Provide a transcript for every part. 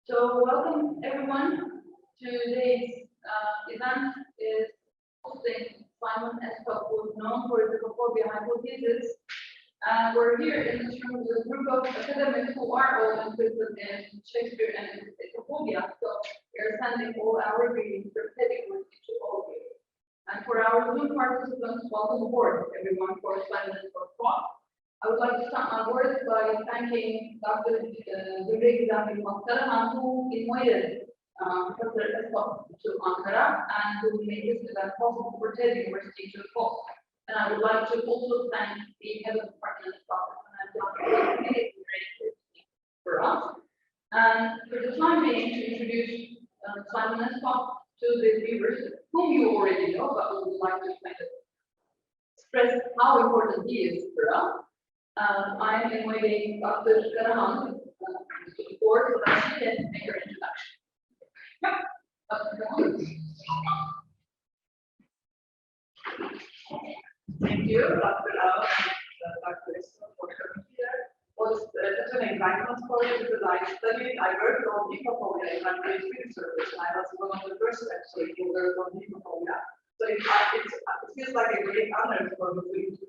So welcome everyone to today's event. Is hosting Simon Estok, who is known for his Ecophobia hypothesis. And we're here in this room with a group of academics who are all interested in Shakespeare and Ecophobia. So we're sending all our greetings for TEDU to all of you. And for our Zoom participants, welcome aboard, everyone, for Simon and for Prof. I would like to start my words by thanking Dr. Terrorism, who invited Professor Estok to Ankara and who made this event possible for TED University to host. And I would like to also thank the head of the department, Dr. for us. And for the time being, to introduce Simon Estok to the viewers, whom you already know, but we would like to kind of express how important he is for us. I am inviting Dr. Karahan to the board so that she can make her introduction. Yep. Dr. Karahan. Thank you, Dr. Al and Dr. Estok, for coming here. Was such an excitement for me because I worked on Ecophobia in my PhD research, and I was one of the first actually to work on Ecophobia. So it feels like a great honor for me to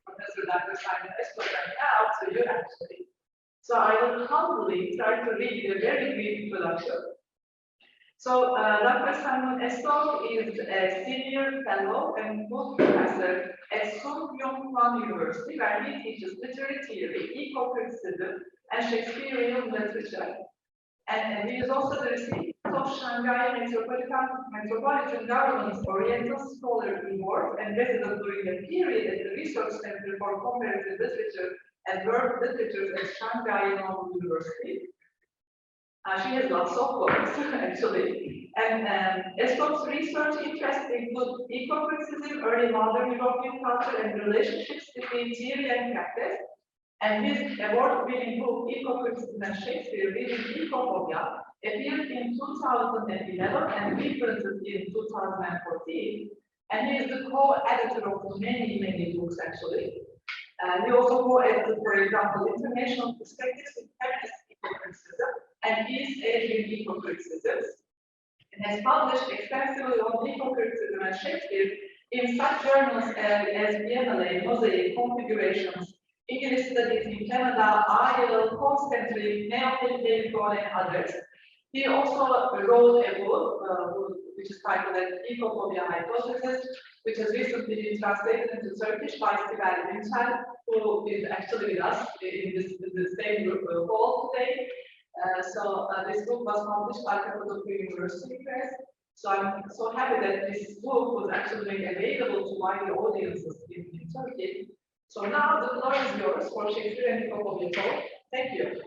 Professor Dr. Simon Estok right now to you actually. So I will humbly try to read a very brief introduction. So Dr. Simon Estok is a senior fellow and book professor at Sun Yat-sen University, where he teaches literary theory, eco-criticism, and Shakespearean literature. And he is also the recipient of Shanghai Metropolitan Government's Oriental Scholar Award and resident during a period at the Research Center for Comparative Literature and World Literatures at Shanghai University. She has lots of books, actually. And Estok's research interests include eco-criticism, early modern European culture, and relationships between theory and practice. And his award-winning book, Eco-Criticism and Shakespeare, reading Ecophobia, appeared in 2011 and reprinted in 2014. And he is the co-editor of many, many books, actually. He also co-edited, for example, International Perspectives in Feminist Eco-Criticism and East Asian Eco-Criticisms, and has published extensively on eco-criticism and Shakespeare in such journals as Biennale, Mosaic, Configurations, English Studies in Canada, ILO, Post-Century, Neo-Political, and others. He also wrote a book, which is titled Ecophobia Hypothesis, which has recently been translated into Turkish by Sibel Winchell, who is actually with us in the same group call today. So this book was published by Ecological University Press. So I'm so happy that this book was actually made available to wider audiences in Turkey. So now the floor is yours for Shakespeare and Ecophobia talk. Thank you.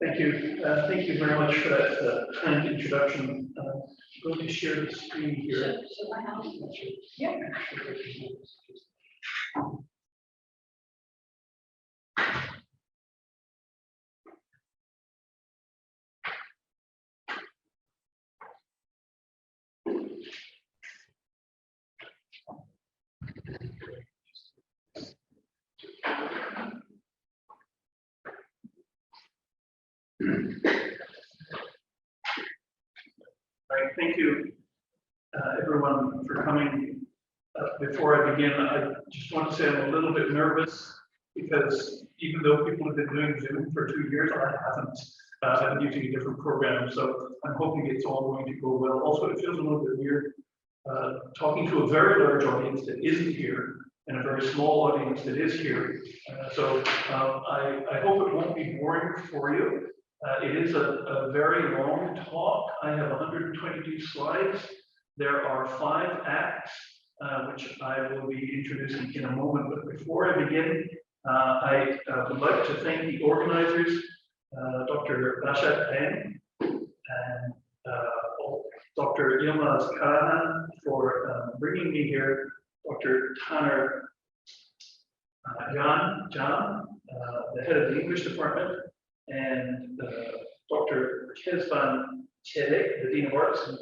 Thank you. Thank you very much for that kind introduction. I'm going to share the screen here. Should I help? Yeah. All right, thank you, everyone, for coming. Before I begin, I just want to say I'm a little bit nervous because even though people have been doing Zoom for 2 years, I haven't. I'm using a different program, so I'm hoping it's all going to go well. Also, it feels a little bit weird talking to a very large audience that isn't here and a very small audience that is here. I hope it won't be boring for you. It is a very long talk. I have 122 slides. There are 5 acts, which I will be introducing in a moment. But before I begin, I would like to thank the organizers, Dr. Bashat Ben and Dr. Yilmaz Karahan for bringing me here, Dr. Tanner John, the head of the English department, and Dr. Kezban Çelik, the Dean of Arts and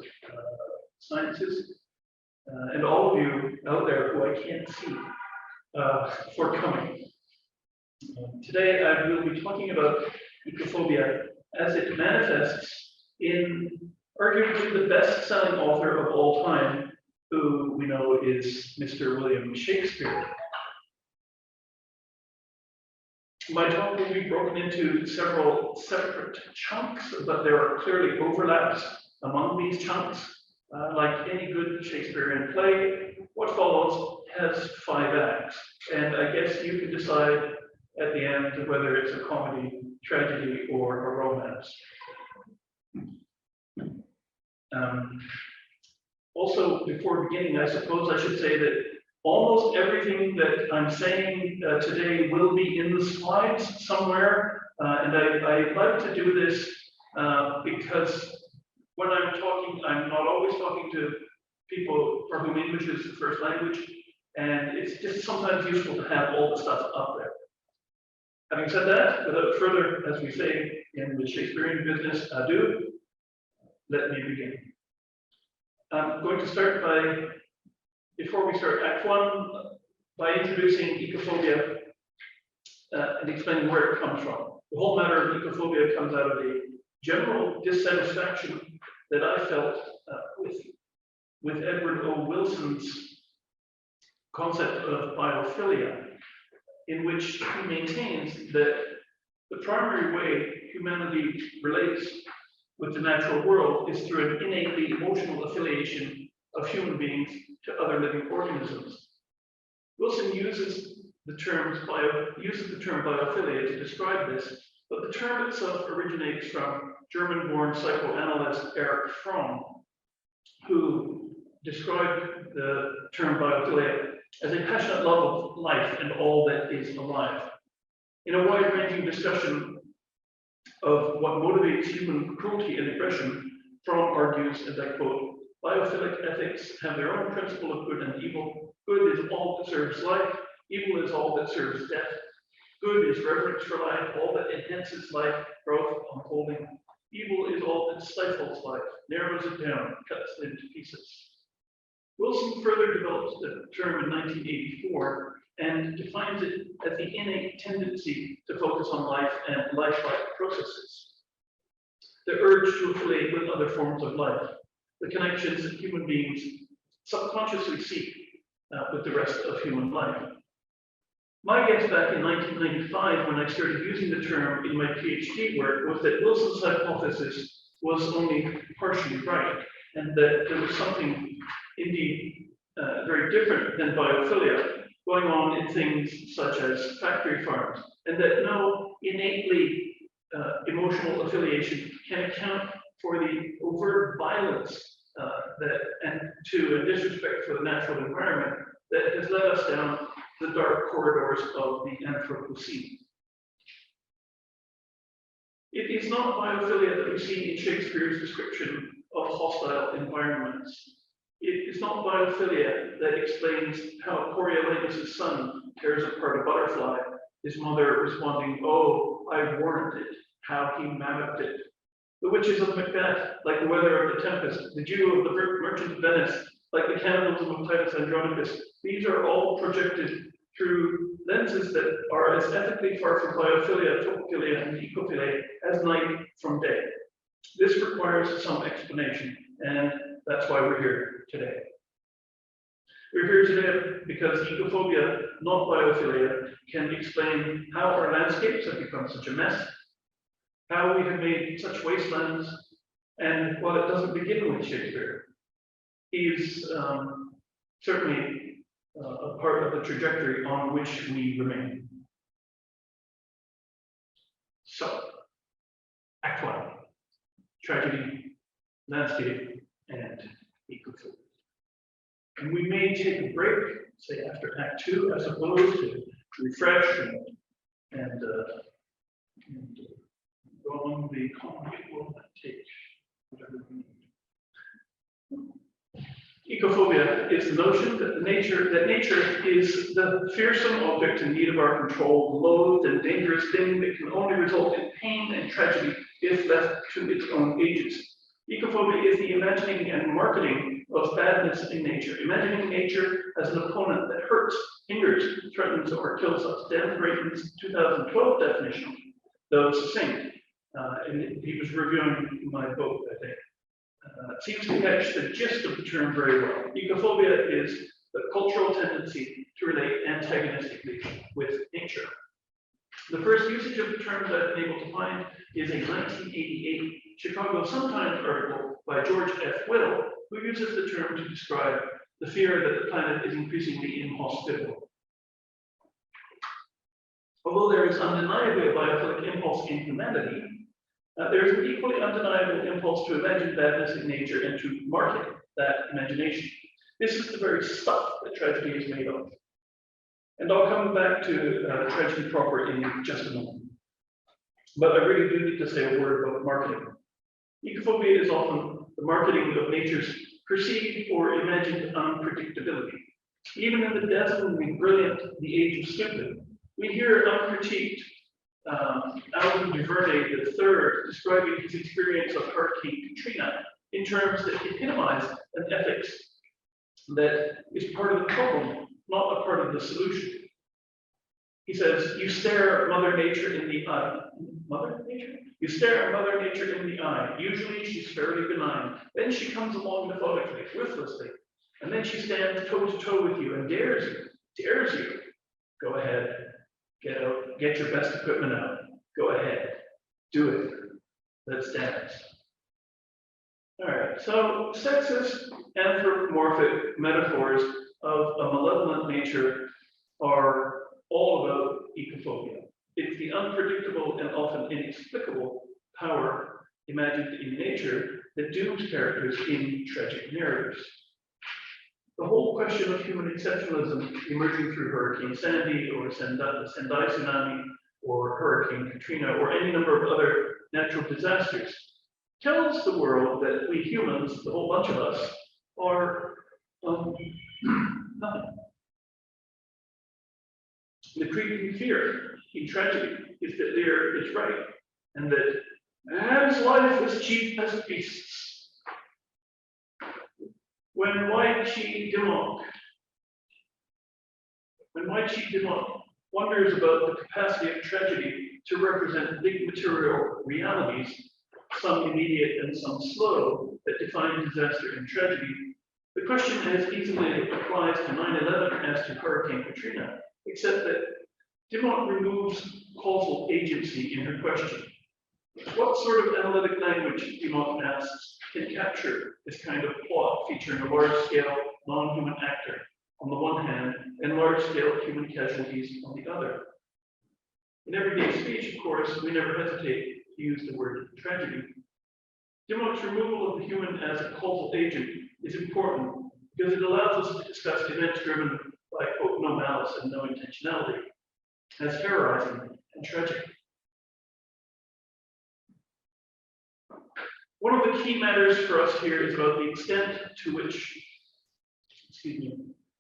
Sciences, and all of you out there who I can't see for coming. Today I will be talking about ecophobia as it manifests in arguably the best-selling author of all time, who we know is Mr. William Shakespeare. My talk will be broken into several separate chunks, but there are clearly overlaps among these chunks. Like any good Shakespearean play, what follows has 5 acts, and I guess you can decide at the end whether it's a comedy, tragedy, or a romance. Also, before beginning, I suppose I should say that almost everything that I'm saying today will be in the slides somewhere, and I like to do this because when I'm talking, I'm not always talking to people for whom English is the first language, and it's just sometimes useful to have all the stuff up there. Having said that, without further, as we say in the Shakespearean business, ado, let me begin. I'm going to start by, before we start Act 1, by introducing ecophobia and explaining where it comes from. The whole matter of ecophobia comes out of a general dissatisfaction that I felt with Edward O. Wilson's concept of biophilia, in which he maintains that the primary way humanity relates with the natural world is through an innately emotional affiliation of human beings to other living organisms. Wilson uses the term biophilia to describe this, but the term itself originates from German-born psychoanalyst Erich Fromm, who described the term biophilia as a passionate love of life and all that is alive. In a wide-ranging discussion of what motivates human cruelty and aggression, Fromm argues, and I quote, "Biophilic ethics have their own principle of good and evil. Good is all that serves life, evil is all that serves death. Good is reverence for life, all that enhances life, growth, unfolding. Evil is all that stifles life, narrows it down, cuts it into pieces." Wilson further develops the term in 1984 and defines it as the innate tendency to focus on life and lifelike processes, the urge to affiliate with other forms of life, the connections that human beings subconsciously seek with the rest of human life. My guess back in 1995, when I started using the term in my PhD work, was that Wilson's hypothesis was only partially right, and that there was something indeed very different than biophilia going on in things such as factory farms, and that no innately emotional affiliation can account for the overt violence and disrespect for the natural environment that has led us down the dark corridors of the Anthropocene. It is not biophilia that we see in Shakespeare's description of hostile environments. It is not biophilia that explains how Coriolanus' son tears apart a butterfly, his mother responding, "Oh, I warned it, how he mammoth it." The witches of Macbeth, like the weather of the Tempest, the Jew of the Merchant of Venice, like the cannibalism of Titus Andronicus, these are all projected through lenses that are as ethically far from biophilia, topophilia, and ecophilia as night from day. This requires some explanation, and that's why we're here today. We're here today because ecophobia, not biophilia, can explain how our landscapes have become such a mess, how we have made such wastelands, and while it doesn't begin with Shakespeare, he is certainly a part of the trajectory on which we remain. So, Act 1, tragedy, landscape, and ecophilia. And we may take a break, say after Act 2, I suppose, to refresh and go on the economy will take whatever we need. Ecophobia is the notion that nature is the fearsome object in need of our control, loathed and dangerous thing that can only result in pain and tragedy if left to its own ages. Ecophobia is the imagining and marketing of badness in nature, imagining nature as an opponent that hurts, hinders, threatens, or kills us. Dan Brayton's 2012 definition, though succinct, and he was reviewing my book, I think, seems to catch the gist of the term very well. Ecophobia is the cultural tendency to relate antagonistically with nature. The first usage of the term that I've been able to find is a 1988 Chicago Sun-Times article by George F. Will, who uses the term to describe the fear that the planet is increasingly inhospitable. Although there is undeniably a biophilic impulse in humanity, there is an equally undeniable impulse to imagine badness in nature and to market that imagination. This is the very stuff that tragedy is made of. And I'll come back to tragedy proper in just a moment. But I really do need to say a word about marketing. Ecophobia is often the marketing of nature's perceived or imagined unpredictability. Even in the dazzlingly brilliant The Age of Stupid, we hear uncritiqued Alvin DuVernay III describing his experience of Hurricane Katrina in terms that epitomize an ethics that is part of the problem, not a part of the solution. He says, you stare Mother Nature in the eye. Mother Nature? You stare Mother Nature in the eye. Usually she's fairly benign. Then she comes along methodically, ruthlessly, and then she stands toe to toe with you and dares you. Go ahead, get out, get your best equipment out. Go ahead, do it. Let's dance. All right, so sexist, anthropomorphic metaphors of a malevolent nature are all about ecophobia. It's the unpredictable and often inexplicable power imagined in nature that dooms characters in tragic narratives. The whole question of human exceptionalism emerging through Hurricane Sandy or Sendai tsunami or Hurricane Katrina or any number of other natural disasters tells the world that we humans, the whole bunch of us, are nothing. The creeping fear in tragedy is that Lear is right, and that man's life is cheap as beasts. When Wai-Chi Dimmock wonders about the capacity of tragedy to represent big material realities, some immediate and some slow, that define disaster and tragedy, the question as easily applies to 9/11 as to Hurricane Katrina, except that Dimmock removes causal agency in her question. What sort of analytic language, Dimmock asks, can capture this kind of plot featuring a large-scale non-human actor on the one hand and large-scale human casualties on the other? In everyday speech, of course, we never hesitate to use the word tragedy. Dimmock's removal of the human as a causal agent is important because it allows us to discuss events driven by, quote, no malice and no intentionality as terrorizing and tragic. One of the key matters for us here is about the extent to which,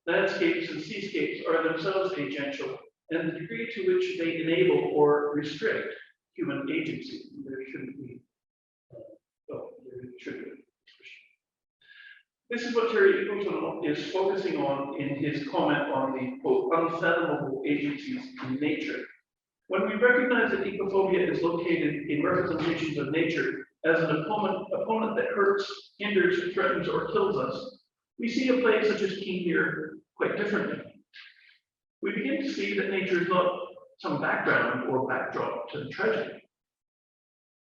landscapes and seascapes are themselves agential and the degree to which they enable or restrict human agency. There shouldn't be. There should be. This is what Terry Ecophobia is focusing on in his comment on the, quote, unfathomable agencies in nature. When we recognize that ecophobia is located in representations of nature as an opponent that hurts, hinders, threatens, or kills us, we see a play such as King Lear quite differently. We begin to see that nature is not some background or backdrop to the tragedy.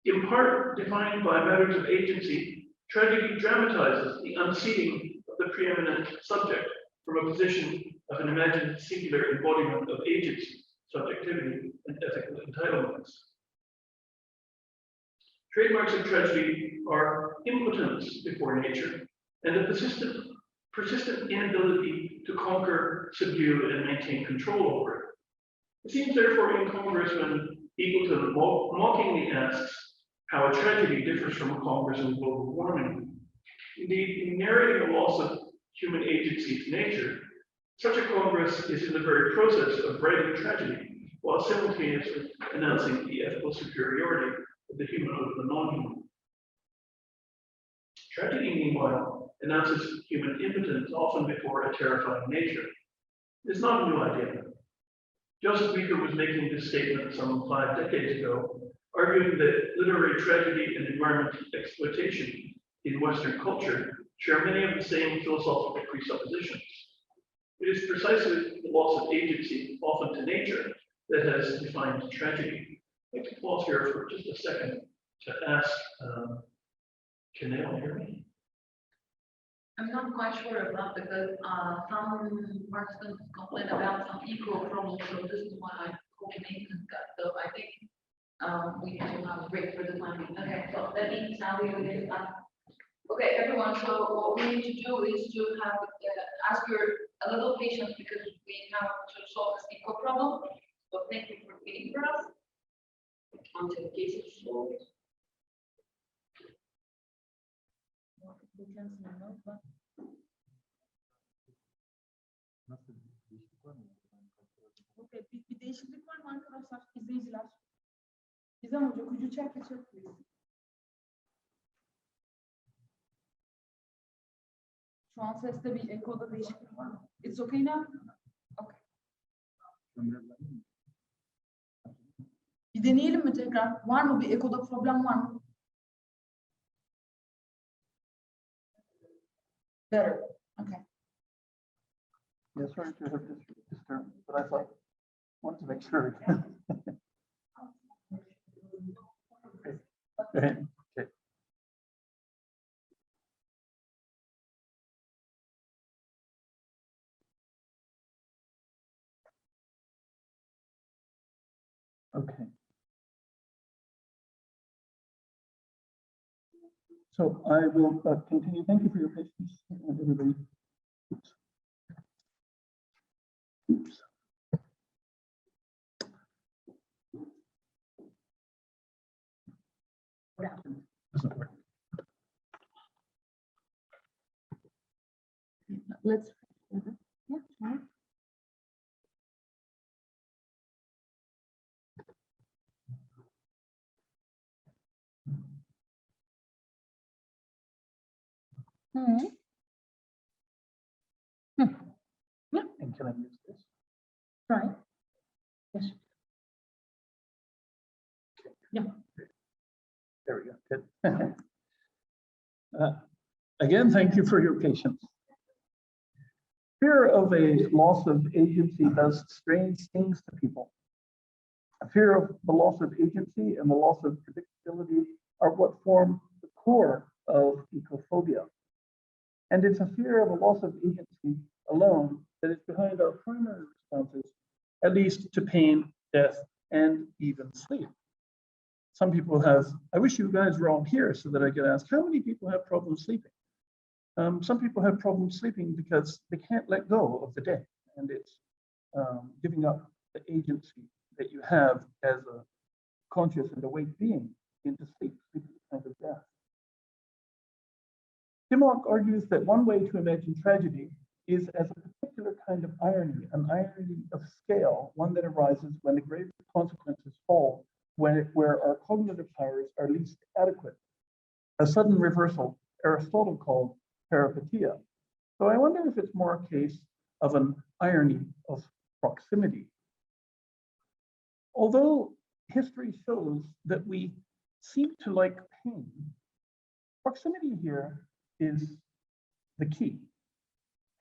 In part defined by matters of agency, tragedy dramatizes the unseating of the preeminent subject from a position of an imagined singular embodiment of agency, subjectivity, and ethical entitlements. Trademarks of tragedy are impotence before nature and a persistent inability to conquer, subdue, and maintain control over it. It seems therefore incongruous when Eagleton mockingly asks how a tragedy differs from a congress in global warming. Indeed, in narrating a loss of human agency to nature, such a congress is in the very process of writing tragedy, while simultaneously announcing the ethical superiority of the human over the non-human. Tragedy, meanwhile, announces human impotence often before a terrifying nature. It's not a new idea. Joseph Wiecker was making this statement some 5 decades ago, arguing that literary tragedy and environmental exploitation in Western culture share many of the same philosophical presuppositions. It is precisely the loss of agency, often to nature, that has defined tragedy. I'd like to pause here for just a second to ask, can they all hear me? I'm not quite sure of that because some participants complain about some eco problems, so this is why I'm coordinating that. So I think we need to have a break for the time. Okay, so let me tell you this. Okay, everyone. So what we need to do is to have ask your a little patience because we have to solve this eco problem. So thank you for waiting for us until the case is solved. Okay, bir değişiklik var mı arkadaşlar, izleyiciler? Gizem Hoca, could you check the chat, please? Şu an seste bir ekoda değişiklik var mı? It's okay now? Okay. Bir deneyelim mi tekrar? Var mı bir ekoda problem var mı? Better. Okay. Yes, sorry to have disturbed, but I thought, wanted to make sure. Okay. Okay. So I will continue. Thank you for your patience, everybody. Oops. Oops. What happened? Doesn't work. Let's. Yeah, sure. Yeah. And can I use this? Right. Yes. Yeah. There we go. Good. Again, thank you for your patience. Fear of a loss of agency does strange things to people. A fear of the loss of agency and the loss of predictability are what form the core of ecophobia. And it's a fear of a loss of agency alone that is behind our primary responses, at least to pain, death, and even sleep. Some people have, I wish you guys were all here so that I could ask, how many people have problems sleeping? Some people have problems sleeping because they can't let go of the day, and it's giving up the agency that you have as a conscious and awake being into sleep. Sleep is a kind of death. Dimmock argues that one way to imagine tragedy is as a particular kind of irony, an irony of scale, one that arises when the gravest consequences fall, where our cognitive powers are least adequate. A sudden reversal, Aristotle called peripeteia. So I wonder if it's more a case of an irony of proximity. Although history shows that we seem to like pain, proximity here is the key.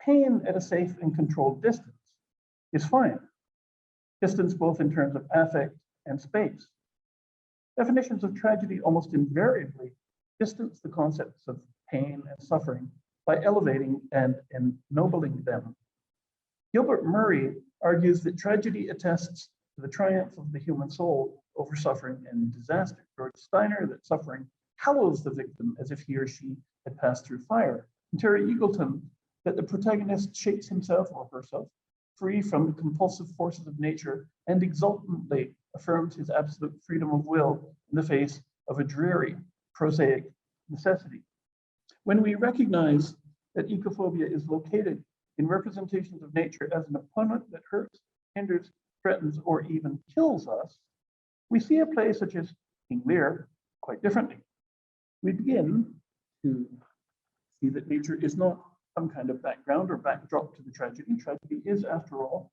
Pain at a safe and controlled distance is fine. Distance both in terms of affect and space. Definitions of tragedy almost invariably distance the concepts of pain and suffering by elevating and ennobling them. Gilbert Murray argues that tragedy attests to the triumph of the human soul over suffering and disaster. George Steiner, that suffering hallows the victim as if he or she had passed through fire. And Terry Eagleton, that the protagonist shakes himself or herself free from the compulsive forces of nature and exultantly affirms his absolute freedom of will in the face of a dreary, prosaic necessity. When we recognize that ecophobia is located in representations of nature as an opponent that hurts, hinders, threatens, or even kills us, we see a play such as King Lear quite differently. We begin to see that nature is not some kind of background or backdrop to the tragedy. Tragedy is, after all,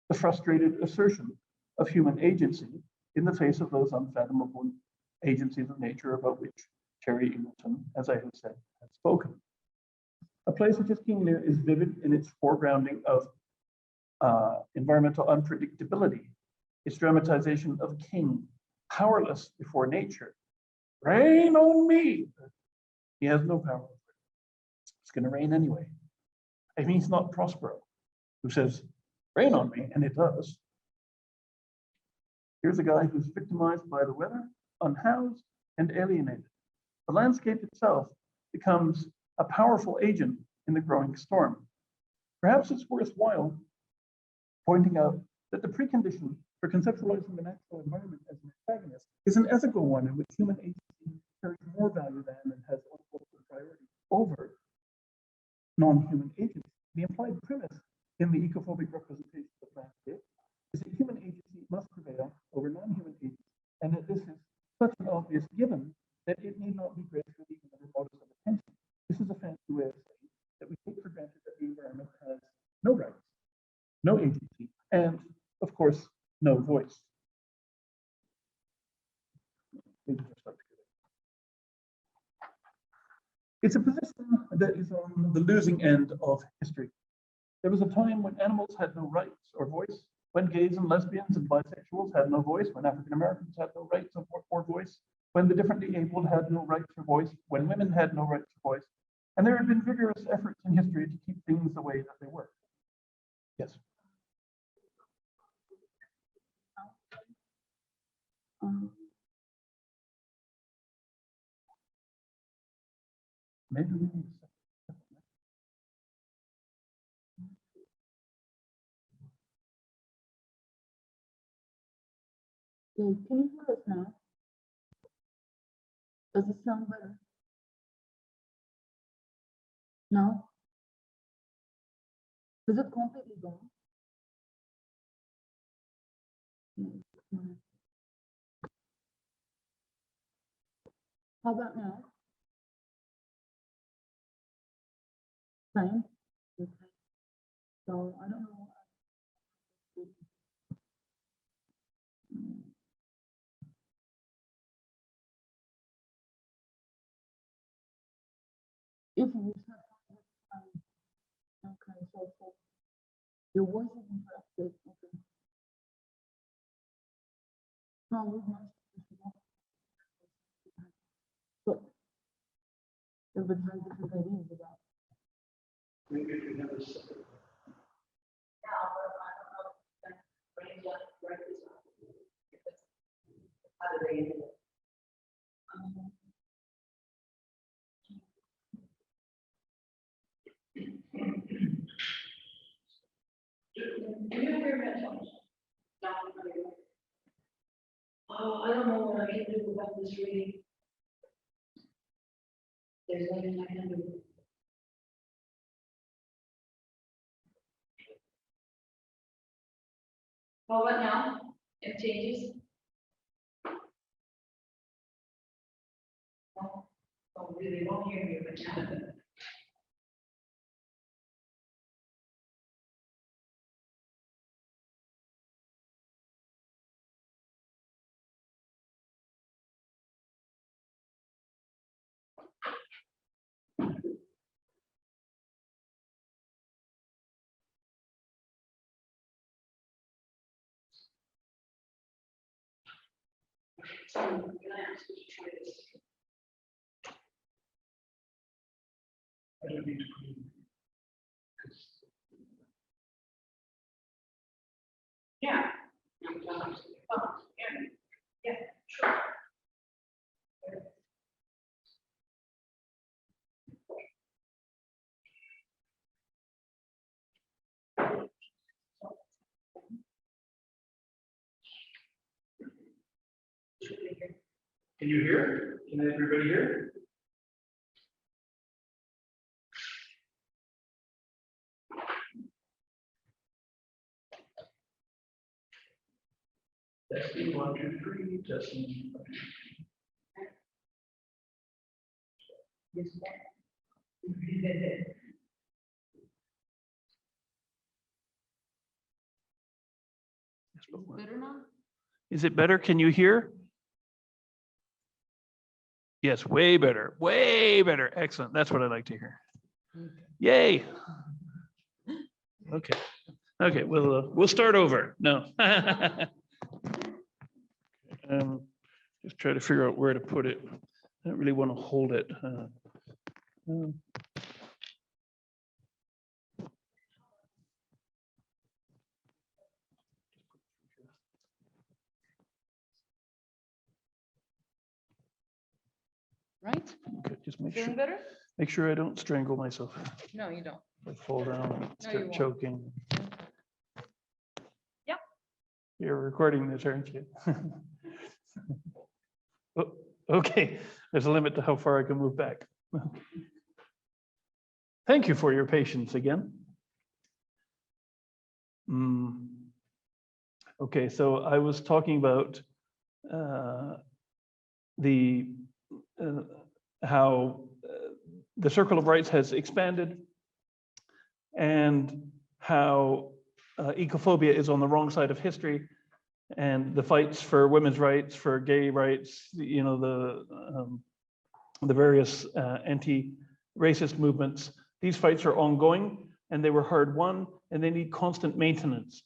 the frustrated assertion of human agency in the face of those unfathomable agencies of nature about which Terry Eagleton, as I have said, has spoken. A play such as King Lear is vivid in its foregrounding of environmental unpredictability, its dramatization of King, powerless before nature. Rain on me. He has no power. It's going to rain anyway. I mean, he's not Prospero, who says, rain on me, and it does. Here's a guy who's victimized by the weather, unhoused, and alienated. The landscape itself becomes a powerful agent in the growing storm. Perhaps it's worthwhile pointing out that the precondition for conceptualizing the natural environment as an antagonist is an ethical one in which human agency carries more value than and has also priority over non-human agency. The implied premise in the ecophobic representation of landscape is that human agency must prevail over non-human agency, and that this is such an obvious given that it need not be graced with even the remotest of attention. This is a fancy way of saying that we take for granted that the environment has no rights, no agency, and of course, no voice. It's a position that is on the losing end of history. There was a time when animals had no rights or voice, when gays and lesbians and bisexuals had no voice, when African Americans had no rights or voice, when the differently abled had no rights or voice, when women had no rights or voice. And there have been vigorous efforts in history to keep things the way that they were. Yes. Maybe we need to. Can you hear us now? Does it sound better? No? Is it completely gone? How about now? Same? Okay. So I don't know. If you okay, so your voice is interrupted. Okay. No, we're not. So everybody has different ideas about. Maybe if we have a separate. Do you hear me at all? Oh, I don't know what I can do about this reading. There's nothing I can do. How about now? It changes. Oh, really? Won't hear me, but now. So I'm going to ask you to try this. I don't need to clean. Yeah. Yeah, sure. Can you hear? Can everybody hear? Testing 1, 2, 3. Testing. Yes. Better now? Is it better? Can you hear? Yes, way better, way better. Excellent. That's what I like to hear. Yay. Okay. Okay, we'll start over. No. Just try to figure out where to put it. I don't really want to hold it. Right? Okay, just make Feeling sure, better? make sure I don't strangle myself. No, you don't. I fall down, No, you start won't. choking. Yep. You're recording this, aren't you? Oh, okay, there's a limit to how far I can move back. Thank you for your patience again. Okay, so I was talking about how the circle of rights has expanded and how ecophobia is on the wrong side of history, and the fights for women's rights, for gay rights, you know, the various anti-racist movements. These fights are ongoing, and they were hard won, and they need constant maintenance.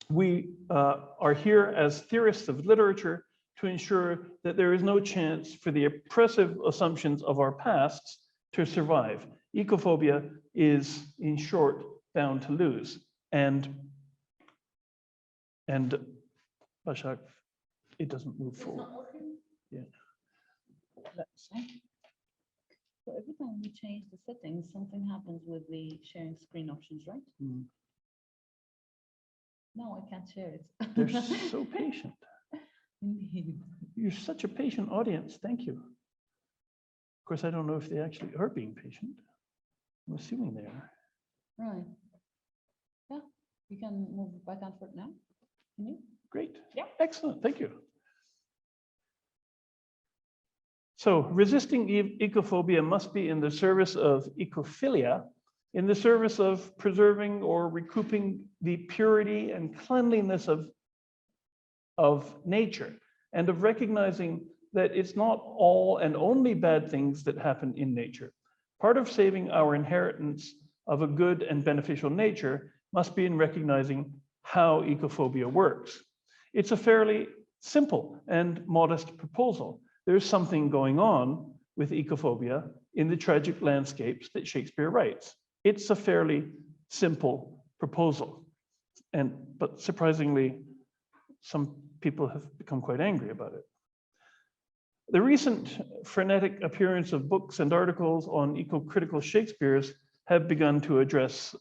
We are here as theorists of literature to ensure that there is no chance for the oppressive assumptions of our pasts to survive. Ecophobia is, in short, bound to lose. And Bashak, it doesn't move forward. Yeah. So every time we change the settings, something happens with the sharing screen options, right? Mm. No, I can't share it. They're so patient. Indeed. You're such a patient audience. Thank you. Of course, I don't know if they actually are being patient. I'm assuming they are. Right. Yeah, you can move back and forth now. Can you? Great. Yeah. Excellent. Thank you. So resisting ecophobia must be in the service of ecophilia, in the service of preserving or recouping the purity and cleanliness of nature, and of recognizing that it's not all and only bad things that happen in nature. Part of saving our inheritance of a good and beneficial nature must be in recognizing how ecophobia works. It's a fairly simple and modest proposal. There's something going on with ecophobia in the tragic landscapes that Shakespeare writes. It's a fairly simple proposal. But surprisingly, some people have become quite angry about it. The recent frenetic appearance of books and articles on eco-critical Shakespeares have begun to address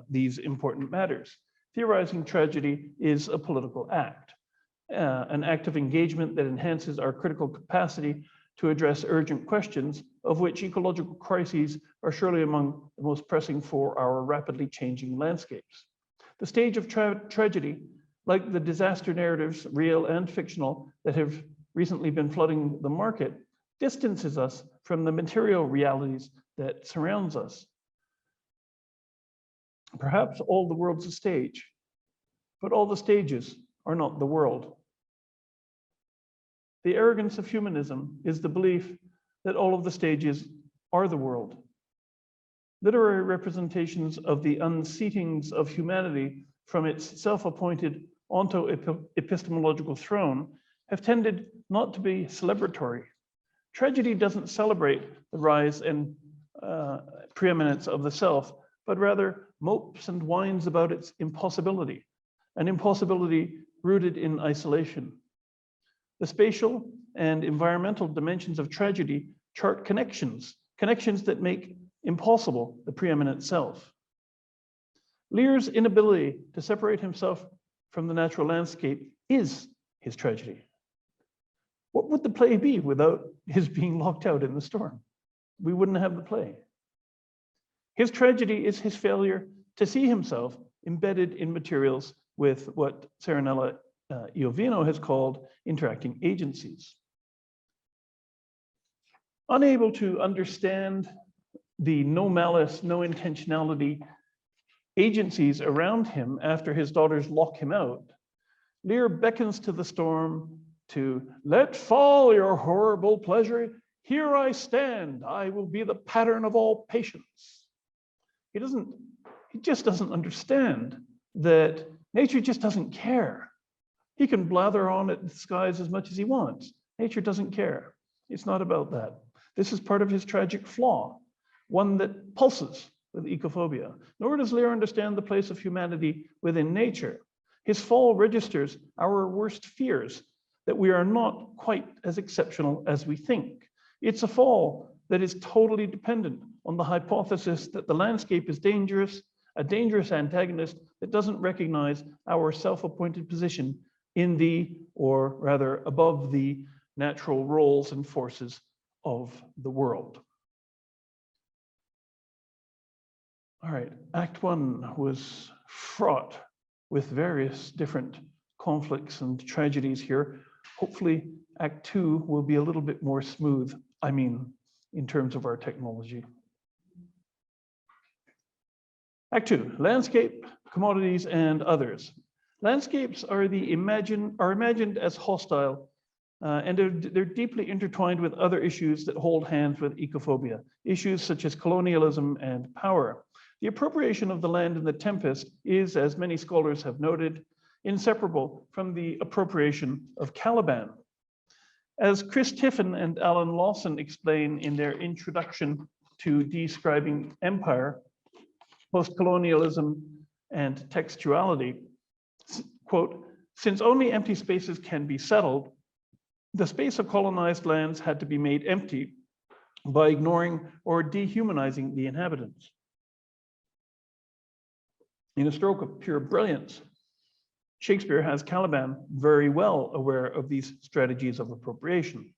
these important matters. Theorizing tragedy is a political act, an act of engagement that enhances our critical capacity to address urgent questions, of which ecological crises are surely among the most pressing for our rapidly changing landscapes. The stage of tragedy, like the disaster narratives, real and fictional, that have recently been flooding the market, distances us from the material realities that surrounds us. Perhaps all the world's a stage, but all the stages are not the world. The arrogance of humanism is the belief that all of the stages are the world. Literary representations of the unseatings of humanity from its self-appointed onto-epistemological throne have tended not to be celebratory. Tragedy doesn't celebrate the rise and preeminence of the self, but rather mopes and whines about its impossibility, an impossibility rooted in isolation. The spatial and environmental dimensions of tragedy chart connections that make impossible the preeminent self. Lear's inability to separate himself from the natural landscape is his tragedy. What would the play be without his being locked out in the storm? We wouldn't have the play. His tragedy is his failure to see himself embedded in materials with what Serenella Iovino has called interacting agencies. Unable to understand the no malice, no intentionality agencies around him after his daughters lock him out, Lear beckons to the storm to let fall your horrible pleasure Here I stand, I will be the pattern of all patience. He just doesn't understand that nature just doesn't care. He can blather on at the skies as much as he wants. Nature doesn't care. It's not about that. This is part of his tragic flaw, one that pulses with ecophobia. Nor does Lear understand the place of humanity within nature. His fall registers our worst fears, that we are not quite as exceptional as we think. It's a fall that is totally dependent on the hypothesis that the landscape is dangerous, a dangerous antagonist that doesn't recognize our self-appointed position in the, or rather above the, natural roles and forces of the world. All right, Act 1 was fraught with various different conflicts and tragedies here. Hopefully, Act 2 will be a little bit more smooth, I mean, in terms of our technology. Act 2, landscape, commodities, and others. Landscapes are imagined as hostile, and they're deeply intertwined with other issues that hold hands with ecophobia, issues such as colonialism and power. The appropriation of the land in the Tempest is, as many scholars have noted, inseparable from the appropriation of Caliban. As Chris Tiffin and Alan Lawson explain in their introduction to Describing Empire, Postcolonialism and Textuality, quote, since only empty spaces can be settled, the space of colonized lands had to be made empty by ignoring or dehumanizing the inhabitants. In a stroke of pure brilliance, Shakespeare has Caliban very well aware of these strategies of appropriation.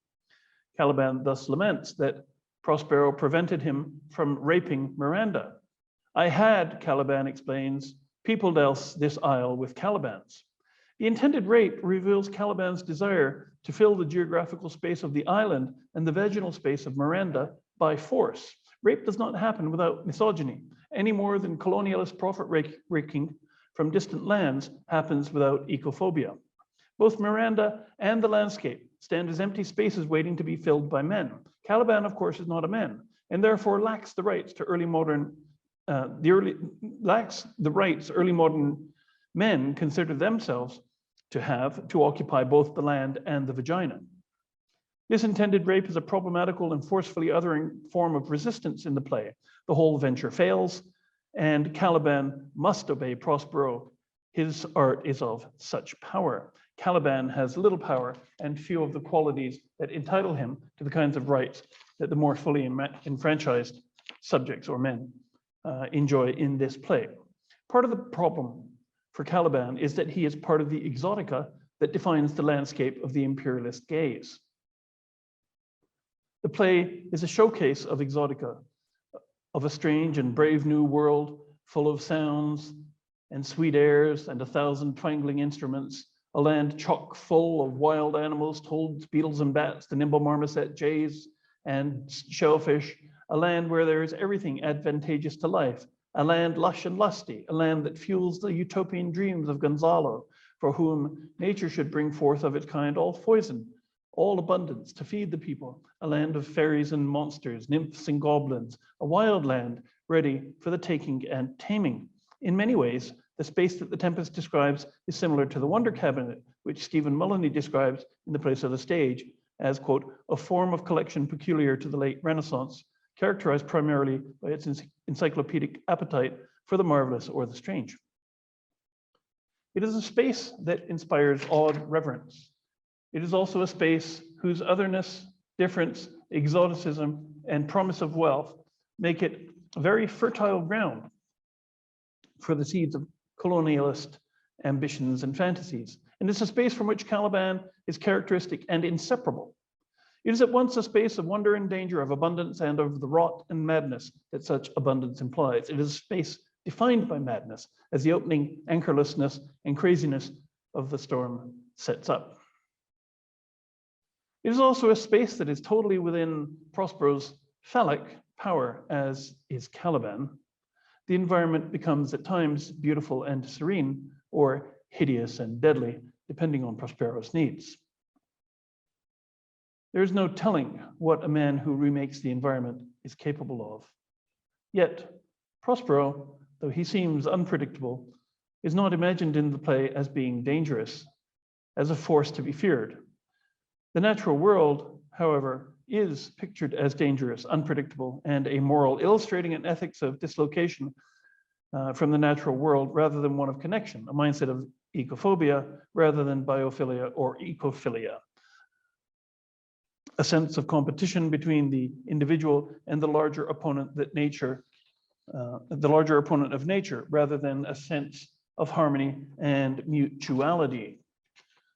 Caliban thus laments that Prospero prevented him from raping Miranda. I had, Caliban explains, peopled this isle with Calibans. The intended rape reveals Caliban's desire to fill the geographical space of the island and the vaginal space of Miranda by force. Rape does not happen without misogyny, any more than colonialist profit raking from distant lands happens without ecophobia. Both Miranda and the landscape stand as empty spaces waiting to be filled by men. Caliban, of course, is not a man, and therefore lacks the rights to early modern men consider themselves to have to occupy both the land and the vagina. This intended rape is a problematical and forcefully othering form of resistance in the play. The whole venture fails, and Caliban must obey Prospero. His art is of such power. Caliban has little power and few of the qualities that entitle him to the kinds of rights that the more fully enfranchised subjects or men enjoy in this play. Part of the problem for Caliban is that he is part of the exotica that defines the landscape of the imperialist gaze. The play is a showcase of exotica, of a strange and brave new world full of sounds and sweet airs and 1,000 twangling instruments, a land chock full of wild animals, toads, beetles and bats, the nimble marmoset, jays and shellfish, a land where there is everything advantageous to life, a land lush and lusty, a land that fuels the utopian dreams of Gonzalo, for whom nature should bring forth of its kind all poison, all abundance to feed the people, a land of fairies and monsters, nymphs and goblins, a wild land ready for the taking and taming. In many ways, the space that the Tempest describes is similar to the Wonder Cabinet, which Stephen Mullany describes in The Place of the Stage as, quote, a form of collection peculiar to the late Renaissance, characterized primarily by its encyclopedic appetite for the marvelous or the strange. It is a space that inspires awed reverence. It is also a space whose otherness, difference, exoticism, and promise of wealth make it a very fertile ground for the seeds of colonialist ambitions and fantasies. And it's a space from which Caliban is characteristic and inseparable. It is at once a space of wonder and danger, of abundance and of the rot and madness that such abundance implies. It is a space defined by madness, as the opening anchorlessness and craziness of the storm sets up. It is also a space that is totally within Prospero's phallic power, as is Caliban. The environment becomes at times beautiful and serene, or hideous and deadly, depending on Prospero's needs. There is no telling what a man who remakes the environment is capable of. Yet, Prospero, though he seems unpredictable, is not imagined in the play as being dangerous, as a force to be feared. The natural world, however, is pictured as dangerous, unpredictable, and amoral, illustrating an ethics of dislocation from the natural world rather than one of connection, a mindset of ecophobia rather than biophilia or ecophilia, a sense of competition between the individual and the larger opponent that nature, the larger opponent of nature, rather than a sense of harmony and mutuality.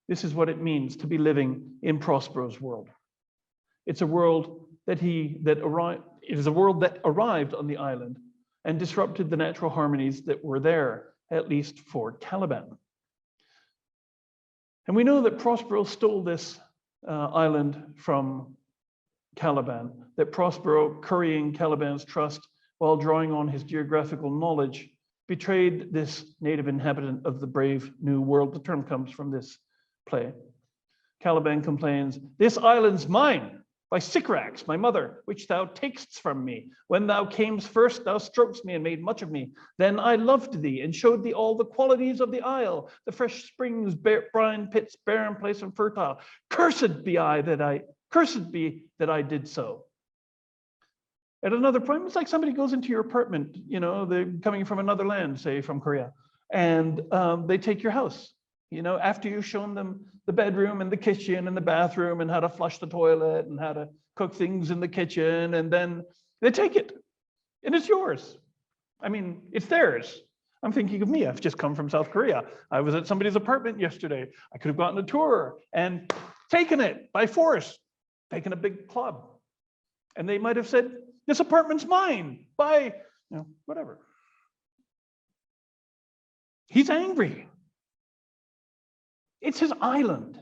This is what it means to be living in Prospero's world. It's a world that arrived on the island and disrupted the natural harmonies that were there, at least for Caliban. And we know that Prospero stole this island from Caliban, that Prospero, currying Caliban's trust while drawing on his geographical knowledge, betrayed this native inhabitant of the brave new world. The term comes from this play. Caliban complains, "This island's mine, by Sycorax, my mother, which thou takest from me. When thou camest first, thou strokest me and made much of me. Then I loved thee and showed thee all the qualities of the isle, the fresh springs, brine pits, barren place and fertile. Cursed be that I did so." At another point, it's like somebody goes into your apartment, you know, they're coming from another land, say from Korea, and they take your house. You know, after you've shown them the bedroom and the kitchen and the bathroom and how to flush the toilet and how to cook things in the kitchen, and then they take it and it's yours. I mean, it's theirs. I'm thinking of me. I've just come from South Korea. I was at somebody's apartment yesterday. I could have gotten a tour and taken it by force, taken a big club. And they might have said, "This apartment's mine, by, you know, whatever." He's angry. It's his island.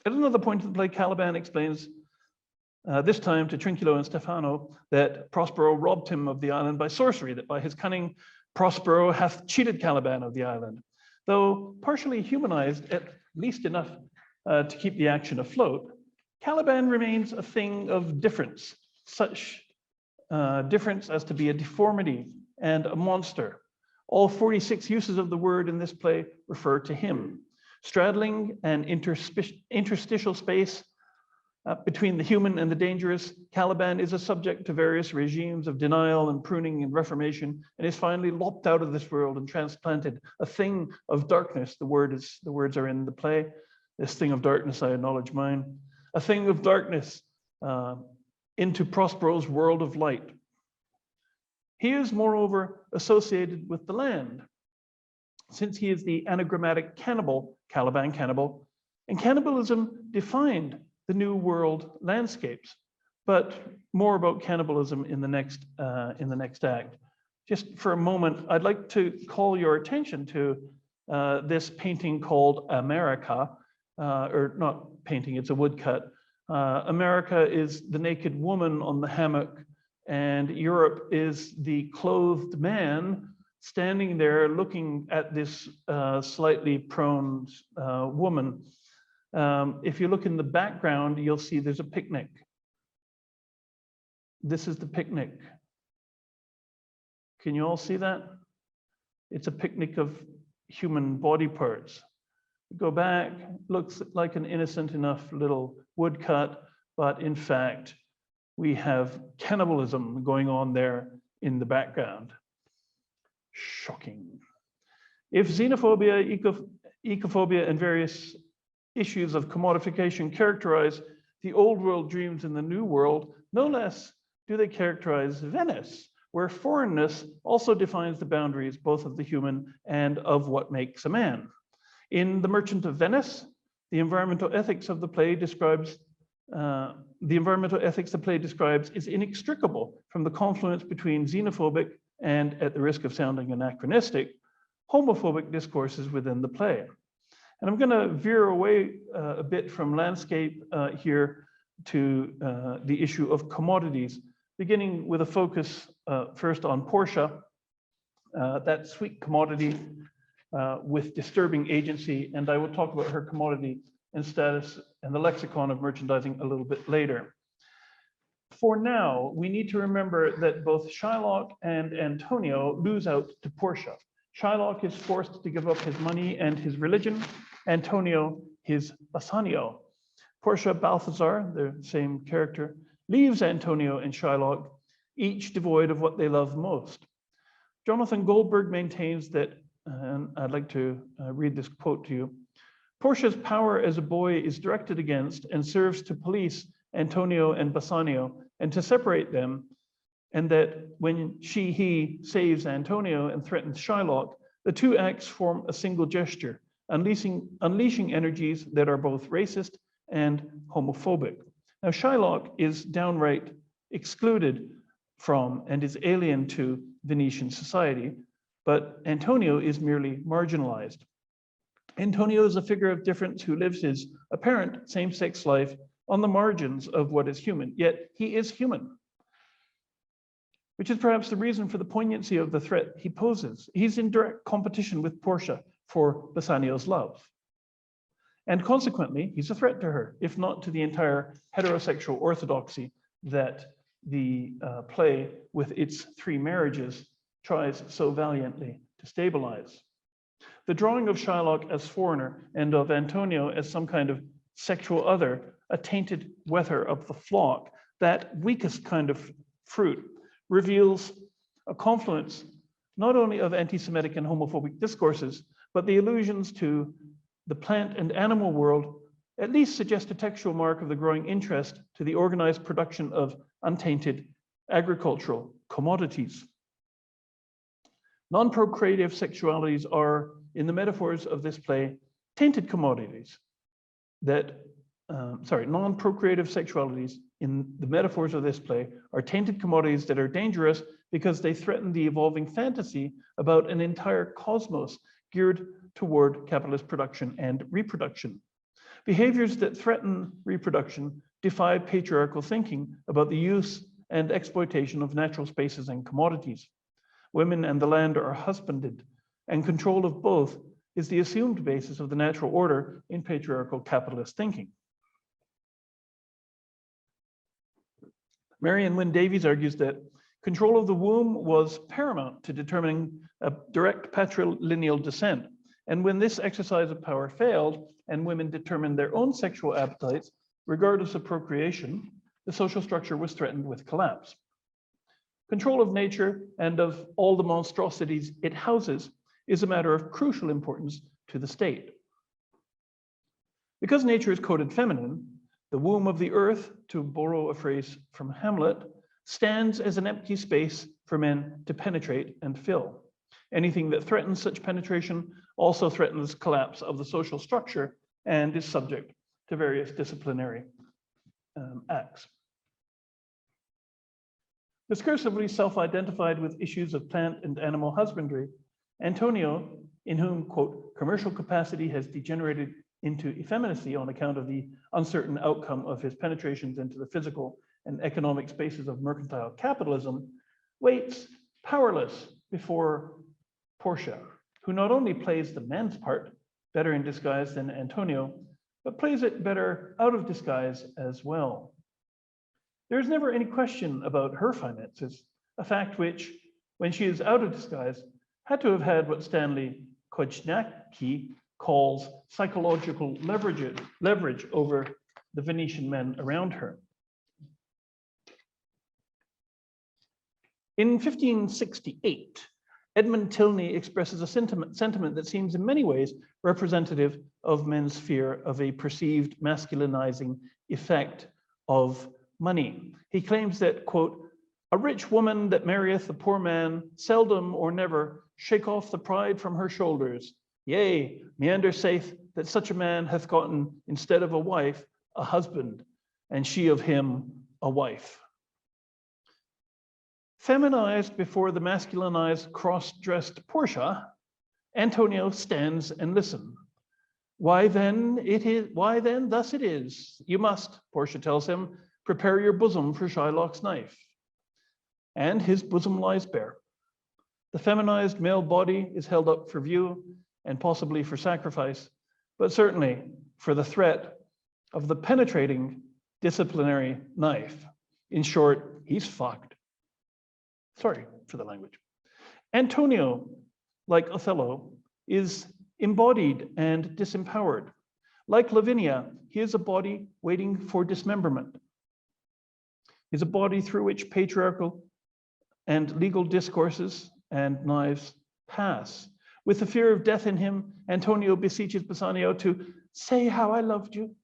At another point in the play, Caliban explains, this time to Trinculo and Stefano, that Prospero robbed him of the island by sorcery, that by his cunning, Prospero hath cheated Caliban of the island. Though partially humanized, at least enough to keep the action afloat, Caliban remains a thing of difference, such difference as to be a deformity and a monster. All 46 uses of the word in this play refer to him. Straddling an interstitial space between the human and the dangerous, Caliban is a subject to various regimes of denial and pruning and reformation, and is finally lopped out of this world and transplanted, a thing of darkness. The words are in the play. This thing of darkness, I acknowledge mine. A thing of darkness into Prospero's world of light. He is, moreover, associated with the land, since he is the anagrammatic cannibal, Caliban cannibal, and cannibalism defined the new world landscapes. But more about cannibalism in the next act. Just for a moment, I'd like to call your attention to this painting called America, or not painting, it's a woodcut. America is the naked woman on the hammock, and Europe is the clothed man standing there looking at this slightly prone woman. If you look in the background, you'll see there's a picnic. This is the picnic. Can you all see that? It's a picnic of human body parts. Go back, looks like an innocent enough little woodcut, but in fact, we have cannibalism going on there in the background. Shocking. If xenophobia, ecophobia, and various issues of commodification characterize the old world dreams in the new world, no less do they characterize Venice, where foreignness also defines the boundaries both of the human and of what makes a man. In The Merchant of Venice, the environmental ethics of the play describes is inextricable from the confluence between xenophobic and, at the risk of sounding anachronistic, homophobic discourses within the play. And I'm going to veer away a bit from landscape here to the issue of commodities, beginning with a focus first on Portia, that sweet commodity with disturbing agency, and I will talk about her commodity and status and the lexicon of merchandising a little bit later. For now, we need to remember that both Shylock and Antonio lose out to Portia. Shylock is forced to give up his money and his religion, Antonio his Bassanio. Portia Balthazar, the same character, leaves Antonio and Shylock, each devoid of what they love most. Jonathan Goldberg maintains that, and I'd like to read this quote to you, Portia's power as a boy is directed against and serves to police Antonio and Bassanio and to separate them, and that when he saves Antonio and threatens Shylock, the two acts form a single gesture, unleashing energies that are both racist and homophobic. Now, Shylock is downright excluded from and is alien to Venetian society, but Antonio is merely marginalized. Antonio is a figure of difference who lives his apparent same-sex life on the margins of what is human, yet he is human, which is perhaps the reason for the poignancy of the threat he poses. He's in direct competition with Portia for Bassanio's love. And consequently, he's a threat to her, if not to the entire heterosexual orthodoxy that the play with its three marriages tries so valiantly to stabilize. The drawing of Shylock as foreigner and of Antonio as some kind of sexual other, a tainted wether of the flock, that weakest kind of fruit, reveals a confluence not only of anti-Semitic and homophobic discourses, but the allusions to the plant and animal world at least suggest a textual mark of the growing interest to the organized production of untainted agricultural commodities. Non-procreative sexualities are, in the metaphors of this play, tainted commodities that, non-procreative sexualities in the metaphors of this play are tainted commodities that are dangerous because they threaten the evolving fantasy about an entire cosmos geared toward capitalist production and reproduction. Behaviors that threaten reproduction defy patriarchal thinking about the use and exploitation of natural spaces and commodities. Women and the land are husbanded, and control of both is the assumed basis of the natural order in patriarchal capitalist thinking. Marion Wynne Davies argues that control of the womb was paramount to determining a direct patrilineal descent. And when this exercise of power failed and women determined their own sexual appetites, regardless of procreation, the social structure was threatened with collapse. Control of nature and of all the monstrosities it houses is a matter of crucial importance to the state. Because nature is coded feminine, the womb of the earth, to borrow a phrase from Hamlet, stands as an empty space for men to penetrate and fill. Anything that threatens such penetration also threatens collapse of the social structure and is subject to various disciplinary acts. Discursively self-identified with issues of plant and animal husbandry, Antonio, in whom, quote, commercial capacity has degenerated into effeminacy on account of the uncertain outcome of his penetrations into the physical and economic spaces of mercantile capitalism, waits powerless before Portia, who not only plays the man's part better in disguise than Antonio, but plays it better out of disguise as well. There's never any question about her finances, a fact which, when she is out of disguise, had to have had what Stanley Kojnacki calls psychological leverage over the Venetian men around her. In 1568, Edmund Tilney expresses a sentiment that seems in many ways representative of men's fear of a perceived masculinizing effect of money. He claims that, quote, a rich woman that marrieth a poor man seldom or never shake off the pride from her shoulders. Yea, Meander saith that such a man hath gotten, instead of a wife, a husband, and she of him a wife. Feminized before the masculinized cross-dressed Portia, Antonio stands and listens. Why then thus it is. You must, Portia tells him, prepare your bosom for Shylock's knife. And his bosom lies bare. The feminized male body is held up for view and possibly for sacrifice, but certainly for the threat of the penetrating disciplinary knife. In short, he's fucked. Sorry for the language. Antonio, like Othello, is embodied and disempowered. Like Lavinia, he is a body waiting for dismemberment. He's a body through which patriarchal and legal discourses and knives pass. With the fear of death in him, Antonio beseeches Bassanio to say how I loved you.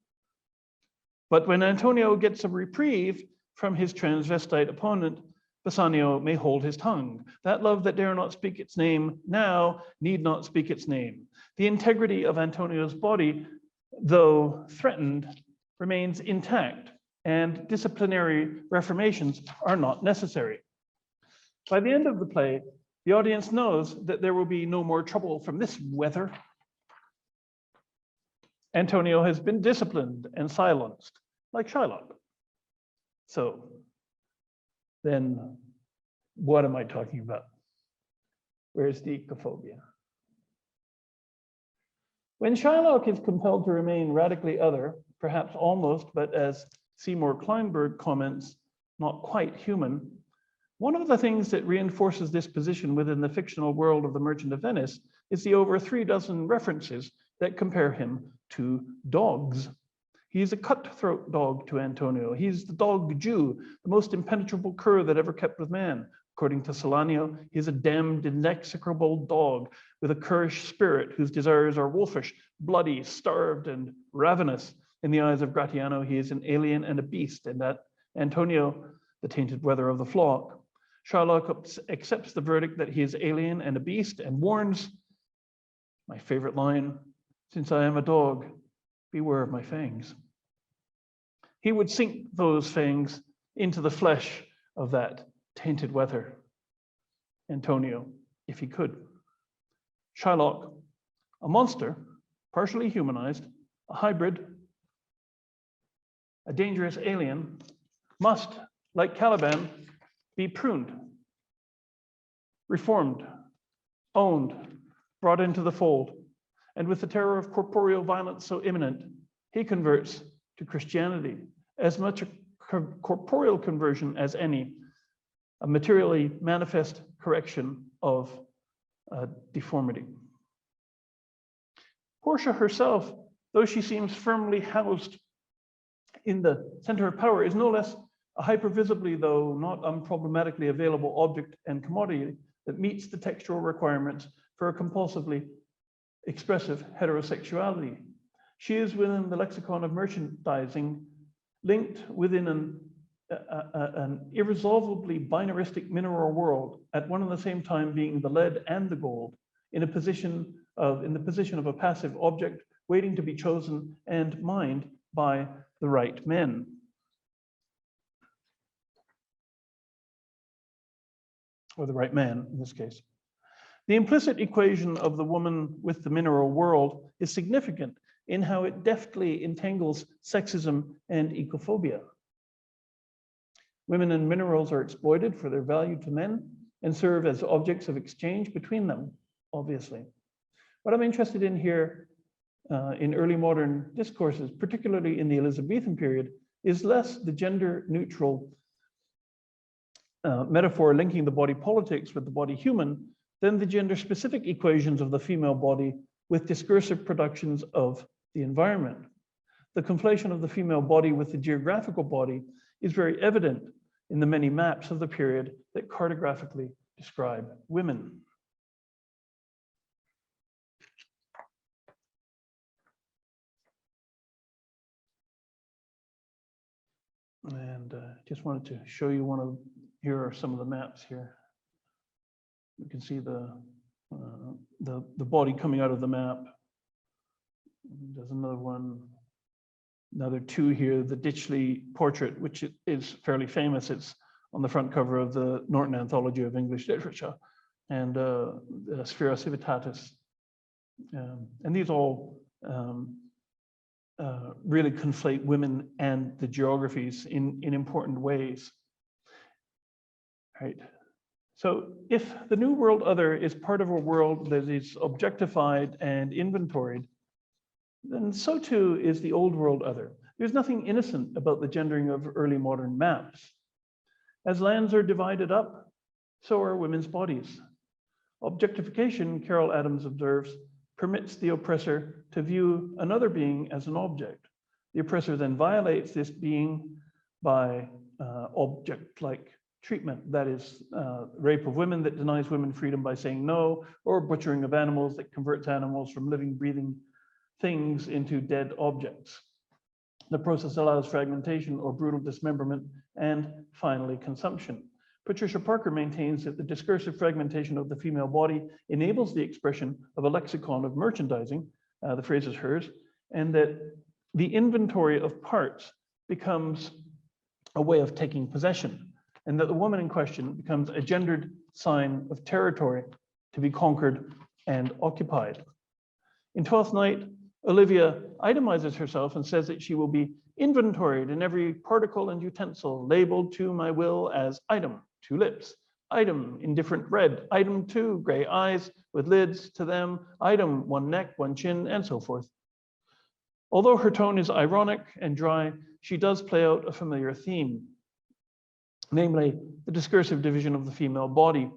But when Antonio gets a reprieve from his transvestite opponent, Bassanio may hold his tongue. That love that dare not speak its name now need not speak its name. The integrity of Antonio's body, though threatened, remains intact, and disciplinary reformations are not necessary. By the end of the play, the audience knows that there will be no more trouble from this weather. Antonio has been disciplined and silenced, like Shylock. So then what am I talking about? Where's the ecophobia? When Shylock is compelled to remain radically other, perhaps almost, but as Seymour Kleinberg comments, not quite human, one of the things that reinforces this position within the fictional world of The Merchant of Venice is the over 36 references that compare him to dogs. He's a cutthroat dog to Antonio. He's the dog Jew, the most impenetrable cur that ever kept with man. According to Solanio, he's a damned, inexecrable dog with a currish spirit whose desires are wolfish, bloody, starved, and ravenous. In the eyes of Gratiano, he is an alien and a beast, and that Antonio, the tainted wether of the flock. Shylock accepts the verdict that he is alien and a beast and warns, my favorite line, since I am a dog, beware of my fangs. He would sink those fangs into the flesh of that tainted wether, Antonio, if he could. Shylock, a monster, partially humanized, a hybrid, a dangerous alien, must, like Caliban, be pruned, reformed, owned, brought into the fold. And with the terror of corporeal violence so imminent, he converts to Christianity, as much a corporeal conversion as any, a materially manifest correction of deformity. Portia herself, though she seems firmly housed in the center of power, is no less a hypervisibly, though not unproblematically available object and commodity that meets the textual requirements for a compulsively expressive heterosexuality. She is within the lexicon of merchandising, linked within an irresolvably binaristic mineral world, at one and the same time being the lead and the gold, in the position of a passive object waiting to be chosen and mined by the right men. Or the right man in this case. The implicit equation of the woman with the mineral world is significant in how it deftly entangles sexism and ecophobia. Women and minerals are exploited for their value to men and serve as objects of exchange between them, obviously. What I'm interested in here in early modern discourses, particularly in the Elizabethan period, is less the gender neutral metaphor linking the body politics with the body human than the gender specific equations of the female body with discursive productions of the environment. The conflation of the female body with the geographical body is very evident in the many maps of the period that cartographically describe women. And just wanted to show you here are some of the maps here. You can see the body coming out of the map. There's another one, another two here, the Ditchley portrait, which is fairly famous. It's on the front cover of the Norton Anthology of English Literature, and the Sphera Civitatis. And these all really conflate women and the geographies in important ways. Right. So if the New World Other is part of a world that is objectified and inventoried, then so too is the old world other. There's nothing innocent about the gendering of early modern maps. As lands are divided up, so are women's bodies. Objectification, Carol Adams observes, permits the oppressor to view another being as an object. The oppressor then violates this being by object-like treatment, that is, rape of women that denies women freedom by saying no, or butchering of animals that converts animals from living, breathing things into dead objects. The process allows fragmentation or brutal dismemberment, and finally consumption. Patricia Parker maintains that the discursive fragmentation of the female body enables the expression of a lexicon of merchandising, the phrase is hers, and that the inventory of parts becomes a way of taking possession, and that the woman in question becomes a gendered sign of territory to be conquered and occupied. In Twelfth Night, Olivia itemizes herself and says that she will be inventoried in every particle and utensil, labeled to my will as item, 2 lips, item, indifferent red, item 2, gray eyes with lids to them, item, 1 neck, 1 chin, and so forth. Although her tone is ironic and dry, she does play out a familiar theme, namely the discursive division of the female body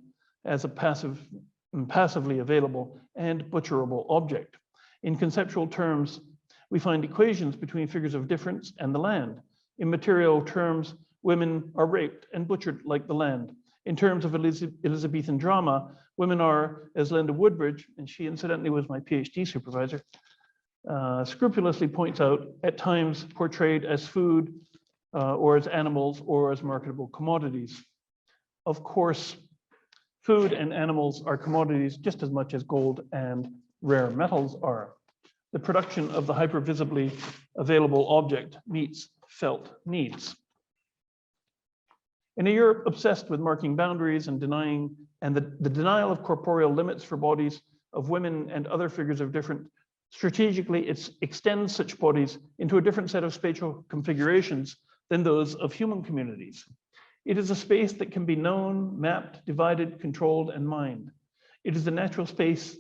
as a passively available and butcherable object. In conceptual terms, we find equations between figures of difference and the land. In material terms, women are raped and butchered like the land. In terms of Elizabethan drama, women are, as Linda Woodbridge, and she incidentally was my PhD supervisor, scrupulously points out, at times portrayed as food or as animals or as marketable commodities. Of course, food and animals are commodities just as much as gold and rare metals are. The production of the hypervisibly available object meets felt needs. In a Europe obsessed with marking boundaries and denying, and the denial of corporeal limits for bodies of women and other figures of different, strategically it extends such bodies into a different set of spatial configurations than those of human communities. It is a space that can be known, mapped, divided, controlled, and mined. It is the natural space,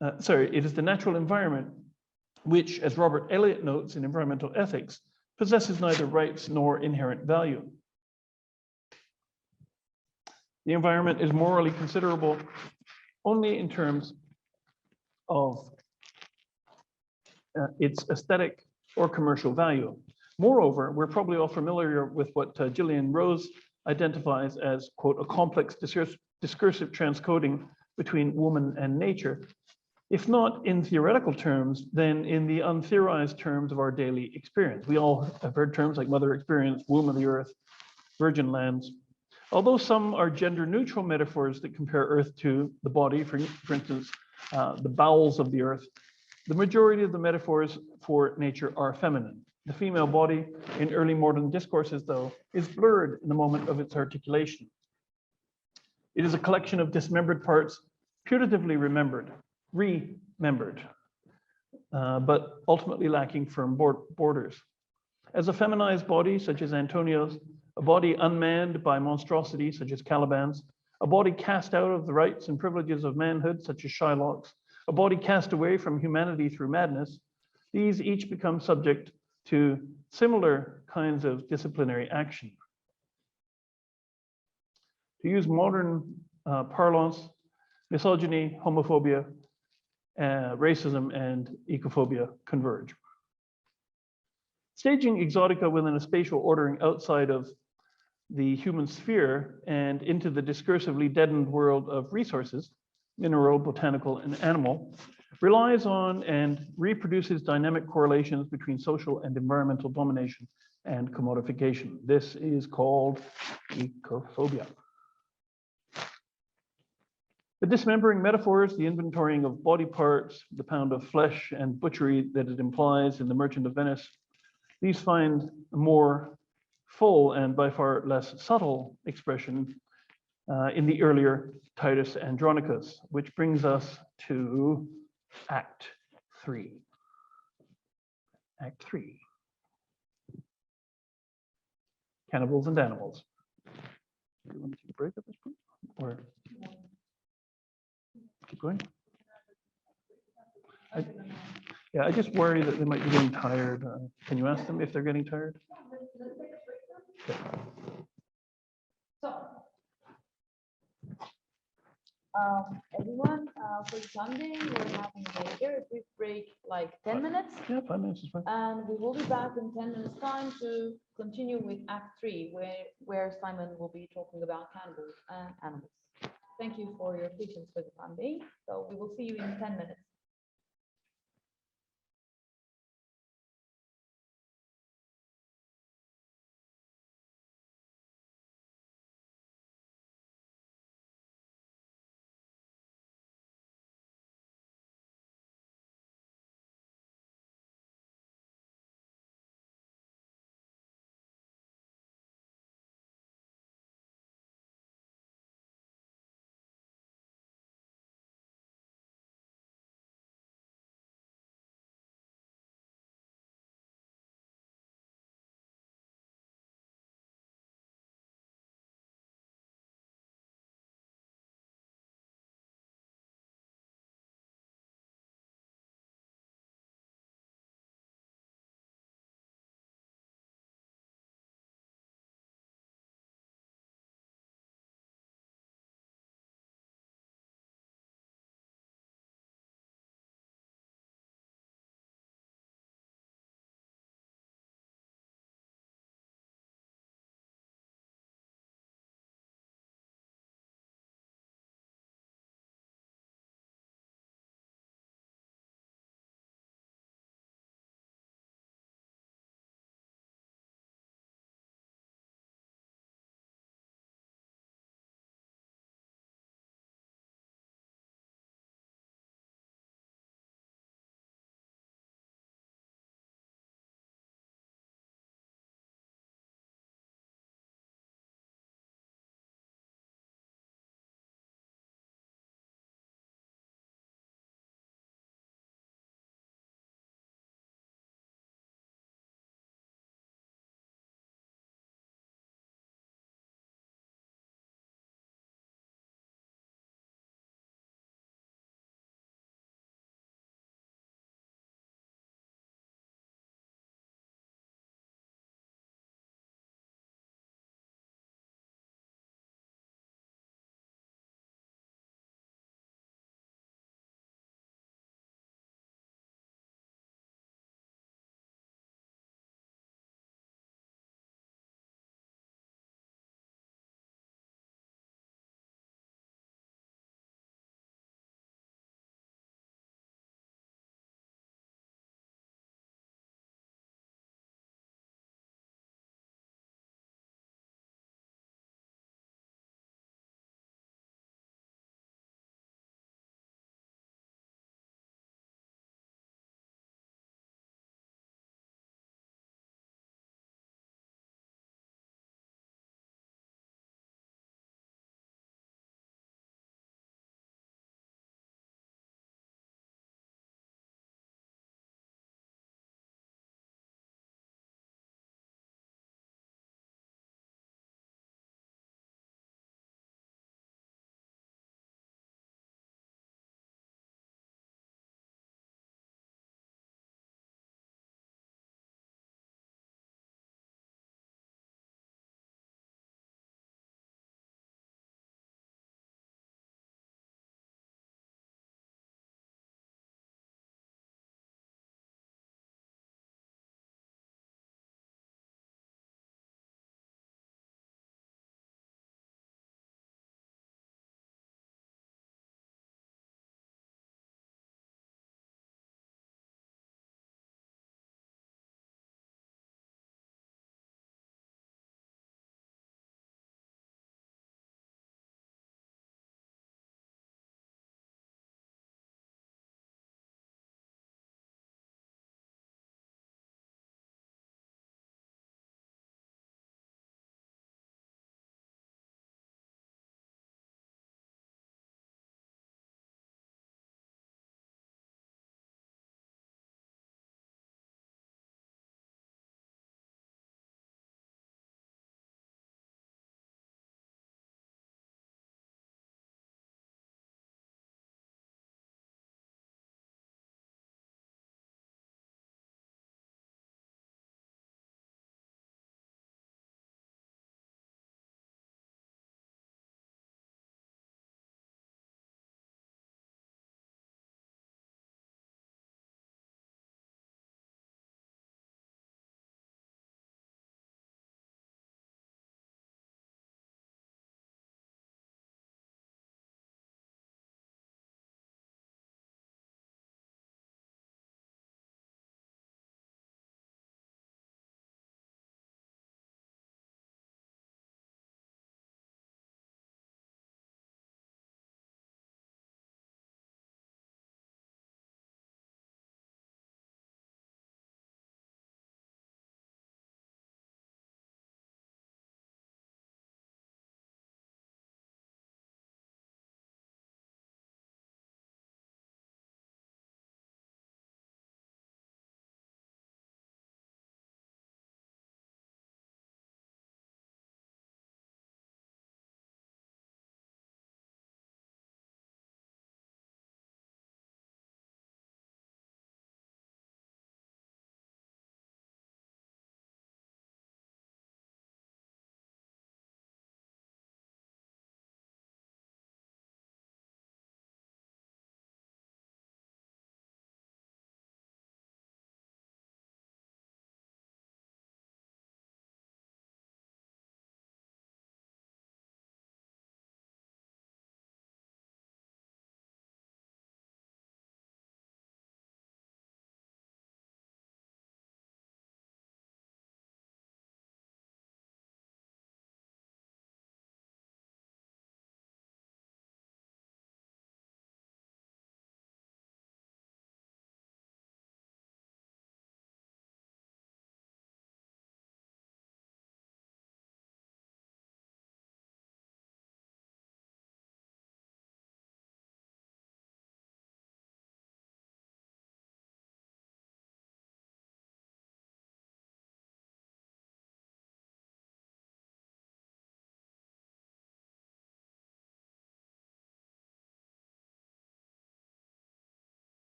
it is the natural environment which, as Robert Elliott notes in Environmental Ethics, possesses neither rights nor inherent value. The environment is morally considerable only in terms of its aesthetic or commercial value. Moreover, we're probably all familiar with what Gillian Rose identifies as, quote, a complex discursive transcoding between woman and nature, if not in theoretical terms, then in the untheorized terms of our daily experience. We all have heard terms like mother experience, womb of the earth, virgin lands. Although some are gender neutral metaphors that compare earth to the body, for instance, the bowels of the earth, the majority of the metaphors for nature are feminine. The female body in early modern discourses, though, is blurred in the moment of its articulation. It is a collection of dismembered parts, putatively remembered, but ultimately lacking firm borders. As a feminized body, such as Antonio's, a body unmanned by monstrosity, such as Caliban's, a body cast out of the rights and privileges of manhood, such as Shylock's, a body cast away from humanity through madness, these each become subject to similar kinds of disciplinary action. To use modern parlance, misogyny, homophobia, racism, and ecophobia converge. Staging exotica within a spatial ordering outside of the human sphere and into the discursively deadened world of resources, mineral, botanical, and animal, relies on and reproduces dynamic correlations between social and environmental domination and commodification. This is called ecophobia. The dismembering metaphors, the inventorying of body parts, the pound of flesh and butchery that it implies in The Merchant of Venice, these find a more full and by far less subtle expression in the earlier Titus Andronicus, which brings us to Act 3. Act 3. Cannibals and animals. Do you want to take a break at this point? Or keep going? Yeah, I just worry that they might be getting tired. Can you ask them if they're getting tired? So, everyone, for the time being, we're having a very brief break, like 10 minutes. Yeah, 5 minutes is fine. And we will be back in 10 minutes time to continue with Act 3, where Simon will be talking about cannibals and animals. Thank you for your patience for the time being. So we will see you in 10 minutes.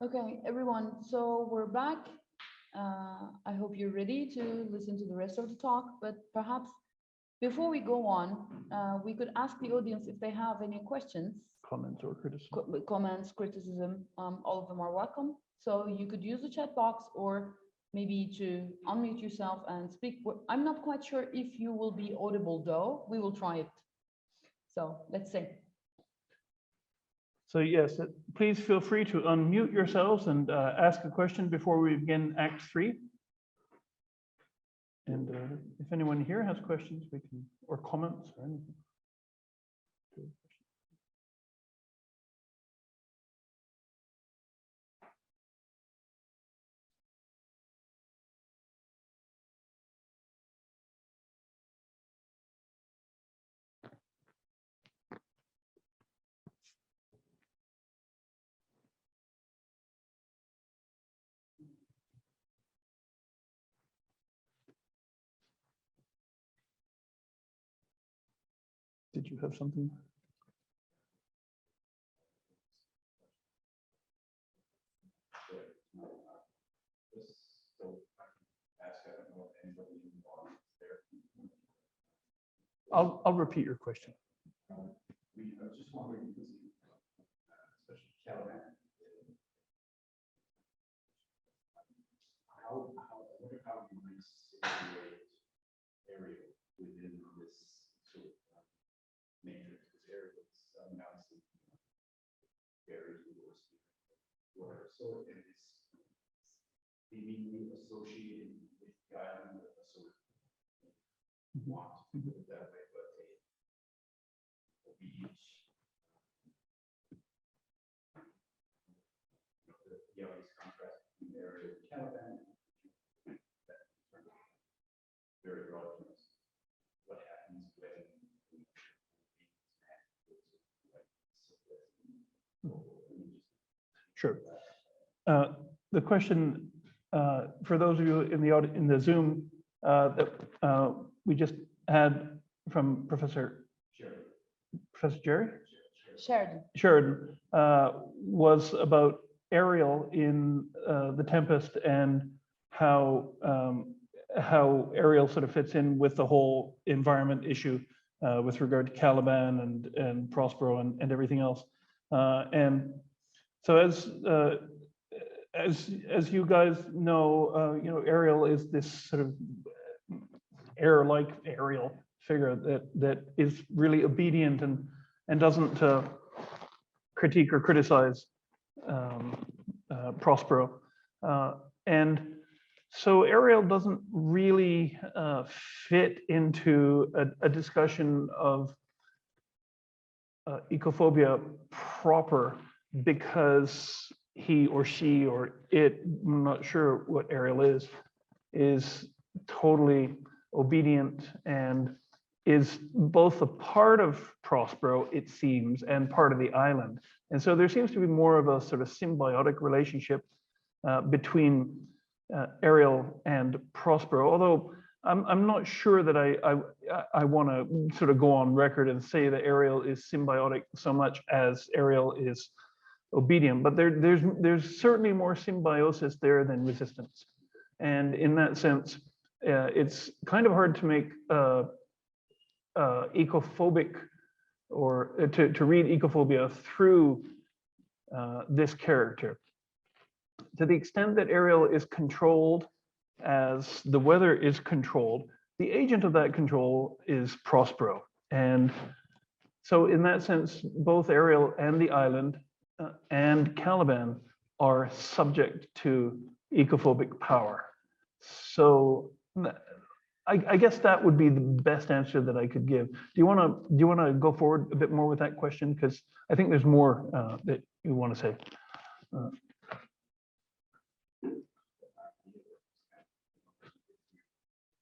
Okay, everyone, so we're back. I hope you're ready to listen to the rest of the talk, but perhaps before we go on, we could ask the audience if they have any questions, Comments or criticism? comments, criticism, all of them are welcome. So you could use the chat box or maybe to unmute yourself and speak. I'm not quite sure if you will be audible though. We will try it. So let's see. So yes, please feel free to unmute yourselves and ask a question before we begin Act 3. And if anyone here has questions, we can, or comments or anything. Did you have something? I'll repeat your question. I was just wondering, especially Caliban, I wonder how you might situate Ariel within this sort of matrix, because Ariel is obviously very divorced, where so it is seemingly associated with God, a sort of want to put it that way, but a beach. The obvious contrast between Ariel and Caliban. Very broad terms. What happens when Sure. The question for those of you in the Zoom that we just had from Professor Jerry Sheridan was about Ariel in the Tempest and how Ariel sort of fits in with the whole environment issue with regard to Caliban and Prospero and everything else. And so as you guys know, Ariel is this sort of air-like aerial figure that is really obedient and doesn't critique or criticize Prospero. And so Ariel doesn't really fit into a discussion of ecophobia proper, because he or she or it, I'm not sure what Ariel is totally obedient and is both a part of Prospero, it seems, and part of the island. And so there seems to be more of a sort of symbiotic relationship between Ariel and Prospero, although I'm not sure that I want to sort of go on record and say that Ariel is symbiotic so much as Ariel is obedient, but there's certainly more symbiosis there than resistance. And in that sense, it's kind of hard to make ecophobic or to read ecophobia through this character. To the extent that Ariel is controlled as the weather is controlled, the agent of that control is Prospero. And so in that sense, both Ariel and the island and Caliban are subject to ecophobic power. So I guess that would be the best answer that I could give. Do you want to go forward a bit more with that question? Because I think there's more that you want to say.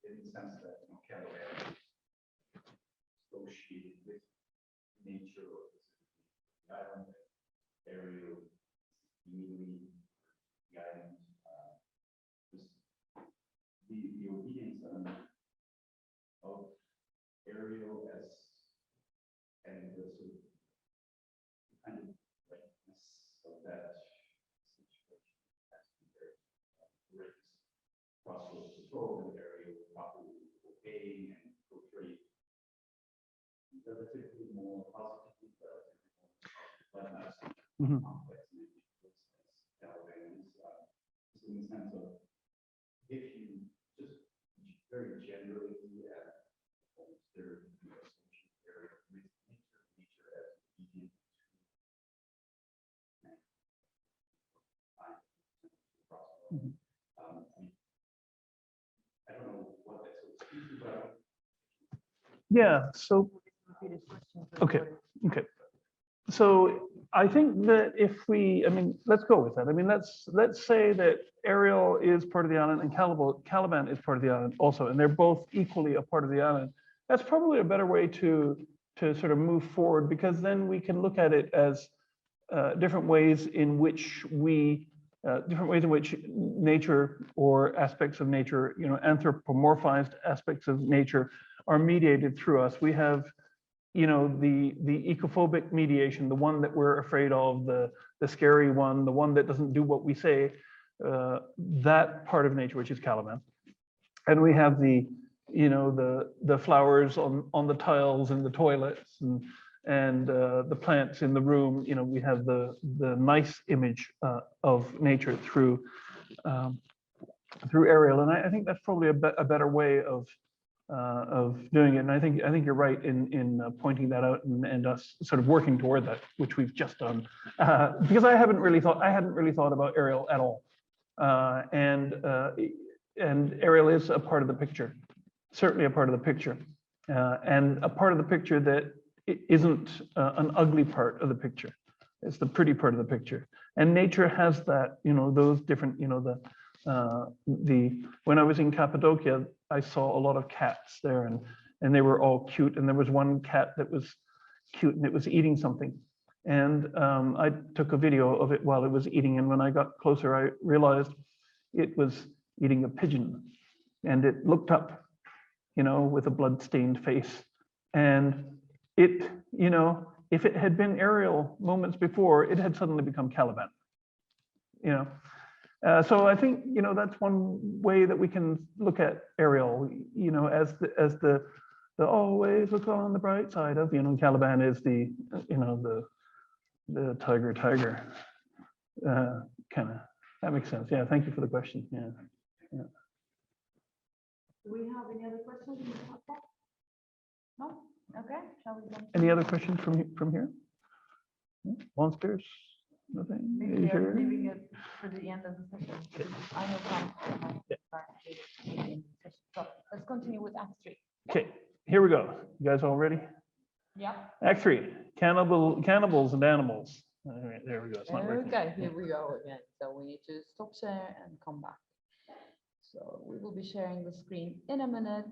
In the sense that Caliban is associated with nature or the island, Ariel, immediately the island, the obedience of Ariel as and the sort of kind of rightness of that saying and portray relatively more positive, but not Mhm. complex individuals as Caliban is in the sense of if you just very generally there social area with nature as medium Mhm. I don't know what that's supposed to be, but Yeah, so, okay, okay. So I think that if we, I mean, let's go with that. I mean, let's say that Ariel is part of the island and Caliban is part of the island also, and they're both equally a part of the island. That's probably a better way to sort of move forward, because then we can look at it as different ways in which nature or aspects of nature, anthropomorphized aspects of nature are mediated through us. We have, the ecophobic mediation, the one that we're afraid of, the scary one, the one that doesn't do what we say, that part of nature, which is Caliban. And we have the flowers on the tiles in the toilets and the plants in the room. We have the nice image of nature through Ariel, and I think that's probably a better way of doing it. And I think you're right in pointing that out and us sort of working toward that, which we've just done. Because I hadn't really thought about Ariel at all, and Ariel is a part of the picture, certainly a part of the picture, and a part of the picture that isn't an ugly part of the picture. It's the pretty part of the picture, and nature has that. Those different. When I was in Cappadocia, I saw a lot of cats there, and they were all cute. And there was one cat that was cute, and it was eating something. And I took a video of it while it was eating. And when I got closer, I realized it was eating a pigeon, and it looked up, with a blood-stained face. And it, if it had been Ariel moments before, it had suddenly become Caliban. So I think that's one way that we can look at Ariel, as the always look on the bright side of, Caliban is the tiger kind of. That makes sense. Yeah, thank you for the question. Yeah. Do we have any other questions in the chat box? No? Okay, shall we go? Any other questions from here? Monsters? Nothing? Maybe we are Sure. leaving it for the end of the session. I know some might start in the session. So let's continue with Act 3. Okay, here we go. You guys all ready? Yeah. Act 3, cannibals and animals. All right, there we go. It's not working. Okay, here we go again. So we need to stop share and come back. So we will be sharing the screen in a minute.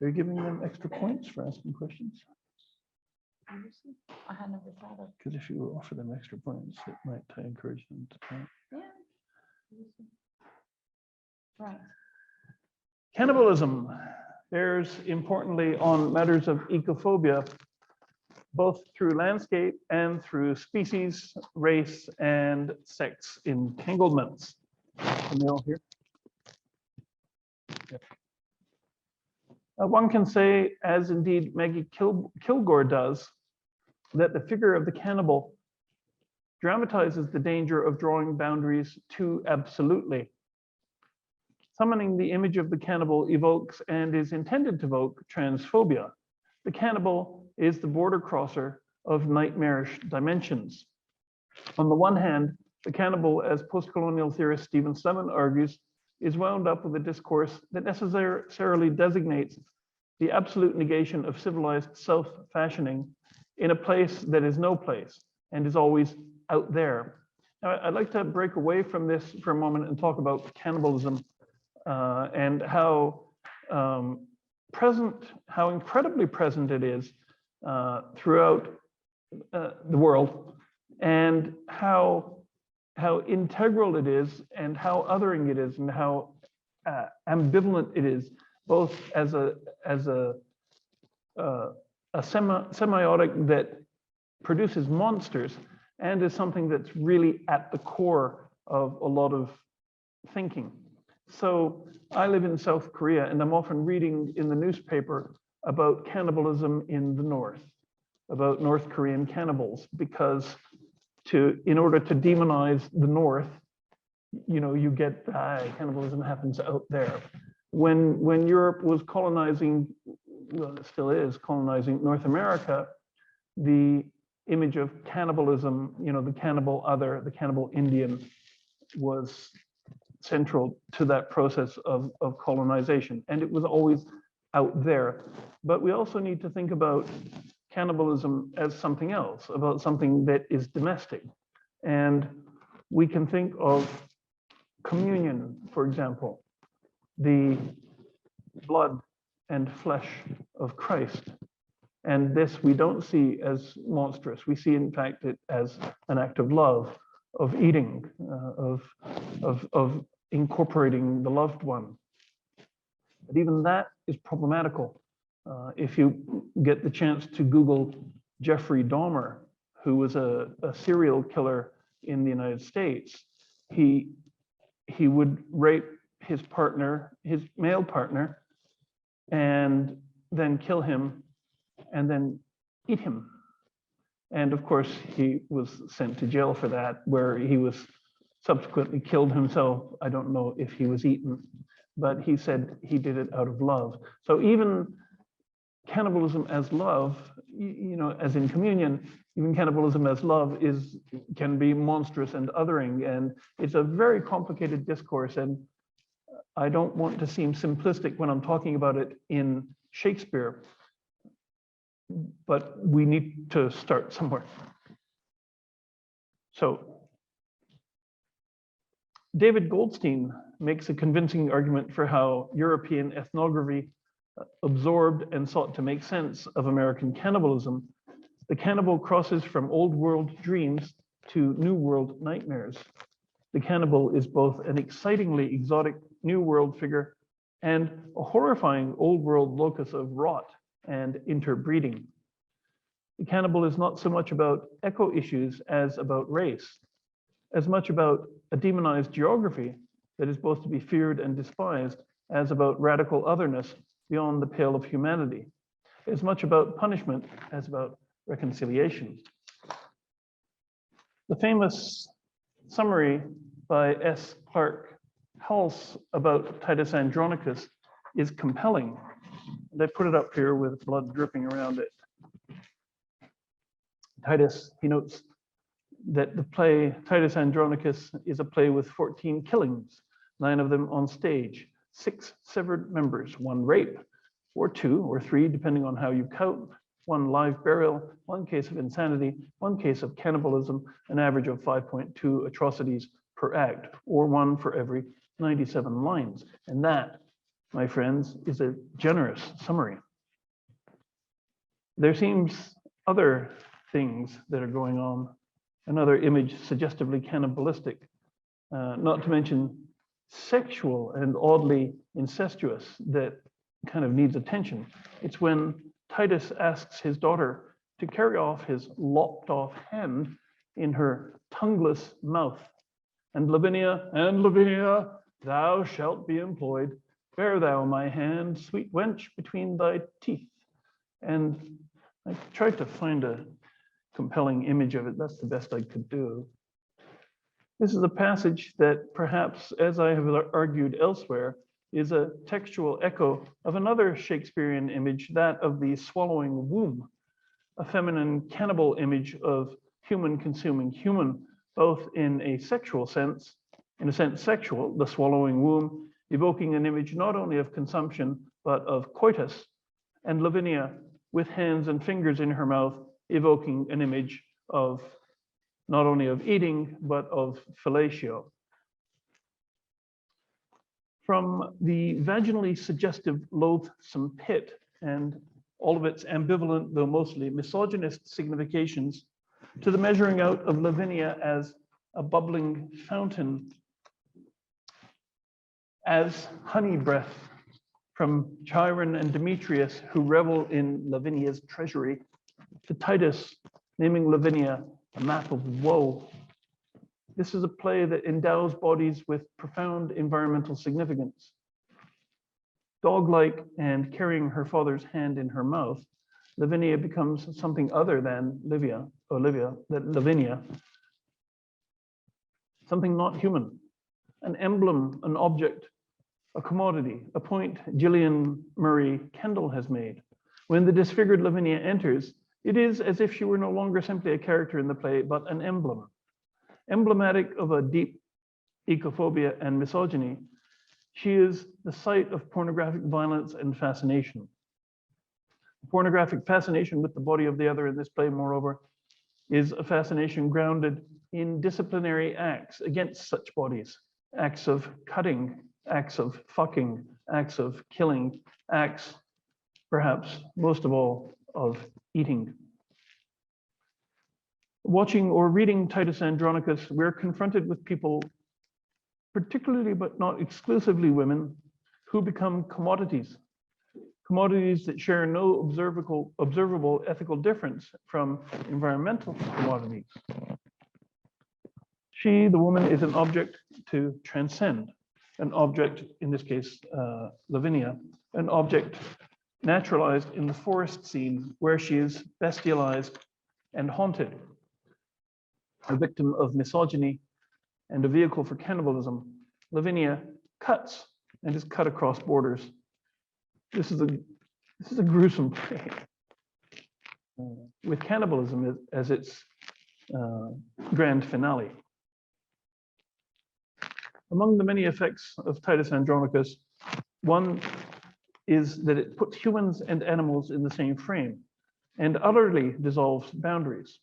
Are you giving them extra points for asking questions? I had never thought of. Because if you offer them extra points, it might encourage them to try. Yeah. Right. Cannibalism. There's importantly on matters of ecophobia, both through landscape and through species, race, and sex entanglements. Can they all hear? Yeah. One can say, as indeed Maggie Kilgore does, that the figure of the cannibal dramatizes the danger of drawing boundaries too absolutely. Summoning the image of the cannibal evokes and is intended to evoke transphobia. The cannibal is the border crosser of nightmarish dimensions. On the one hand, the cannibal, as post-colonial theorist Stephen Slemon argues, is wound up with a discourse that necessarily designates the absolute negation of civilized self-fashioning in a place that is no place and is always out there. Now, I'd like to break away from this for a moment and talk about cannibalism and how incredibly present it is throughout the world, and how integral it is, and how othering it is, and how ambivalent it is, both as a semiotic that produces monsters and is something that's really at the core of a lot of thinking. So I live in South Korea, and I'm often reading in the newspaper about cannibalism in the north, about North Korean cannibals, because in order to demonize the north, you get cannibalism happens out there. When Europe was colonizing, well, it still is colonizing North America, the image of cannibalism, the cannibal other, the cannibal Indian, was central to that process of colonization, and it was always out there. But we also need to think about cannibalism as something else, about something that is domestic. And we can think of communion, for example, the blood and flesh of Christ. And this we don't see as monstrous. We see, in fact, it as an act of love, of eating, of incorporating the loved one. But even that is problematical. If you get the chance to Google Jeffrey Dahmer, who was a serial killer in the United States, he would rape his partner, his male partner, and then kill him, and then eat him. And of course, he was sent to jail for that, where he was subsequently killed himself. I don't know if he was eaten, but he said he did it out of love. So even cannibalism as love, as in communion, even cannibalism as love can be monstrous and othering, and it's a very complicated discourse. And I don't want to seem simplistic when I'm talking about it in Shakespeare, but we need to start somewhere. So David Goldstein makes a convincing argument for how European ethnography absorbed and sought to make sense of American cannibalism. The cannibal crosses from old world dreams to new world nightmares. The cannibal is both an excitingly exotic new world figure and a horrifying old world locus of rot and interbreeding. The cannibal is not so much about eco issues as about race, as much about a demonized geography that is both to be feared and despised as about radical otherness beyond the pale of humanity, as much about punishment as about reconciliation. The famous summary by S. Clark Hulse about Titus Andronicus is compelling. And I put it up here with blood dripping around it. Titus, he notes that the play Titus Andronicus is a play with 14 killings, 9 of them on stage, 6 severed members, 1 rape, or 2 or 3, depending on how you count, 1 live burial, 1 case of insanity, 1 case of cannibalism, an average of 5.2 atrocities per act, or 1 for every 97 lines. And that, my friends, is a generous summary. There seems other things that are going on. Another image suggestively cannibalistic, not to mention sexual and oddly incestuous, that kind of needs attention. It's when Titus asks his daughter to carry off his lopped off hand in her tongueless mouth. And Lavinia, thou shalt be employed. Bear thou my hand, sweet wench, between thy teeth. And I tried to find a compelling image of it. That's the best I could do. This is a passage that perhaps, as I have argued elsewhere, is a textual echo of another Shakespearean image, that of the swallowing womb, a feminine cannibal image of human consuming human, both in a sexual sense, in a sense sexual, the swallowing womb, evoking an image not only of consumption, but of coitus, and Lavinia with hands and fingers in her mouth, evoking an image of not only of eating, but of fellatio. From the vaginally suggestive loathsome pit and all of its ambivalent, though mostly misogynist significations, to the measuring out of Lavinia as a bubbling fountain, as honey breath from Chiron and Demetrius, who revel in Lavinia's treasury, to Titus naming Lavinia a map of woe. This is a play that endows bodies with profound environmental significance. Dog-like and carrying her father's hand in her mouth, Lavinia becomes something other than Lavinia, something not human, an emblem, an object, a commodity, a point Gillian Murray Kendall has made. When the disfigured Lavinia enters, it is as if she were no longer simply a character in the play, but an emblem. Emblematic of a deep ecophobia and misogyny, she is the site of pornographic violence and fascination. Pornographic fascination with the body of the other in this play, moreover, is a fascination grounded in disciplinary acts against such bodies, acts of cutting, acts of fucking, acts of killing, acts, perhaps most of all, of eating. Watching or reading Titus Andronicus, we're confronted with people, particularly but not exclusively women, who become commodities. Commodities that share no observable ethical difference from environmental commodities. She, the woman, is an object to transcend, an object, in this case, Lavinia, an object naturalized in the forest scene where she is bestialized and haunted, a victim of misogyny and a vehicle for cannibalism. Lavinia cuts and is cut across borders. This is a gruesome play with cannibalism as its grand finale. Among the many effects of Titus Andronicus, one is that it puts humans and animals in the same frame and utterly dissolves boundaries.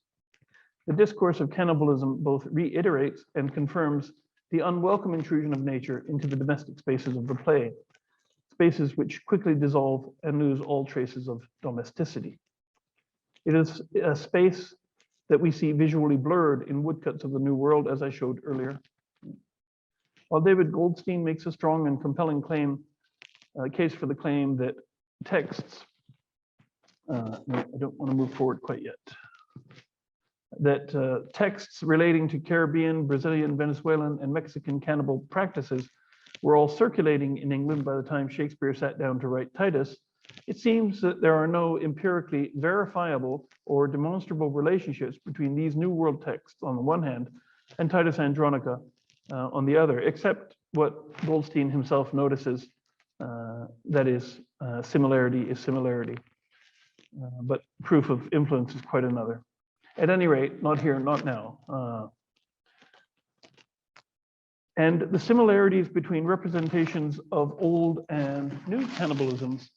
The discourse of cannibalism both reiterates and confirms the unwelcome intrusion of nature into the domestic spaces of the play, spaces which quickly dissolve and lose all traces of domesticity. It is a space that we see visually blurred in woodcuts of the New World, as I showed earlier. While David Goldstein makes a strong and compelling case for the claim that texts, no, I don't want to move forward quite yet, that texts relating to Caribbean, Brazilian, Venezuelan, and Mexican cannibal practices were all circulating in England by the time Shakespeare sat down to write Titus, it seems that there are no empirically verifiable or demonstrable relationships between these New World texts on the one hand and Titus Andronica on the other, except what Goldstein himself notices, that is, similarity is similarity. But proof of influence is quite another. At any rate, not here, not now. And the similarities between representations of old and new cannibalisms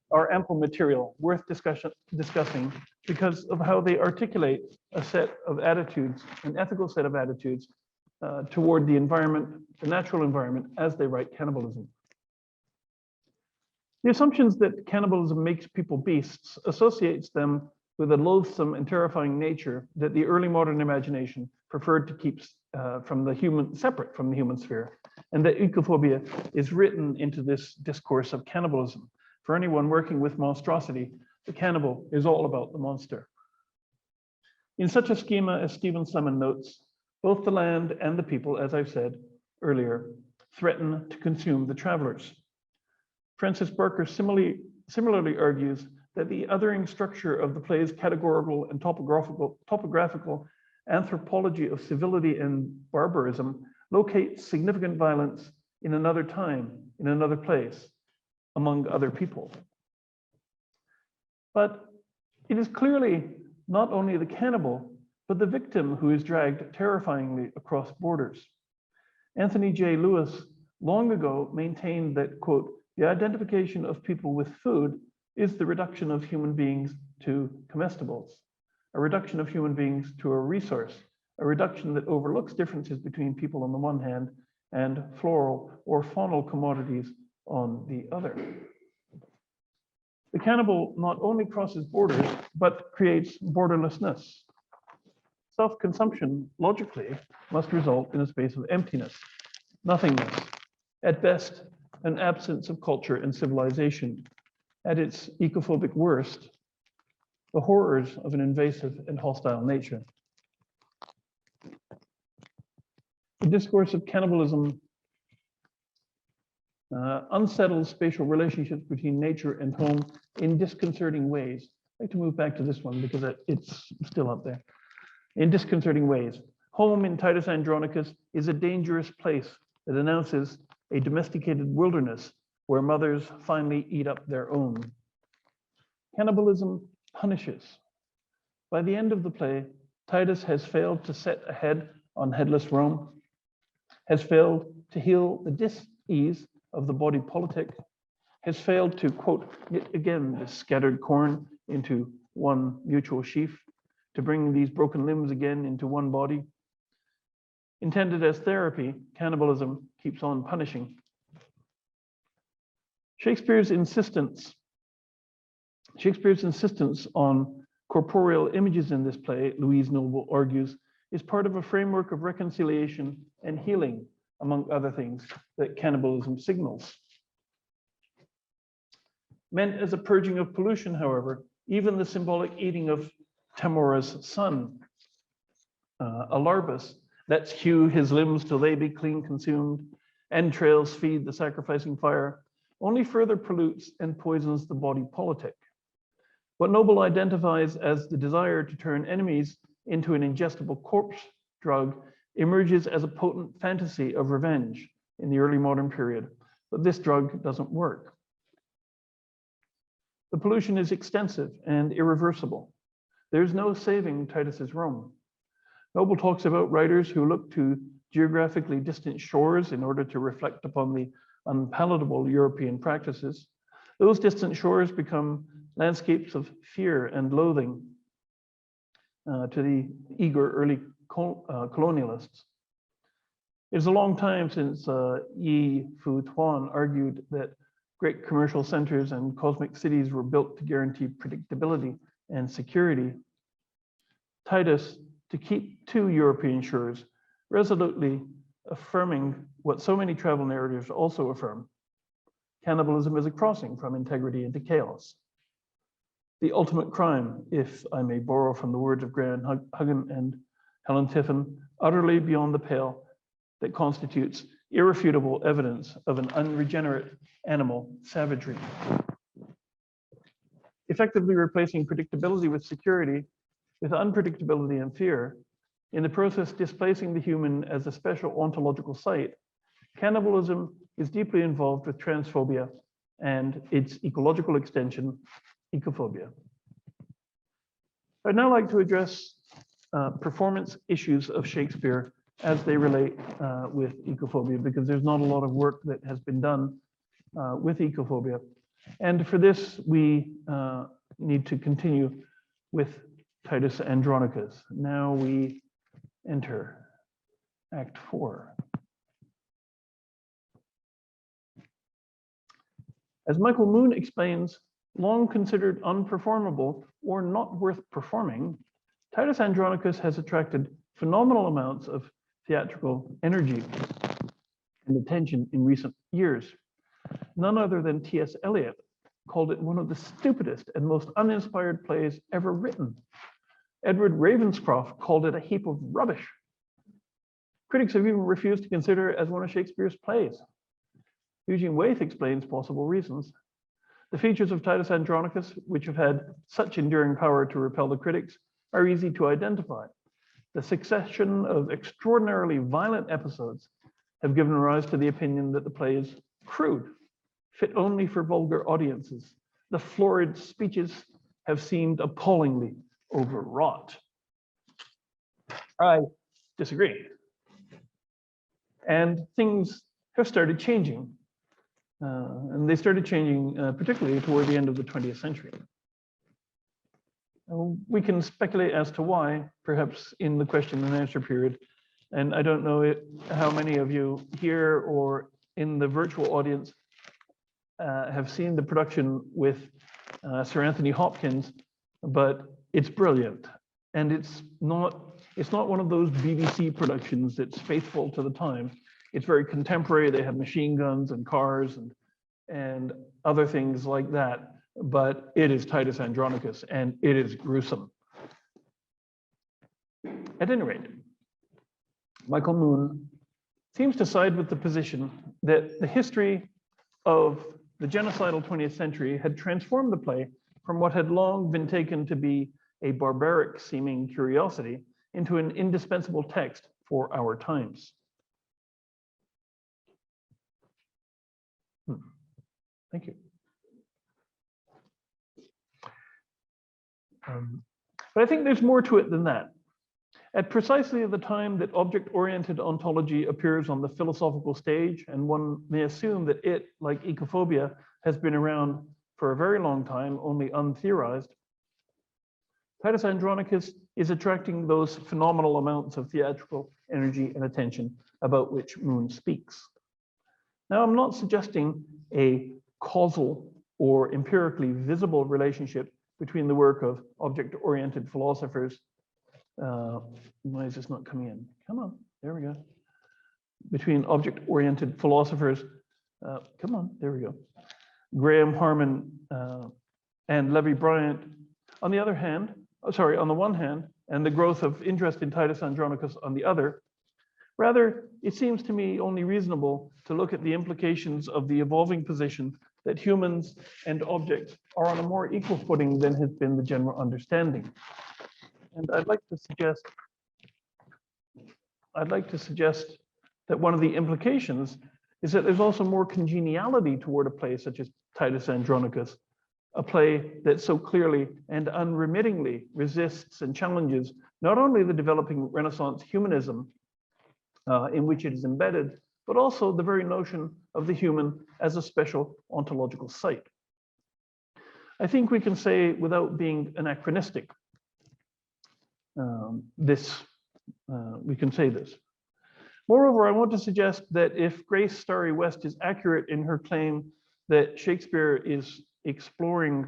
are ample material worth discussing because of how they articulate a set of attitudes, an ethical set of attitudes toward the environment, the natural environment, as they write cannibalism. The assumptions that cannibalism makes people beasts associates them with a loathsome and terrifying nature that the early modern imagination preferred to keep from the human, separate from the human sphere, and that ecophobia is written into this discourse of cannibalism. For anyone working with monstrosity, the cannibal is all about the monster. In such a schema, as Stephen Slemon notes, both the land and the people, as I've said earlier, threaten to consume the travelers. Francis Barker similarly argues that the othering structure of the play's categorical and topographical anthropology of civility and barbarism locates significant violence in another time, in another place, among other people. But it is clearly not only the cannibal, but the victim who is dragged terrifyingly across borders. Anthony J. Lewis long ago maintained that, quote, the identification of people with food is the reduction of human beings to comestibles, a reduction of human beings to a resource, a reduction that overlooks differences between people on the one hand and floral or faunal commodities on the other. The cannibal not only crosses borders, but creates borderlessness. Self-consumption, logically, must result in a space of emptiness, nothingness, at best, an absence of culture and civilization. At its ecophobic worst, the horrors of an invasive and hostile nature. The discourse of cannibalism unsettles spatial relationships between nature and home in disconcerting ways. I'd like to move back to this one because it's still up there. In disconcerting ways. Home in Titus Andronicus is a dangerous place that announces a domesticated wilderness where mothers finally eat up their own. Cannibalism punishes. By the end of the play, Titus has failed to set a head on headless Rome, has failed to heal the dis-ease of the body politic, has failed to, quote, knit again the scattered corn into one mutual sheaf, to bring these broken limbs again into one body. Intended as therapy, cannibalism keeps on punishing. Shakespeare's insistence on corporeal images in this play, Louise Noble argues, is part of a framework of reconciliation and healing, among other things, that cannibalism signals. Meant as a purging of pollution, however, even the symbolic eating of Tamora's son, Alarbus, lets hew his limbs till they be clean consumed, entrails feed the sacrificing fire, only further pollutes and poisons the body politic. What Noble identifies as the desire to turn enemies into an ingestible corpse drug emerges as a potent fantasy of revenge in the early modern period, but this drug doesn't work. The pollution is extensive and irreversible. There's no saving Titus's Rome. Noble talks about writers who look to geographically distant shores in order to reflect upon the unpalatable European practices. Those distant shores become landscapes of fear and loathing to the eager early colonialists. It's a long time since Yi Fu Tuan argued that great commercial centers and cosmic cities were built to guarantee predictability and security. Titus, to keep to European shores, resolutely affirming what so many travel narratives also affirm: cannibalism is a crossing from integrity into chaos. The ultimate crime, if I may borrow from the words of Graham Huggan and Helen Tiffin, utterly beyond the pale, that constitutes irrefutable evidence of an unregenerate animal savagery. Effectively replacing predictability with security, with unpredictability and fear, in the process displacing the human as a special ontological site, cannibalism is deeply involved with transphobia and its ecological extension, ecophobia. I'd now like to address performance issues of Shakespeare as they relate with ecophobia, because there's not a lot of work that has been done with ecophobia. And for this, we need to continue with Titus Andronicus. Now we enter Act 4. As Michael Moon explains, long considered unperformable or not worth performing, Titus Andronicus has attracted phenomenal amounts of theatrical energy and attention in recent years. None other than T.S. Eliot called it one of the stupidest and most uninspired plays ever written. Edward Ravenscroft called it a heap of rubbish. Critics have even refused to consider it as one of Shakespeare's plays. Eugene Waithe explains possible reasons. The features of Titus Andronicus, which have had such enduring power to repel the critics, are easy to identify. The succession of extraordinarily violent episodes have given rise to the opinion that the play is crude, fit only for vulgar audiences. The florid speeches have seemed appallingly overwrought. I disagree. And things have started changing. And they started changing particularly toward the end of the 20th century. We can speculate as to why, perhaps in the question and answer period. And I don't know how many of you here or in the virtual audience have seen the production with Sir Anthony Hopkins, but it's brilliant. And it's not one of those BBC productions that's faithful to the time. It's very contemporary. They have machine guns and cars and other things like that. But it is Titus Andronicus, and it is gruesome. At any rate, Michael Moon seems to side with the position that the history of the genocidal 20th century had transformed the play from what had long been taken to be a barbaric seeming curiosity into an indispensable text for our times. Thank you. But I think there's more to it than that. At precisely the time that object-oriented ontology appears on the philosophical stage, and one may assume that it, like ecophobia, has been around for a very long time, only untheorized, Titus Andronicus is attracting those phenomenal amounts of theatrical energy and attention about which Moon speaks. Now, I'm not suggesting a causal or empirically visible relationship between the work of object-oriented philosophers. Why is this not coming in? Come on, there we go. Between object-oriented philosophers, come on, there we go. Graham Harman and Levi Bryant. On the other hand, on the one hand, and the growth of interest in Titus Andronicus on the other, rather, it seems to me only reasonable to look at the implications of the evolving position that humans and objects are on a more equal footing than has been the general understanding. And I'd like to suggest that one of the implications is that there's also more congeniality toward a play such as Titus Andronicus, a play that so clearly and unremittingly resists and challenges not only the developing Renaissance humanism in which it is embedded, but also the very notion of the human as a special ontological site. I think we can say, without being anachronistic, we can say this. Moreover, I want to suggest that if Grace Starry West is accurate in her claim that Shakespeare is exploring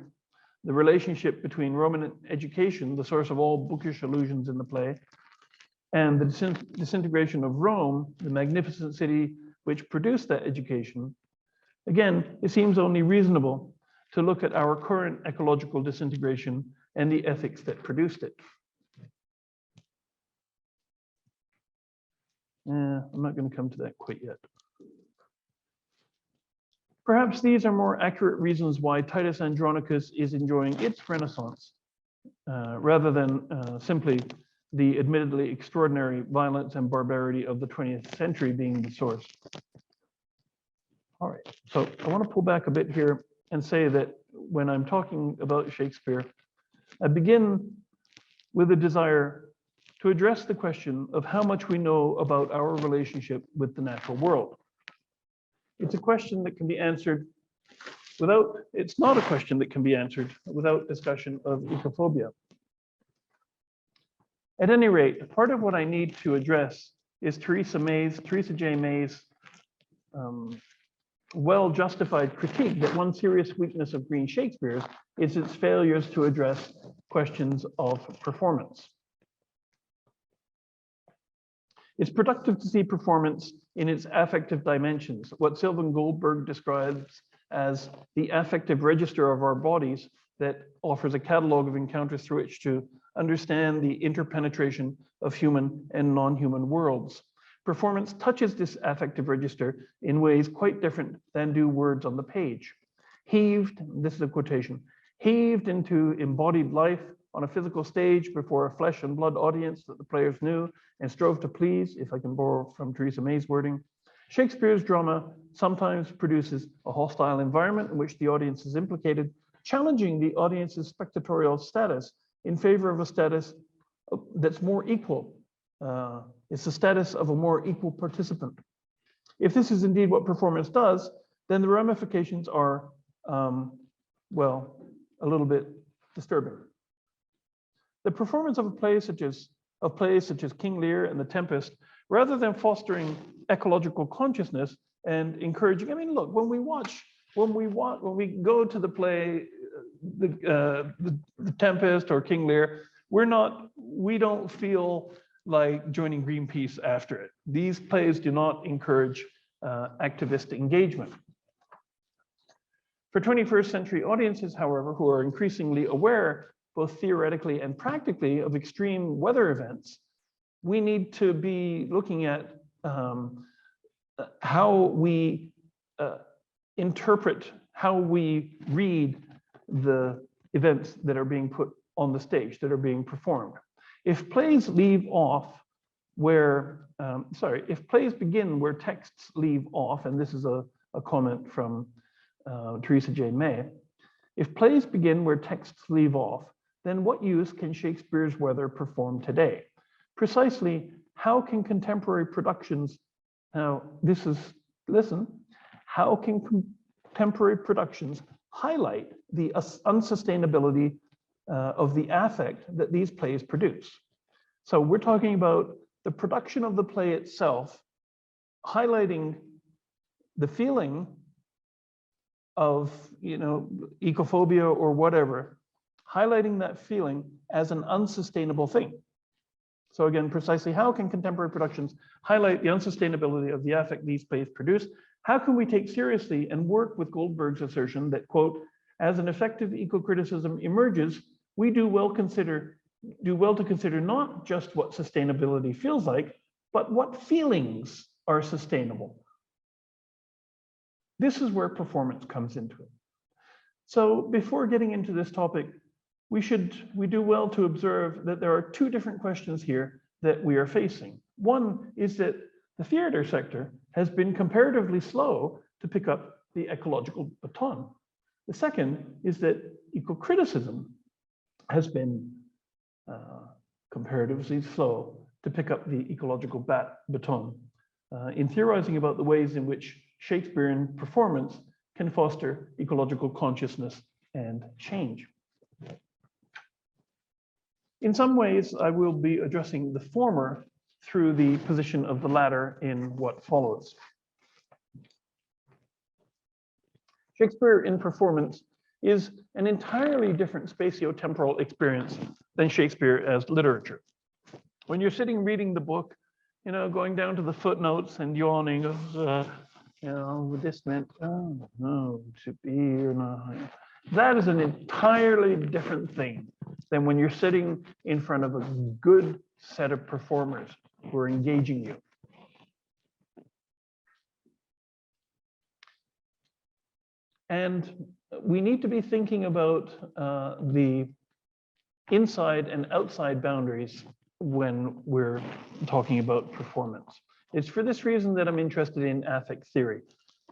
the relationship between Roman education, the source of all bookish allusions in the play, and the disintegration of Rome, the magnificent city which produced that education, again, it seems only reasonable to look at our current ecological disintegration and the ethics that produced it. I'm not going to come to that quite yet. Perhaps these are more accurate reasons why Titus Andronicus is enjoying its renaissance, rather than simply the admittedly extraordinary violence and barbarity of the 20th century being the source. All right, so I want to pull back a bit here and say that when I'm talking about Shakespeare, I begin with a desire to address the question of how much we know about our relationship with the natural world. It's a question that can be answered without, it's not a question that can be answered without discussion of ecophobia. At any rate, part of what I need to address is Theresa J. May's well-justified critique that one serious weakness of Green Shakespeare is its failures to address questions of performance. It's productive to see performance in its affective dimensions, what Sylvan Goldberg describes as the affective register of our bodies that offers a catalog of encounters through which to understand the interpenetration of human and non-human worlds. Performance touches this affective register in ways quite different than do words on the page. Heaved, this is a quotation, heaved into embodied life on a physical stage before a flesh and blood audience that the players knew and strove to please, if I can borrow from Theresa May's wording. Shakespeare's drama sometimes produces a hostile environment in which the audience is implicated, challenging the audience's spectatorial status in favor of a status that's more equal. It's the status of a more equal participant. If this is indeed what performance does, then the ramifications are, well, a little bit disturbing. The performance of plays such as King Lear and the Tempest, rather than fostering ecological consciousness and encouraging, I mean, look, when we go to the play, the Tempest or King Lear, we don't feel like joining Greenpeace after it. These plays do not encourage activist engagement. For 21st century audiences, however, who are increasingly aware, both theoretically and practically, of extreme weather events, we need to be looking at how we interpret, how we read the events that are being put on the stage, that are being performed. If plays leave off where, if plays begin where texts leave off, and this is a comment from Theresa J. May, if plays begin where texts leave off, then what use can Shakespeare's Weather perform today? Precisely, how can contemporary productions, now this is, listen, how can contemporary productions highlight the unsustainability of the affect that these plays produce? So we're talking about the production of the play itself, highlighting the feeling of, ecophobia or whatever, highlighting that feeling as an unsustainable thing. So again, precisely how can contemporary productions highlight the unsustainability of the affect these plays produce? How can we take seriously and work with Goldberg's assertion that, quote, as an effective eco-criticism emerges, we do well to consider not just what sustainability feels like, but what feelings are sustainable. This is where performance comes into it. So before getting into this topic, we do well to observe that there are two different questions here that we are facing. One is that the theater sector has been comparatively slow to pick up the ecological baton. The second is that eco-criticism has been comparatively slow to pick up the ecological baton in theorizing about the ways in which Shakespearean performance can foster ecological consciousness and change. In some ways, I will be addressing the former through the position of the latter in what follows. Shakespeare in performance is an entirely different spatio-temporal experience than Shakespeare as literature. When you're sitting reading the book, going down to the footnotes and yawning, this meant, oh, no, to be or not. That is an entirely different thing than when you're sitting in front of a good set of performers who are engaging you. And we need to be thinking about the inside and outside boundaries when we're talking about performance. It's for this reason that I'm interested in affect theory.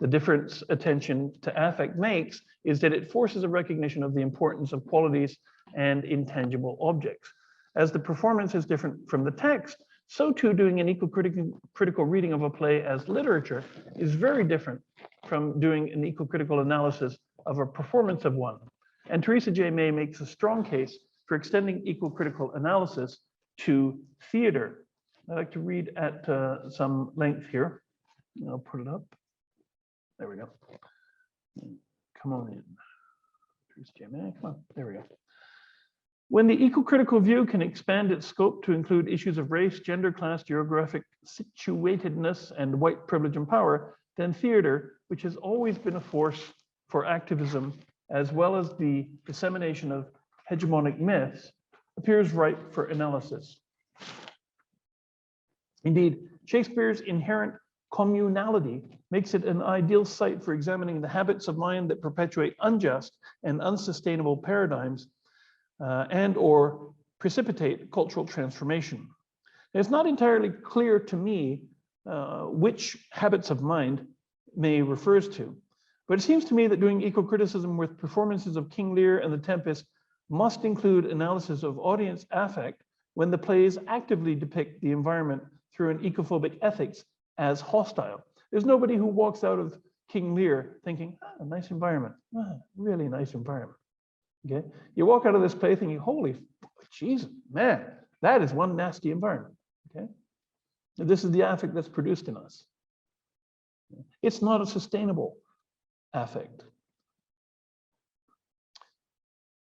The difference attention to affect makes is that it forces a recognition of the importance of qualities and intangible objects. As the performance is different from the text, so too doing an eco-critical reading of a play as literature is very different from doing an eco-critical analysis of a performance of one. And Theresa J. May makes a strong case for extending eco-critical analysis to theater. I'd like to read at some length here. I'll put it up. There we go. Come on in. Theresa J. May, come on, there we go. When the eco-critical view can expand its scope to include issues of race, gender, class, geographic situatedness, and white privilege and power, then theater, which has always been a force for activism, as well as the dissemination of hegemonic myths, appears ripe for analysis. Indeed, Shakespeare's inherent communality makes it an ideal site for examining the habits of mind that perpetuate unjust and unsustainable paradigms and or precipitate cultural transformation. It's not entirely clear to me which habits of mind May refers to, but it seems to me that doing eco-criticism with performances of King Lear and the Tempest must include analysis of audience affect when the plays actively depict the environment through an ecophobic ethics as hostile. There's nobody who walks out of King Lear thinking, a nice environment, really nice environment. Okay, you walk out of this play thinking, holy Jesus, man, that is one nasty environment. Okay, this is the affect that's produced in us. It's not a sustainable affect.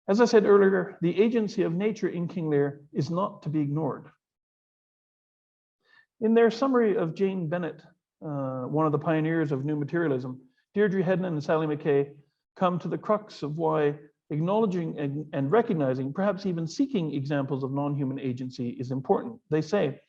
As I said earlier, the agency of nature in King Lear is not to be ignored. In their summary of Jane Bennett, one of the pioneers of new materialism, Deirdre Hedden and Sally McKay come to the crux of why acknowledging and recognizing, perhaps even seeking examples of non-human agency is important. They say,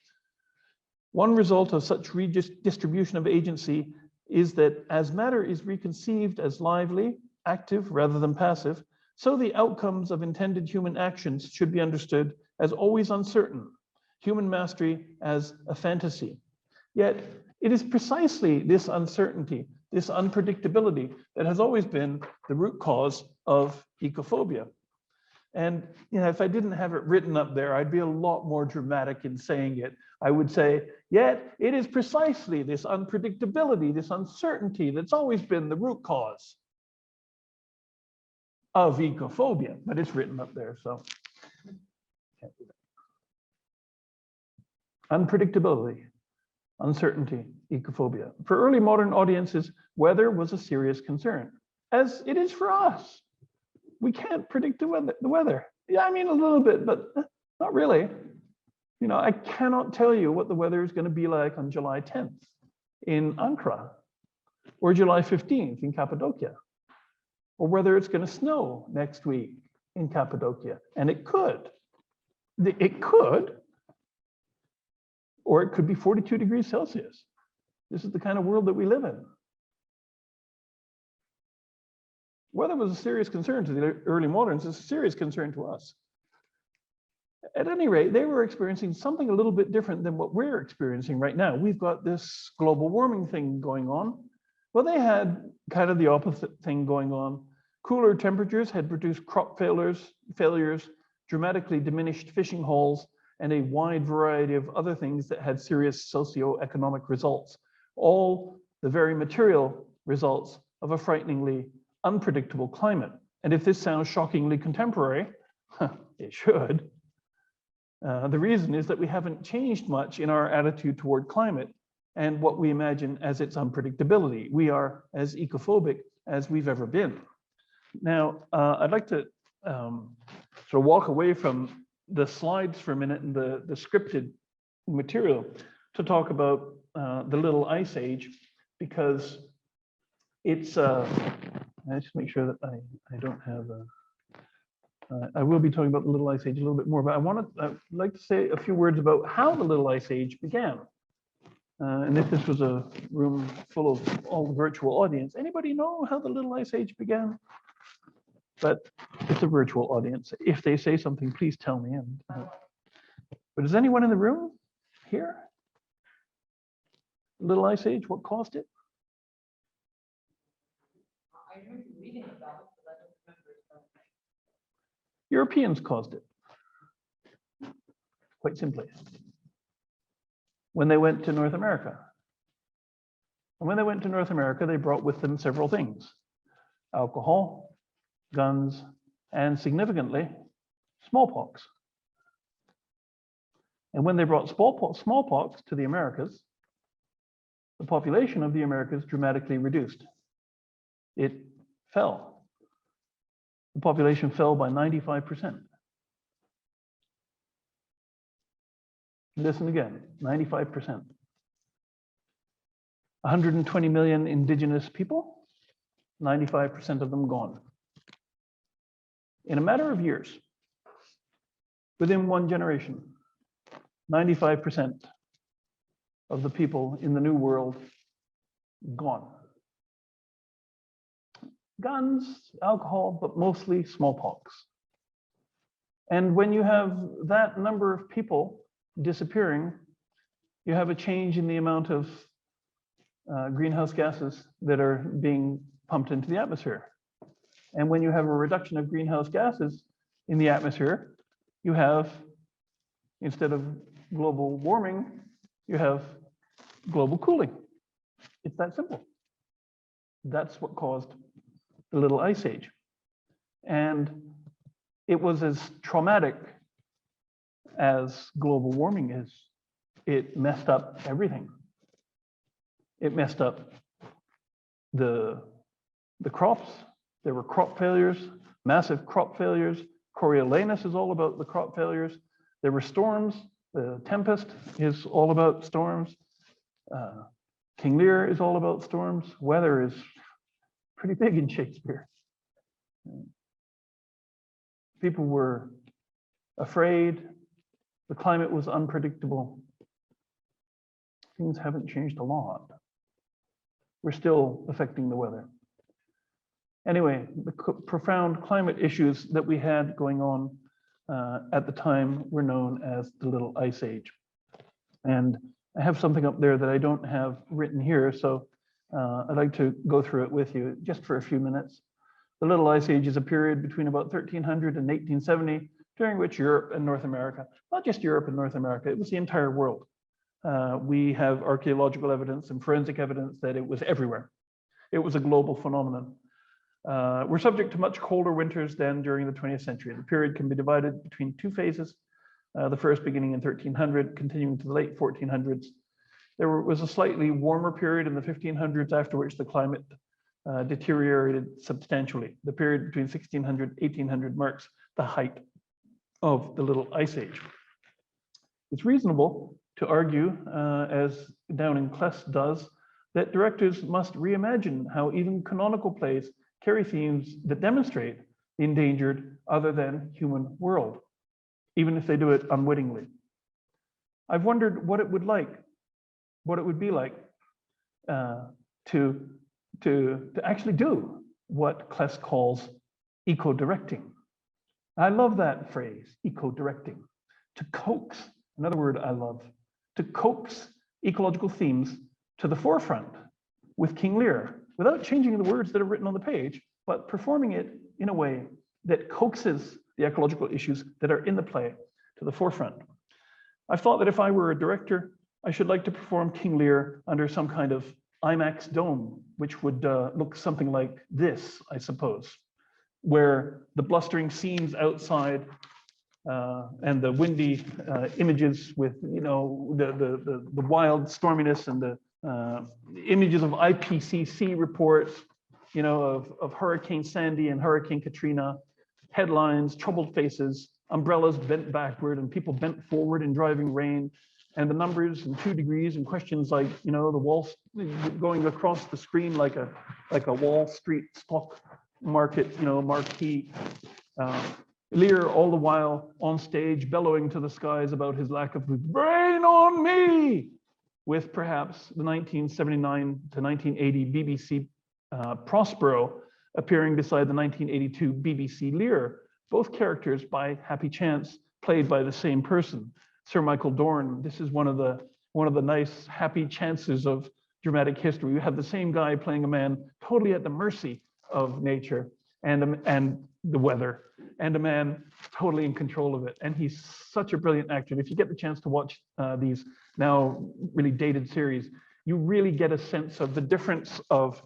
One result of such redistribution of agency is that as matter is reconceived as lively, active rather than passive, so the outcomes of intended human actions should be understood as always uncertain, human mastery as a fantasy. Yet it is precisely this uncertainty, this unpredictability that has always been the root cause of ecophobia. And if I didn't have it written up there, I'd be a lot more dramatic in saying it. I would say, yet it is precisely this unpredictability, this uncertainty that's always been the root cause of ecophobia, but it's written up there, so. Can't do that. Unpredictability, uncertainty, ecophobia. For early modern audiences, weather was a serious concern, as it is for us. We can't predict the weather. Yeah, I mean a little bit, but not really. I cannot tell you what the weather is going to be like on July 10th in Ankara, or July 15th in Cappadocia, or whether it's going to snow next week in Cappadocia. And it could. It could. Or it could be 42 degrees Celsius. This is the kind of world that we live in. Weather was a serious concern to the early moderns. It's a serious concern to us. At any rate, they were experiencing something a little bit different than what we're experiencing right now. We've got this global warming thing going on. Well, they had kind of the opposite thing going on. Cooler temperatures had produced crop failures, dramatically diminished fishing hauls, and a wide variety of other things that had serious socio-economic results. All the very material results of a frighteningly unpredictable climate. And if this sounds shockingly contemporary, it should. The reason is that we haven't changed much in our attitude toward climate and what we imagine as its unpredictability. We are as ecophobic as we've ever been. Now, I'd like to sort of walk away from the slides for a minute and the scripted material to talk about the Little Ice Age, because it's, I just make sure that I don't have I will be talking about the Little Ice Age a little bit more, but I'd like to say a few words about how the Little Ice Age began. And if this was a room full of all the virtual audience, anybody know how the Little Ice Age began? But it's a virtual audience. If they say something, please tell me. But is anyone in the room here? Little Ice Age, what caused it? I remember reading about it, but I don't remember it. Europeans caused it. Quite simply. When they went to North America. And when they went to North America, they brought with them several things: alcohol, guns, and significantly, smallpox. And when they brought smallpox to the Americas, the population of the Americas dramatically reduced. It fell. The population fell by 95%. Listen again, 95%. 120 million indigenous people, 95% of them gone. In a matter of years, within one generation, 95% of the people in the New World gone. Guns, alcohol, but mostly smallpox. And when you have that number of people disappearing, you have a change in the amount of greenhouse gases that are being pumped into the atmosphere. And when you have a reduction of greenhouse gases in the atmosphere, you have, instead of global warming, you have global cooling. It's that simple. That's what caused the Little Ice Age. And it was as traumatic as global warming is. It messed up everything. It messed up the crops. There were crop failures, massive crop failures. Coriolanus is all about the crop failures. There were storms. The Tempest is all about storms. King Lear is all about storms. Weather is pretty big in Shakespeare. People were afraid. The climate was unpredictable. things haven't changed a lot. We're still affecting the weather. Anyway, the profound climate issues that we had going on at the time were known as the Little Ice Age. And I have something up there that I don't have written here, so I'd like to go through it with you just for a few minutes. The Little Ice Age is a period between about 1300 and 1870, during which Europe and North America, not just Europe and North America, it was the entire world. We have archaeological evidence and forensic evidence that it was everywhere. It was a global phenomenon. We're subject to much colder winters than during the 20th century. The period can be divided between two phases. The first beginning in 1300, continuing to the late 1400s. There was a slightly warmer period in the 1500s, after which the climate deteriorated substantially. The period between 1600 and 1800 marks the height of the Little Ice Age. It's reasonable to argue, as Downing Kless does, that directors must reimagine how even canonical plays carry themes that demonstrate the endangered other than human world, even if they do it unwittingly. I've wondered what it would be like to actually do what Kless calls eco-directing. I love that phrase, eco-directing. To coax, another word I love, to coax ecological themes to the forefront with King Lear, without changing the words that are written on the page, but performing it in a way that coaxes the ecological issues that are in the play to the forefront. I thought that if I were a director, I should like to perform King Lear under some kind of IMAX dome, which would look something like this, I suppose, where the blustering scenes outside and the windy images with, you know, the wild storminess and the images of IPCC reports, you know, of Hurricane Sandy and Hurricane Katrina, headlines, troubled faces, umbrellas bent backward and people bent forward in driving rain, and the numbers and 2 degrees and questions like, you know, the wall going across the screen like a Wall Street stock market, you know, marquee. Lear all the while on stage bellowing to the skies about his lack of rain on me, with perhaps the 1979 to 1980 BBC Prospero appearing beside the 1982 BBC Lear, both characters by happy chance played by the same person, Sir Michael Dorn. This is one of the nice happy chances of dramatic history. You have the same guy playing a man totally at the mercy of nature and the weather, and a man totally in control of it. And he's such a brilliant actor. And if you get the chance to watch these now really dated series, you really get a sense of the difference of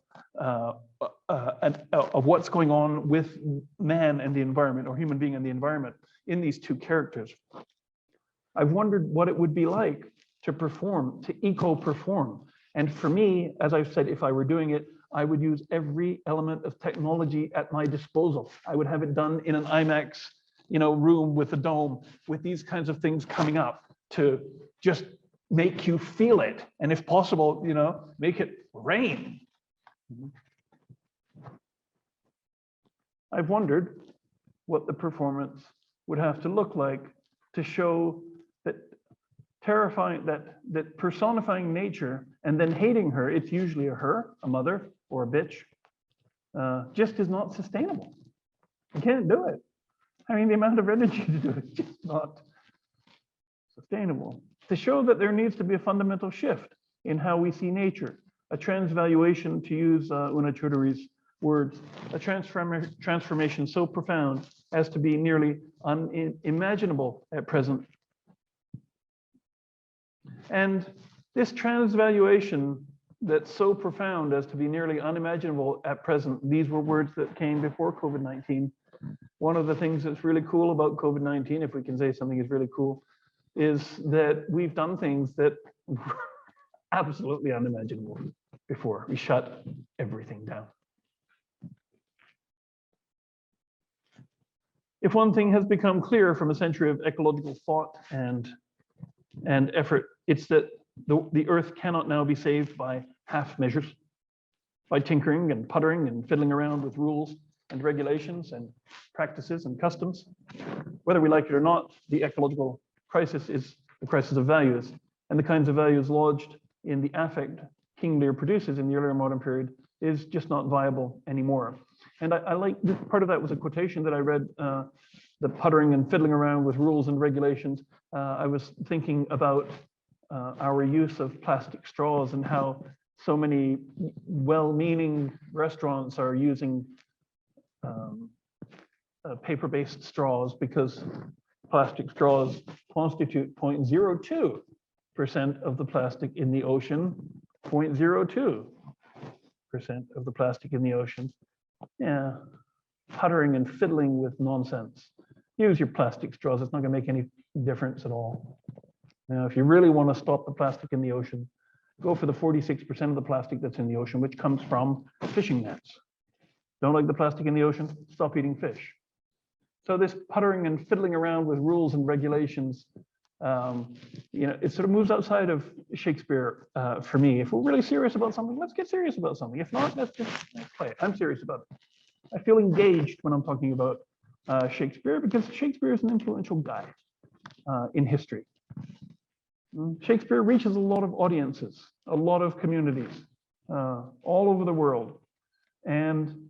what's going on with man and the environment, or human being and the environment, in these two characters. I've wondered what it would be like to perform, to eco-perform. And for me, as I've said, if I were doing it, I would use every element of technology at my disposal. I would have it done in an IMAX, you know, room with a dome, with these kinds of things coming up to just make you feel it. And if possible, you know, make it rain. I've wondered what the performance would have to look like to show that that personifying nature and then hating her, it's usually a her, a mother, or a bitch, just is not sustainable. You can't do it. I mean, the amount of energy to do it is just not sustainable. To show that there needs to be a fundamental shift in how we see nature, a transvaluation, to use Una Choudhury's words, a transformation so profound as to be nearly unimaginable at present. And this transvaluation that's so profound as to be nearly unimaginable at present, these were words that came before COVID-19. One of the things that's really cool about COVID-19, if we can say something is really cool, is that we've done things that were absolutely unimaginable before. We shut everything down. If one thing has become clear from a century of ecological thought and effort, it's that the earth cannot now be saved by half measures, by tinkering and puttering and fiddling around with rules and regulations and practices and customs. Whether we like it or not, the ecological crisis is the crisis of values, and the kinds of values lodged in the affect King Lear produces in the earlier modern period is just not viable anymore. And I like, part of that was a quotation that I read, the puttering and fiddling around with rules and regulations. I was thinking about our use of plastic straws and how so many well-meaning restaurants are using paper-based straws because plastic straws constitute 0.02% of the plastic in the ocean, 0.02% of the plastic in the ocean. Yeah, puttering and fiddling with nonsense. Use your plastic straws. It's not going to make any difference at all. Now, if you really want to stop the plastic in the ocean, go for the 46% of the plastic that's in the ocean, which comes from fishing nets. Don't like the plastic in the ocean? Stop eating fish. So this puttering and fiddling around with rules and regulations, it sort of moves outside of Shakespeare for me. If we're really serious about something, let's get serious about something. If not, let's play it. I'm serious about it. I feel engaged when I'm talking about Shakespeare because Shakespeare is an influential guy in history. Shakespeare reaches a lot of audiences, a lot of communities all over the world. And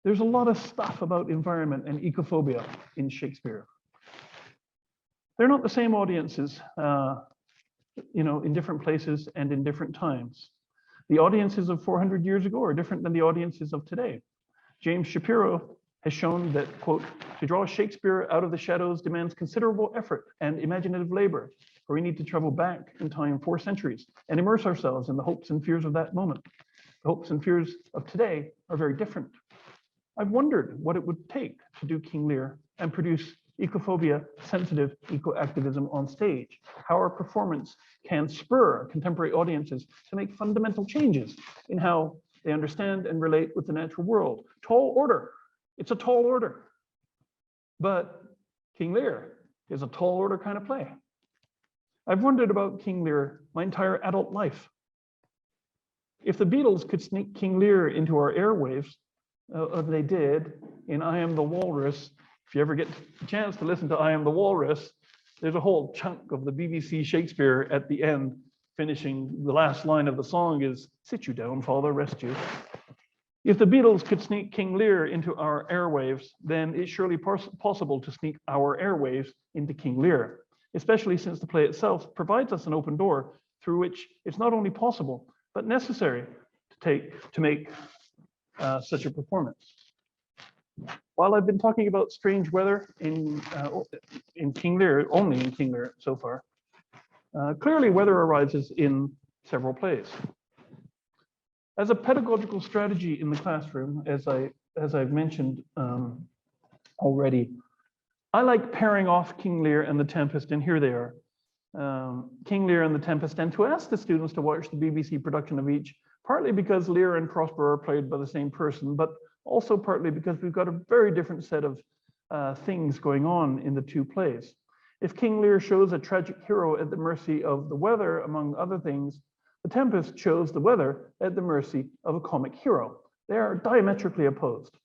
there's a lot of stuff about environment and ecophobia in Shakespeare. They're not the same audiences, in different places and in different times. The audiences of 400 years ago are different than the audiences of today. James Shapiro has shown that, quote, to draw Shakespeare out of the shadows demands considerable effort and imaginative labor, for we need to travel back in time 4 centuries and immerse ourselves in the hopes and fears of that moment. The hopes and fears of today are very different. I've wondered what it would take to do King Lear and produce ecophobia, sensitive eco-activism on stage, how our performance can spur contemporary audiences to make fundamental changes in how they understand and relate with the natural world. Tall order. It's a tall order. But King Lear is a tall order kind of play. I've wondered about King Lear my entire adult life. If the Beatles could sneak King Lear into our airwaves, they did in I Am the Walrus. If you ever get a chance to listen to I Am the Walrus, there's a whole chunk of the BBC Shakespeare at the end, finishing the last line of the song is, "Sit you down, father, rest you." If the Beatles could sneak King Lear into our airwaves, then it's surely possible to sneak our airwaves into King Lear, especially since the play itself provides us an open door through which it's not only possible, but necessary to make such a performance. While I've been talking about strange weather in King Lear, only in King Lear so far, clearly weather arises in several plays. As a pedagogical strategy in the classroom, as I've mentioned already, I like pairing off King Lear and the Tempest, and here they are. King Lear and the Tempest, and to ask the students to watch the BBC production of each, partly because Lear and Prospero are played by the same person, but also partly because we've got a very different set of things going on in the two plays. If King Lear shows a tragic hero at the mercy of the weather, among other things, the Tempest shows the weather at the mercy of a comic hero. They are diametrically opposed.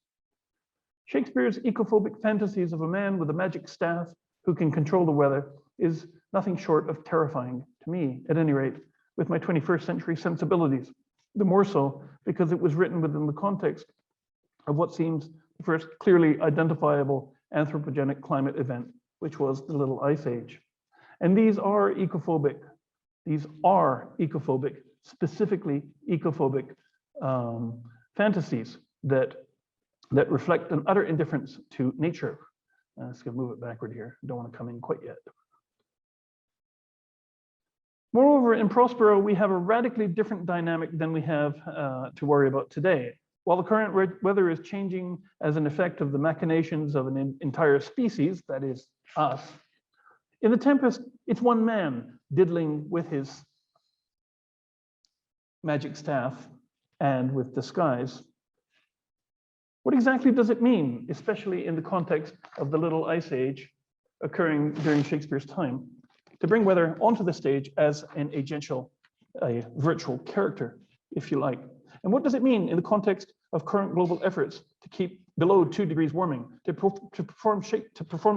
Shakespeare's ecophobic fantasies of a man with a magic staff who can control the weather is nothing short of terrifying to me, at any rate, with my 21st century sensibilities. The more so because it was written within the context of what seems the first clearly identifiable anthropogenic climate event, which was the Little Ice Age. And these are ecophobic. These are ecophobic, specifically ecophobic fantasies that reflect an utter indifference to nature. I'm just gonna move it backward here. Don't want to come in quite yet. Moreover, in Prospero, we have a radically different dynamic than we have to worry about today. While the current weather is changing as an effect of the machinations of an entire species, that is us, in the Tempest, it's one man diddling with his magic staff and with disguise. What exactly does it mean, especially in the context of the Little Ice Age occurring during Shakespeare's time, to bring weather onto the stage as an agential, a virtual character, if you like? And what does it mean in the context of current global efforts to keep below 2 degrees warming, to perform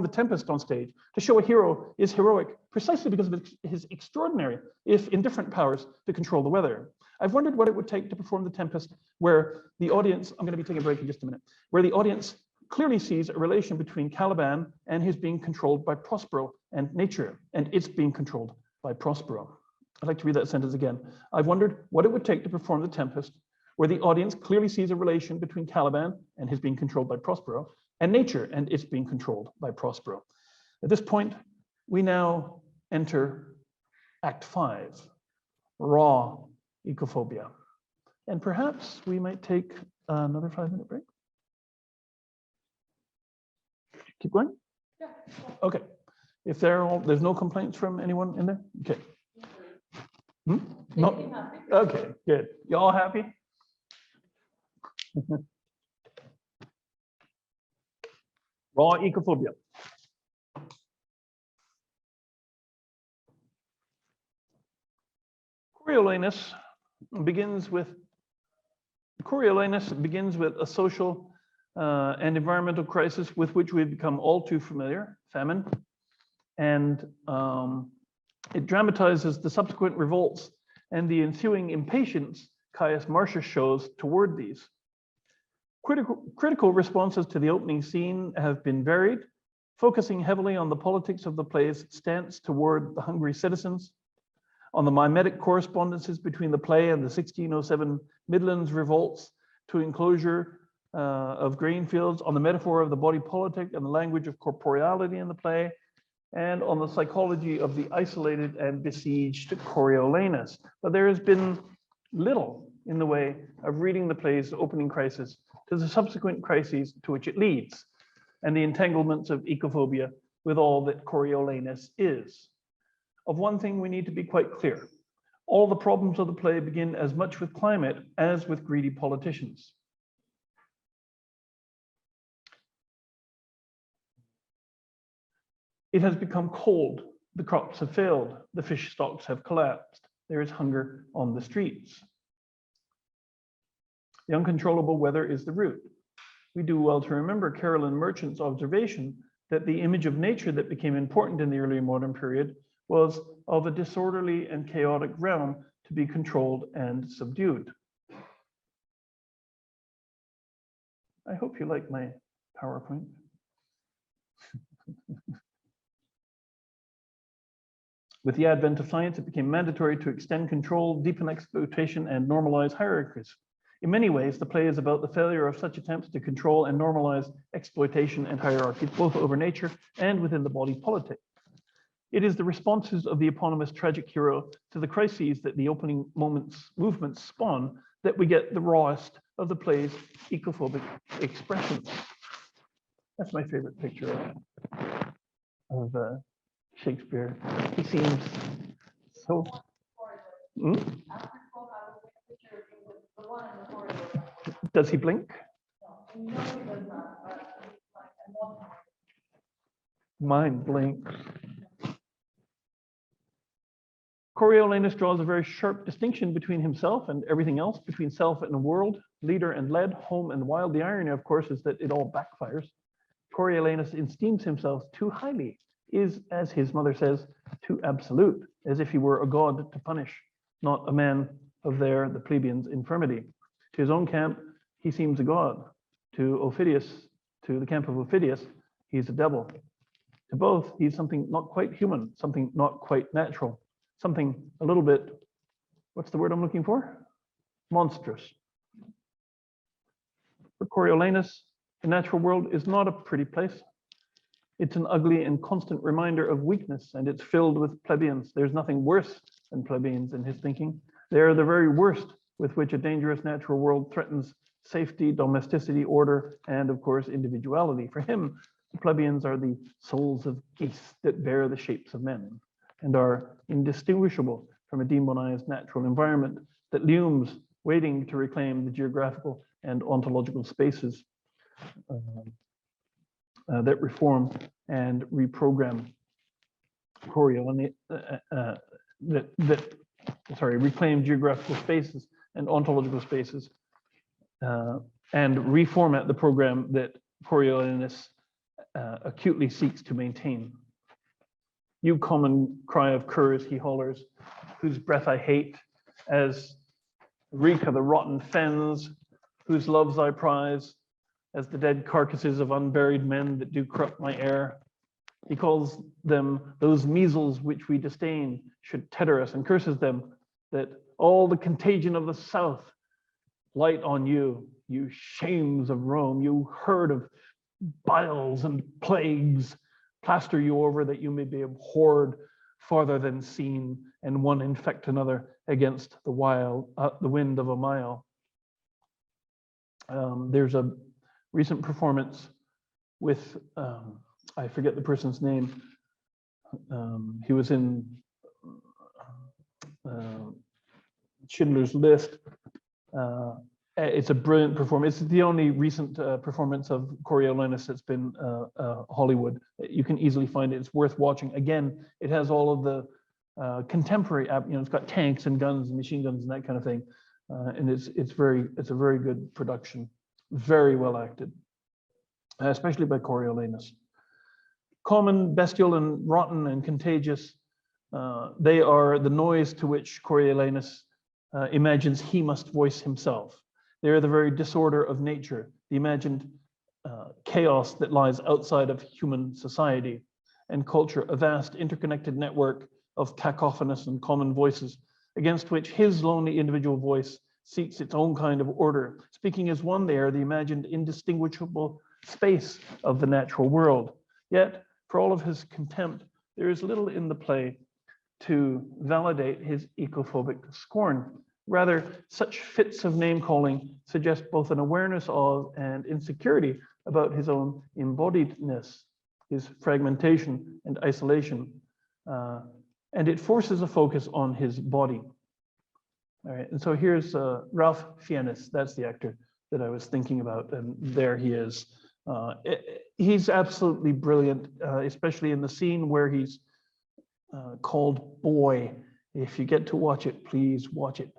the Tempest on stage, to show a hero is heroic precisely because of his extraordinary, if indifferent powers to control the weather. I've wondered what it would take to perform the Tempest where the audience, I'm going to be taking a break in just a minute, where the audience clearly sees a relation between Caliban and his being controlled by Prospero and nature, and it's being controlled by Prospero. I'd like to read that sentence again. I've wondered what it would take to perform the Tempest where the audience clearly sees a relation between Caliban and his being controlled by Prospero and nature and its being controlled by Prospero. At this point, we now enter Act 5, raw ecophobia. And perhaps we might take another 5-minute break. Keep going? Yeah. Okay. If there's no complaints from anyone in there? Okay. No? Okay, good. You all happy? Raw ecophobia. Coriolanus begins with a social and environmental crisis with which we've become all too familiar, famine, and it dramatizes the subsequent revolts and the ensuing impatience Caius Marcius shows toward these. Critical responses to the opening scene have been varied, focusing heavily on the politics of the play's stance toward the hungry citizens, on the mimetic correspondences between the play and the 1607 Midlands revolts to enclosure of grain fields, on the metaphor of the body politic and the language of corporeality in the play, and on the psychology of the isolated and besieged Coriolanus. But there has been little in the way of reading the play's opening crisis to the subsequent crises to which it leads, and the entanglements of ecophobia with all that Coriolanus is. Of one thing we need to be quite clear. All the problems of the play begin as much with climate as with greedy politicians. It has become cold, the crops have failed, the fish stocks have collapsed, there is hunger on the streets. The uncontrollable weather is the root. We do well to remember Caroline Merchant's observation that the image of nature that became important in the early modern period was of a disorderly and chaotic realm to be controlled and subdued. I hope you like my PowerPoint. With the advent of science, it became mandatory to extend control, deepen exploitation, and normalize hierarchies. In many ways, the play is about the failure of such attempts to control and normalize exploitation and hierarchies, both over nature and within the body politic. It is the responses of the eponymous tragic hero to the crises that the opening movements spawn that we get the rawest of the play's ecophobic expressions. That's my favorite picture of Shakespeare. He seems so. Does he blink? Mine blinks. Coriolanus draws a very sharp distinction between himself and everything else, between self and the world, leader and led, home and wild. The irony, of course, is that it all backfires. Coriolanus esteems himself too highly, is, as his mother says, too absolute, as if he were a god to punish, not a man of the plebeians' infirmity. To his own camp, he seems a god. To the camp of Ophidius, he's a devil. To both, he's something not quite human, something not quite natural, something a little bit, what's the word I'm looking for? Monstrous. For Coriolanus, the natural world is not a pretty place. It's an ugly and constant reminder of weakness, and it's filled with plebeians. There's nothing worse than plebeians in his thinking. They are the very worst with which a dangerous natural world threatens safety, domesticity, order, and of course, individuality. For him, the plebeians are the souls of geese that bear the shapes of men and are indistinguishable from a demonized natural environment that looms, waiting to reclaim the geographical and ontological spaces that reform and reprogram reclaim geographical spaces and ontological spaces and reformat the program that Coriolanus acutely seeks to maintain. You common cry of curs, he hollers, whose breath I hate, as reek of the rotten fens, whose loves I prize, as the dead carcasses of unburied men that do corrupt my air. He calls them those measles which we disdain should tether us, and curses them that all the contagion of the south light on you, you shames of Rome, you herd of biles and plagues, plaster you over that you may be abhorred farther than seen, and one infect another against the wind of a mile. There's a recent performance with, I forget the person's name. He was in Schindler's List. It's a brilliant performance. It's the only recent performance of Coriolanus that's been Hollywood. You can easily find it. It's worth watching. Again, it has all of the contemporary, it's got tanks and guns and machine guns and that kind of thing. And it's a very good production, very well acted, especially by Coriolanus. Common, bestial, and rotten and contagious, they are the noise to which Coriolanus imagines he must voice himself. They are the very disorder of nature, the imagined chaos that lies outside of human society and culture, a vast interconnected network of cacophonous and common voices against which his lonely individual voice seeks its own kind of order. Speaking as one, they are the imagined indistinguishable space of the natural world. Yet, for all of his contempt, there is little in the play to validate his ecophobic scorn. Rather, such fits of name-calling suggest both an awareness of and insecurity about his own embodiedness, his fragmentation and isolation, and it forces a focus on his body. All right, and so here's Ralph Fiennes, that's the actor that I was thinking about, and there he is. He's absolutely brilliant, especially in the scene where he's called boy. If you get to watch it, please watch it.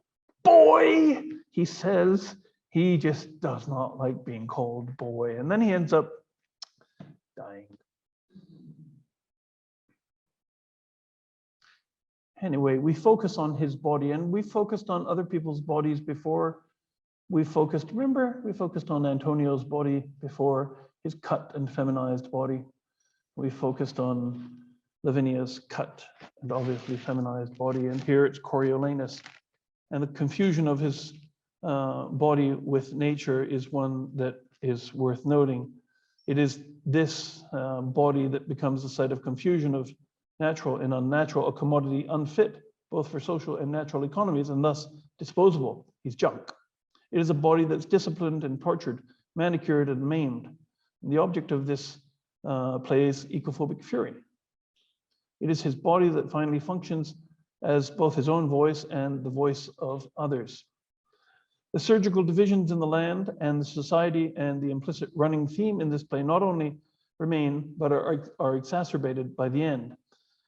Boy, he says. He just does not like being called boy, and then he ends up dying. Anyway, we focus on his body, and we focused on other people's bodies before. We focused on Antonio's body before, his cut and feminized body. We focused on Lavinia's cut and obviously feminized body, and here it's Coriolanus. And the confusion of his body with nature is one that is worth noting. It is this body that becomes the site of confusion of natural and unnatural, a commodity unfit both for social and natural economies, and thus disposable. He's junk. It is a body that's disciplined and tortured, manicured and maimed. And the object of this play is ecophobic fury. It is his body that finally functions as both his own voice and the voice of others. The surgical divisions in the land and the society and the implicit running theme in this play not only remain, but are exacerbated by the end.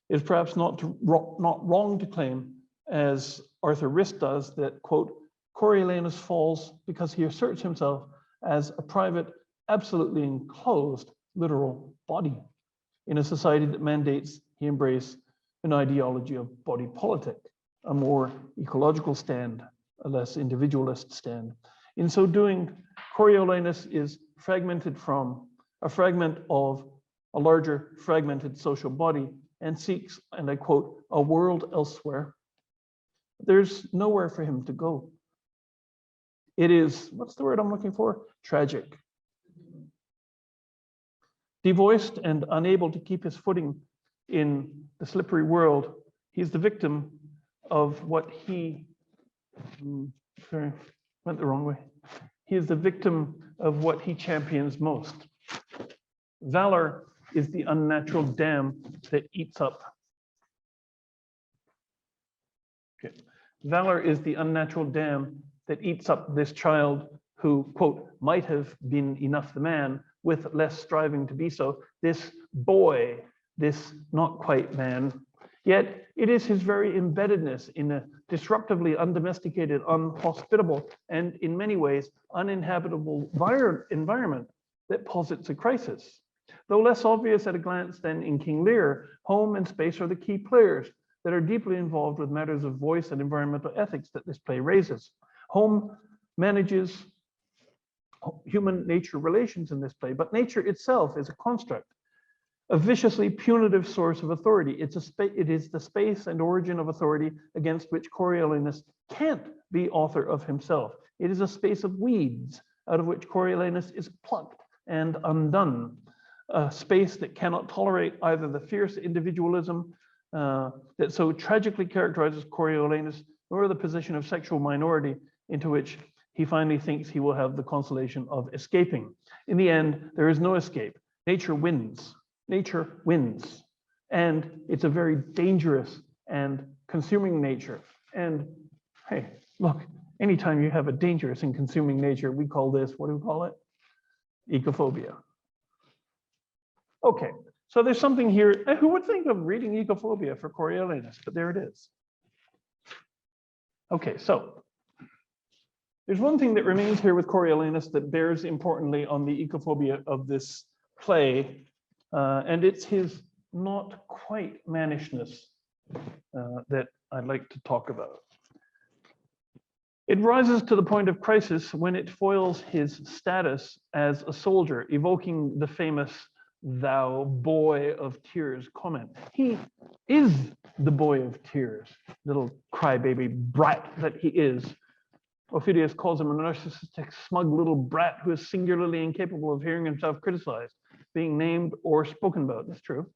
It is perhaps not wrong to claim, as Arthur Rist does, that, quote, Coriolanus falls because he asserts himself as a private, absolutely enclosed, literal body in a society that mandates he embrace an ideology of body politic, a more ecological stand, a less individualist stand. In so doing, Coriolanus is fragmented from a fragment of a larger fragmented social body and seeks, and I quote, a world elsewhere. There's nowhere for him to go. It is, what's the word I'm looking for? Tragic. Devoiced and unable to keep his footing in the slippery world, he's the victim of what he, sorry, went the wrong way. He is the victim of what he champions most. Valor is the unnatural dam that eats up. Okay. Valor is the unnatural dam that eats up this child who, quote, might have been enough the man with less striving to be so. This boy, this not quite man, Yet it is his very embeddedness in a disruptively undomesticated, unhospitable, and in many ways uninhabitable environment that posits a crisis. Though less obvious at a glance than in King Lear, home and space are the key players that are deeply involved with matters of voice and environmental ethics that this play raises. Home manages human-nature relations in this play, but nature itself is a construct, a viciously punitive source of authority. It is the space and origin of authority against which Coriolanus can't be author of himself. It is a space of weeds out of which Coriolanus is plucked and undone, a space that cannot tolerate either the fierce individualism that so tragically characterizes Coriolanus, nor the position of sexual minority into which he finally thinks he will have the consolation of escaping. In the end, there is no escape. Nature wins. Nature wins. And it's a very dangerous and consuming nature. And hey, look, anytime you have a dangerous and consuming nature, we call this, what do we call it? Ecophobia. Okay, so there's something here. Who would think of reading Ecophobia for Coriolanus? But there it is. Okay, so there's one thing that remains here with Coriolanus that bears importantly on the ecophobia of this play, and it's his not quite mannishness that I'd like to talk about. It rises to the point of crisis when it foils his status as a soldier, evoking the famous "thou boy of tears" comment. He is the boy of tears, little crybaby brat that he is. Ophidius calls him a narcissistic, smug little brat who is singularly incapable of hearing himself criticized, being named or spoken about. That's true.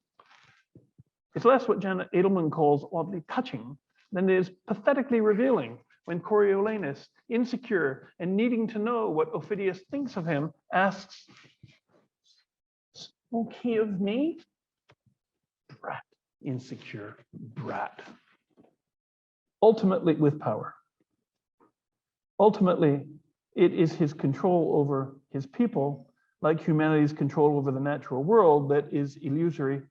It's less what Janet Edelman calls oddly touching than it is pathetically revealing when Coriolanus, insecure and needing to know what Ophidius thinks of him, asks, "Spoke he of me?" Brat, insecure brat. Ultimately with power. Ultimately, it is his control over his people, like humanity's control over the natural world, that is illusory,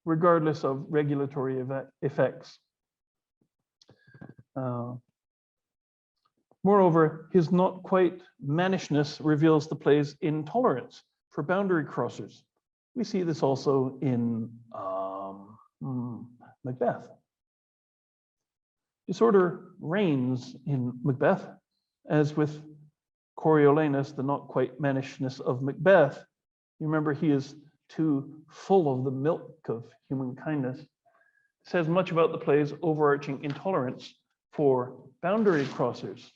regardless of regulatory effects. Moreover, his not quite mannishness reveals the play's intolerance for boundary crossers. We see this also in Macbeth. Disorder reigns in Macbeth, as with Coriolanus, the not quite mannishness of Macbeth. You remember he is too full of the milk of human kindness. Says much about the play's overarching intolerance for boundary crossers.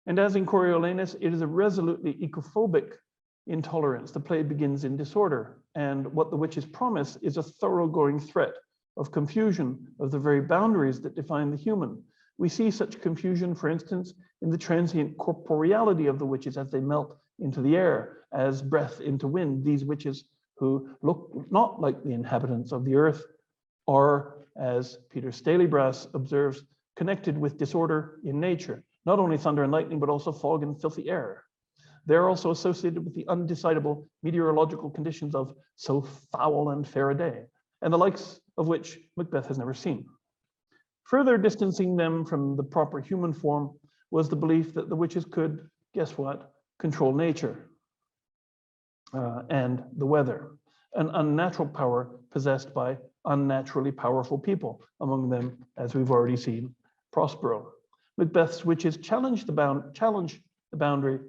And as in Coriolanus, it is a resolutely ecophobic intolerance. The play begins in disorder, and what the witches promise is a thoroughgoing threat of confusion of the very boundaries that define the human. We see such confusion, for instance, in the transient corporeality of the witches as they melt into the air, as breath into wind. These witches, who look not like the inhabitants of the earth, are, as Peter Stalybras observes, connected with disorder in nature. Not only thunder and lightning, but also fog and filthy air. They're also associated with the undecidable meteorological conditions of so foul and fair a day, and the likes of which Macbeth has never seen. Further distancing them from the proper human form was the belief that the witches could, guess what, control nature and the weather, an unnatural power possessed by unnaturally powerful people, among them, as we've already seen, Prospero. Macbeth's witches challenge the boundary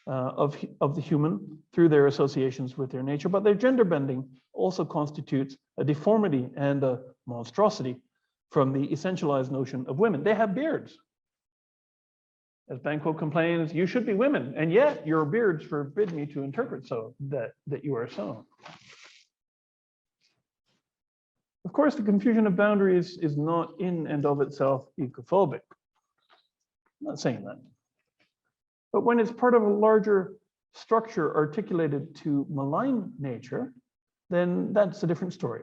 of the human through their associations with their nature, but their gender bending also constitutes a deformity and a monstrosity from the essentialized notion of women. They have beards. As Banquo complains, "You should be women, and yet your beards forbid me to interpret so that you are so." Of course, the confusion of boundaries is not in and of itself ecophobic. I'm not saying that. But when it's part of a larger structure articulated to malign nature, then that's a different story.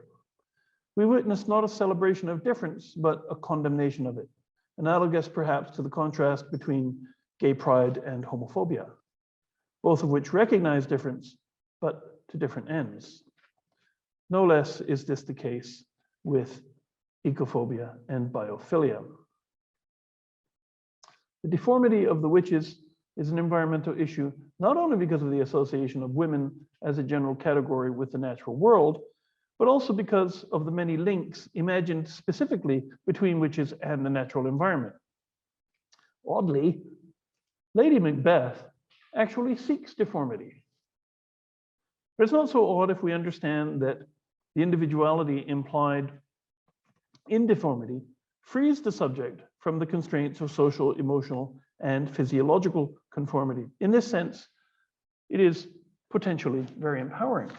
We witness not a celebration of difference, but a condemnation of it, analogous perhaps to the contrast between gay pride and homophobia, both of which recognize difference, but to different ends. No less is this the case with ecophobia and biophilia. The deformity of the witches is an environmental issue, not only because of the association of women as a general category with the natural world, but also because of the many links imagined specifically between witches and the natural environment. Oddly, Lady Macbeth actually seeks deformity. But it's not so odd if we understand that the individuality implied in deformity frees the subject from the constraints of social, emotional, and physiological conformity. In this sense, it is potentially very empowering.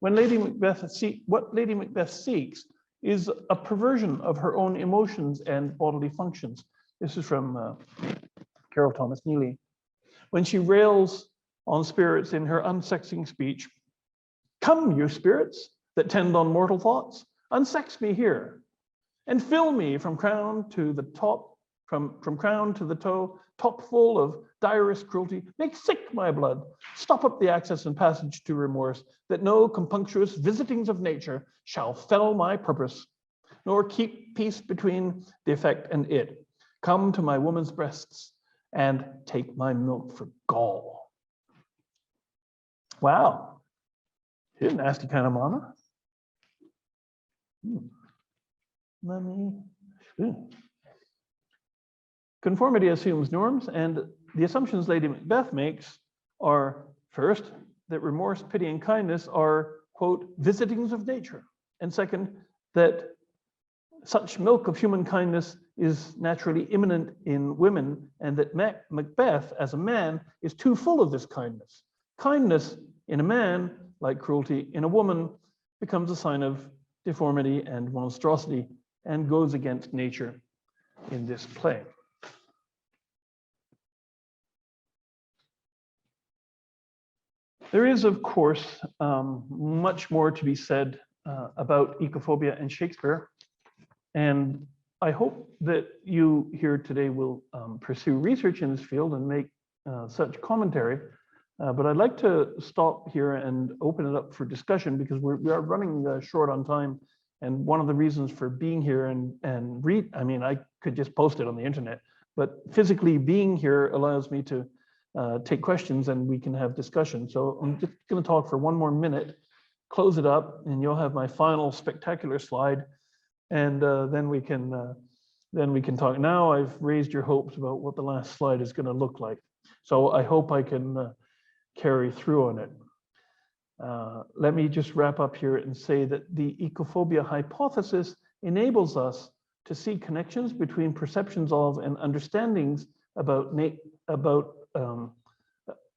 When what Lady Macbeth seeks is a perversion of her own emotions and bodily functions. This is from Carol Thomas Neely. When she rails on spirits in her unsexing speech, "Come, you spirits that tend on mortal thoughts, unsex me here, and fill me from crown to the top, from crown to the toe, top full of direst cruelty. Make sick my blood, stop up the access and passage to remorse, that no compunctious visitings of nature shall fell my purpose, nor keep peace between the effect and it. Come to my woman's breasts and take my milk for gall." Wow, she's a nasty kind of mama. Conformity assumes norms, and the assumptions Lady Macbeth makes are, first, that remorse, pity, and kindness are, quote, visitings of nature. And second, that such milk of human kindness is naturally immanent in women, and that Macbeth, as a man, is too full of this kindness. Kindness in a man, like cruelty in a woman, becomes a sign of deformity and monstrosity and goes against nature in this play. There is, of course, much more to be said about ecophobia and Shakespeare, and I hope that you here today will pursue research in this field and make such commentary. But I'd like to stop here and open it up for discussion because we are running short on time. And one of the reasons for being here and read, I mean, I could just post it on the internet, but physically being here allows me to take questions and we can have discussion. So I'm just going to talk for one more minute, close it up, and you'll have my final spectacular slide. And then we can talk. Now I've raised your hopes about what the last slide is going to look like. So I hope I can carry through on it. Let me just wrap up here and say that the ecophobia hypothesis enables us to see connections between perceptions of and understandings about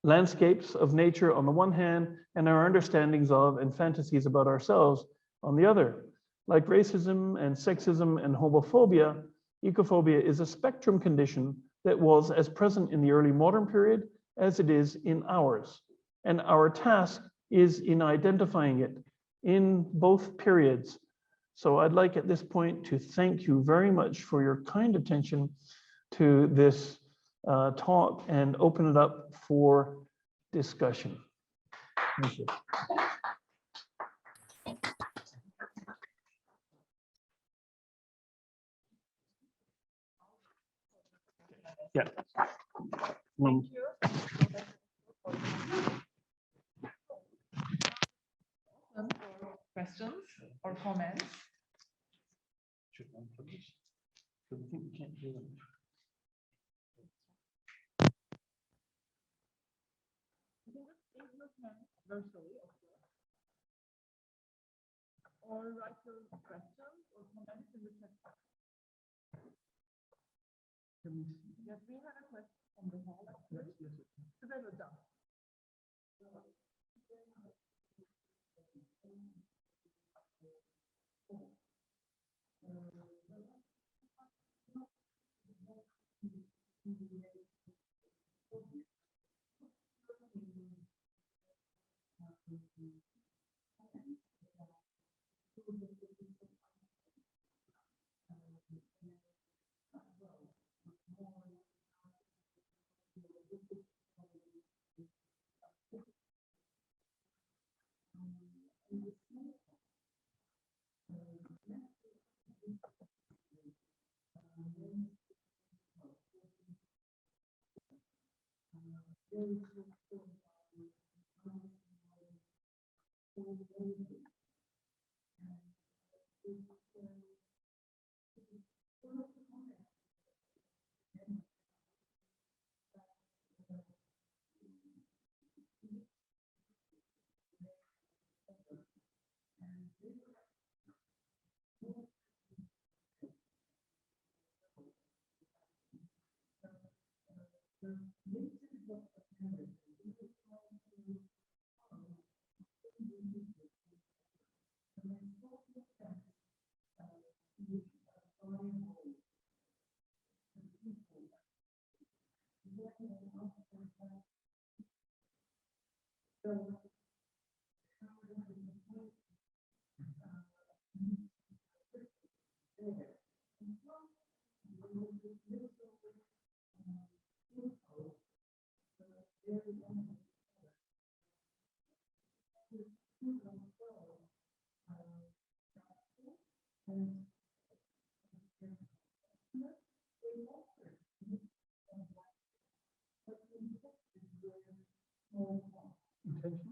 landscapes of nature on the one hand, and our understandings of and fantasies about ourselves on the other. Like racism and sexism and homophobia, ecophobia is a spectrum condition that was as present in the early modern period as it is in ours. And our task is in identifying it in both periods. So I'd like at this point to thank you very much for your kind attention to this talk and open it up for discussion. Thank you. Yeah. Thank you. Open for questions or comments. Should one publish? Because I think we can't do them. Virtually, of course. Or write your questions or comments in the chat box. Yes, we had a question from the hall. Together done. Intentionally?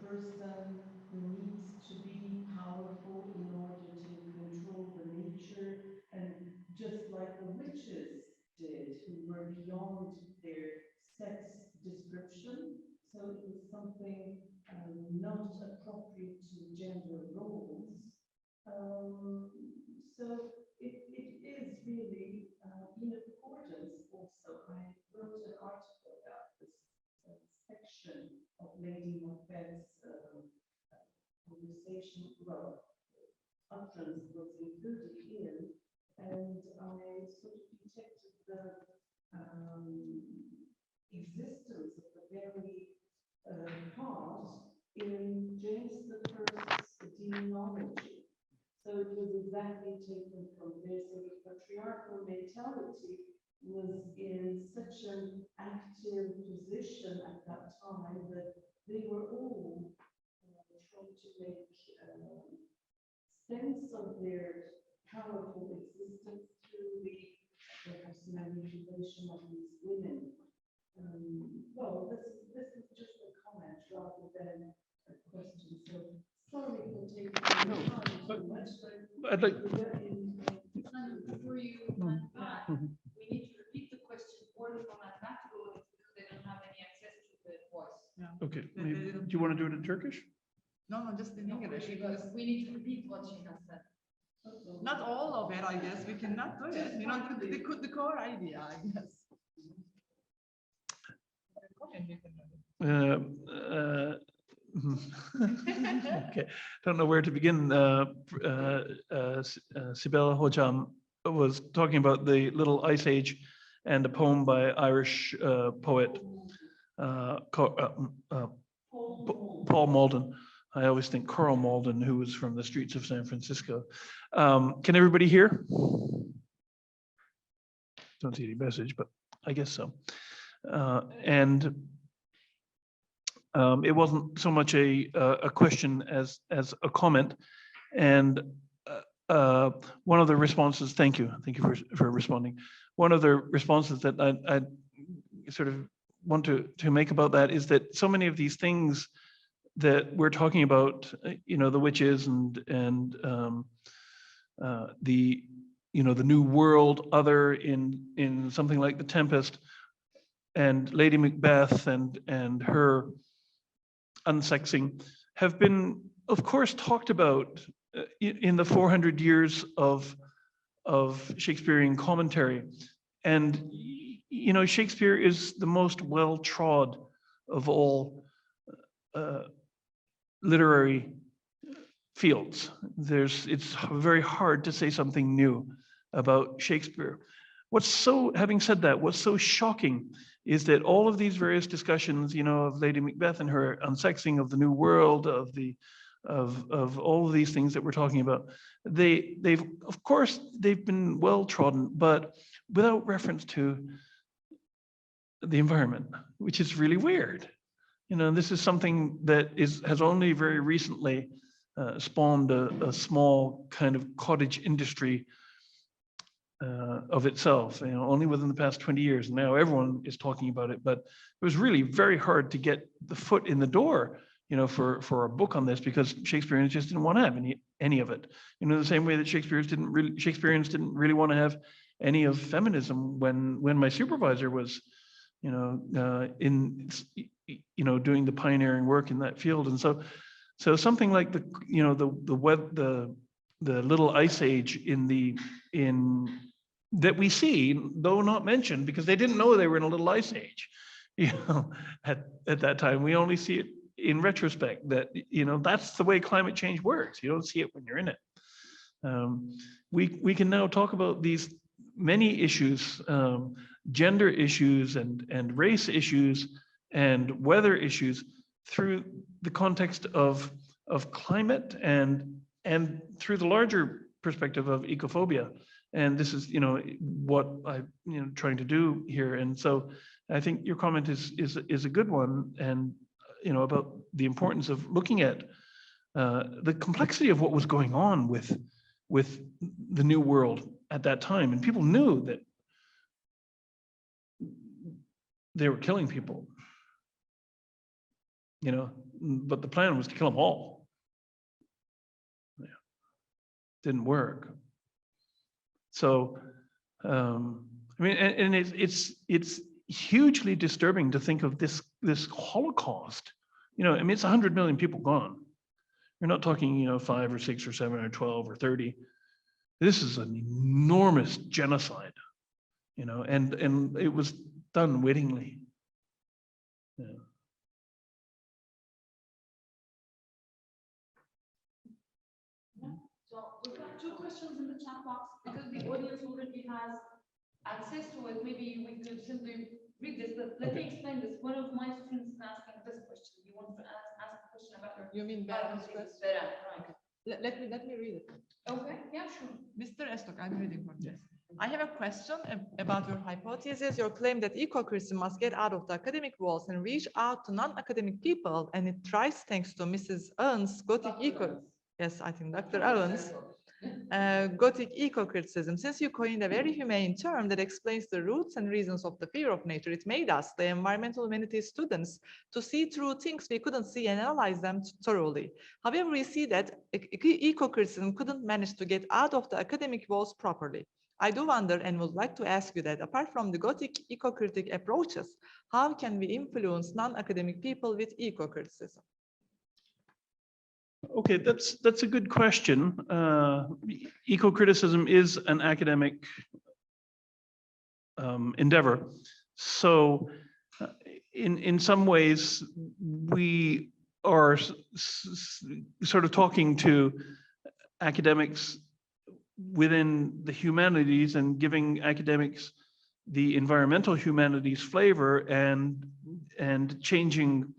Person who needs to be powerful in order to control the nature, and just like the witches did, who were beyond their sex description. So it was something not appropriate to gender roles. So it is really in accordance also. I wrote an article about this section of Lady Macbeth's conversation, well, utterance was included in, and I sort of detected the existence of the very part in James I's demonology. So it was exactly taken from there. So the patriarchal mentality was in such an active position at that time that they were all trying to make sense of their powerful existence through the perhaps manipulation of these women. Well, this is just a comment rather than a question. So sorry for taking time too much, but I'd like. Before you went back, we need to repeat the question order for mathematical ones because they don't have any access to the voice. Okay, maybe, do you want to do it in Turkish? No, just in English, because We need to repeat what she has said. not all of it, I guess, we cannot do it. You know, the core idea, I guess. Okay, don't know where to begin. Sibel Hojam was talking about the Little Ice Age and a poem by Irish poet Paul Malden. I always think Coral Malden, who was from the streets of San Francisco. Can everybody hear? Don't see any message, but I guess so. It wasn't so much a question as a comment. And one of the responses, thank you for responding. One of the responses that I sort of want to make about that is that so many of these things that we're talking about, you know, the witches and the, you know, the new world other in something like the Tempest, and Lady Macbeth and her unsexing have been, of course, talked about in the 400 years of Shakespearean commentary. And, you know, Shakespeare is the most well-trod of all literary fields. It's very hard to say something new about Shakespeare. Having said that, what's so shocking is that all of these various discussions, of Lady Macbeth and her unsexing, of the New World, of all of these things that we're talking about, of course they've been well trodden, but without reference to the environment, which is really weird. This is something that has only very recently spawned a small kind of cottage industry of itself, only within the past 20 years. And now everyone is talking about it, but it was really very hard to get the foot in the door, for a book on this, because Shakespeareans just didn't want to have any of it. The same way that Shakespeareans didn't really want to have any of feminism when my supervisor was, doing the pioneering work in that field. And so something like the little ice age that we see, though not mentioned, because they didn't know they were in a little ice age, at that time. We only see it in retrospect, that that's the way climate change works. You don't see it when you're in it. We can now talk about these many issues, gender issues and race issues and weather issues, through the context of climate and through the larger perspective of ecophobia. And this is, what I'm trying to do here. And so I think your comment is a good one, and about the importance of looking at the complexity of what was going on with the New World at that time. And people knew that they were killing people, but the plan was to kill them all. Yeah. Didn't work. So, and it's hugely disturbing to think of this Holocaust. It's 100 million people gone. You're not talking, 5 or 6 or 7 or 12 or 30. This is an enormous genocide, and it was done wittingly. Yeah. So we've got 2 questions in the chat box. Because the audience already has access to it, maybe we could simply read this. But let me explain this. One of my students is asking this question. You want to ask a question about your... You mean Bera's question? Bera, right. Okay. Let me read it. Okay, yeah, sure. Mr. Estok, I'm reading for this. I have a question about your hypothesis. Your claim that eco-criticism must get out of the academic walls and reach out to non-academic people, and it tries thanks to Mrs. Ernst's Gothic eco. Yes, I think Dr. Ernst. Gothic eco-criticism. Since you coined a very humane term that explains the roots and reasons of the fear of nature, it made us, the environmental humanities students, to see through things we couldn't see and analyze them thoroughly. However, we see that eco-criticism couldn't manage to get out of the academic walls properly. I do wonder and would like to ask you that, apart from the Gothic eco-critic approaches, how can we influence non-academic people with eco-criticism? Okay, that's a good question. Eco-criticism is an academic endeavor. So in some ways, we are sort of talking to academics within the humanities and giving academics the environmental humanities flavor and changing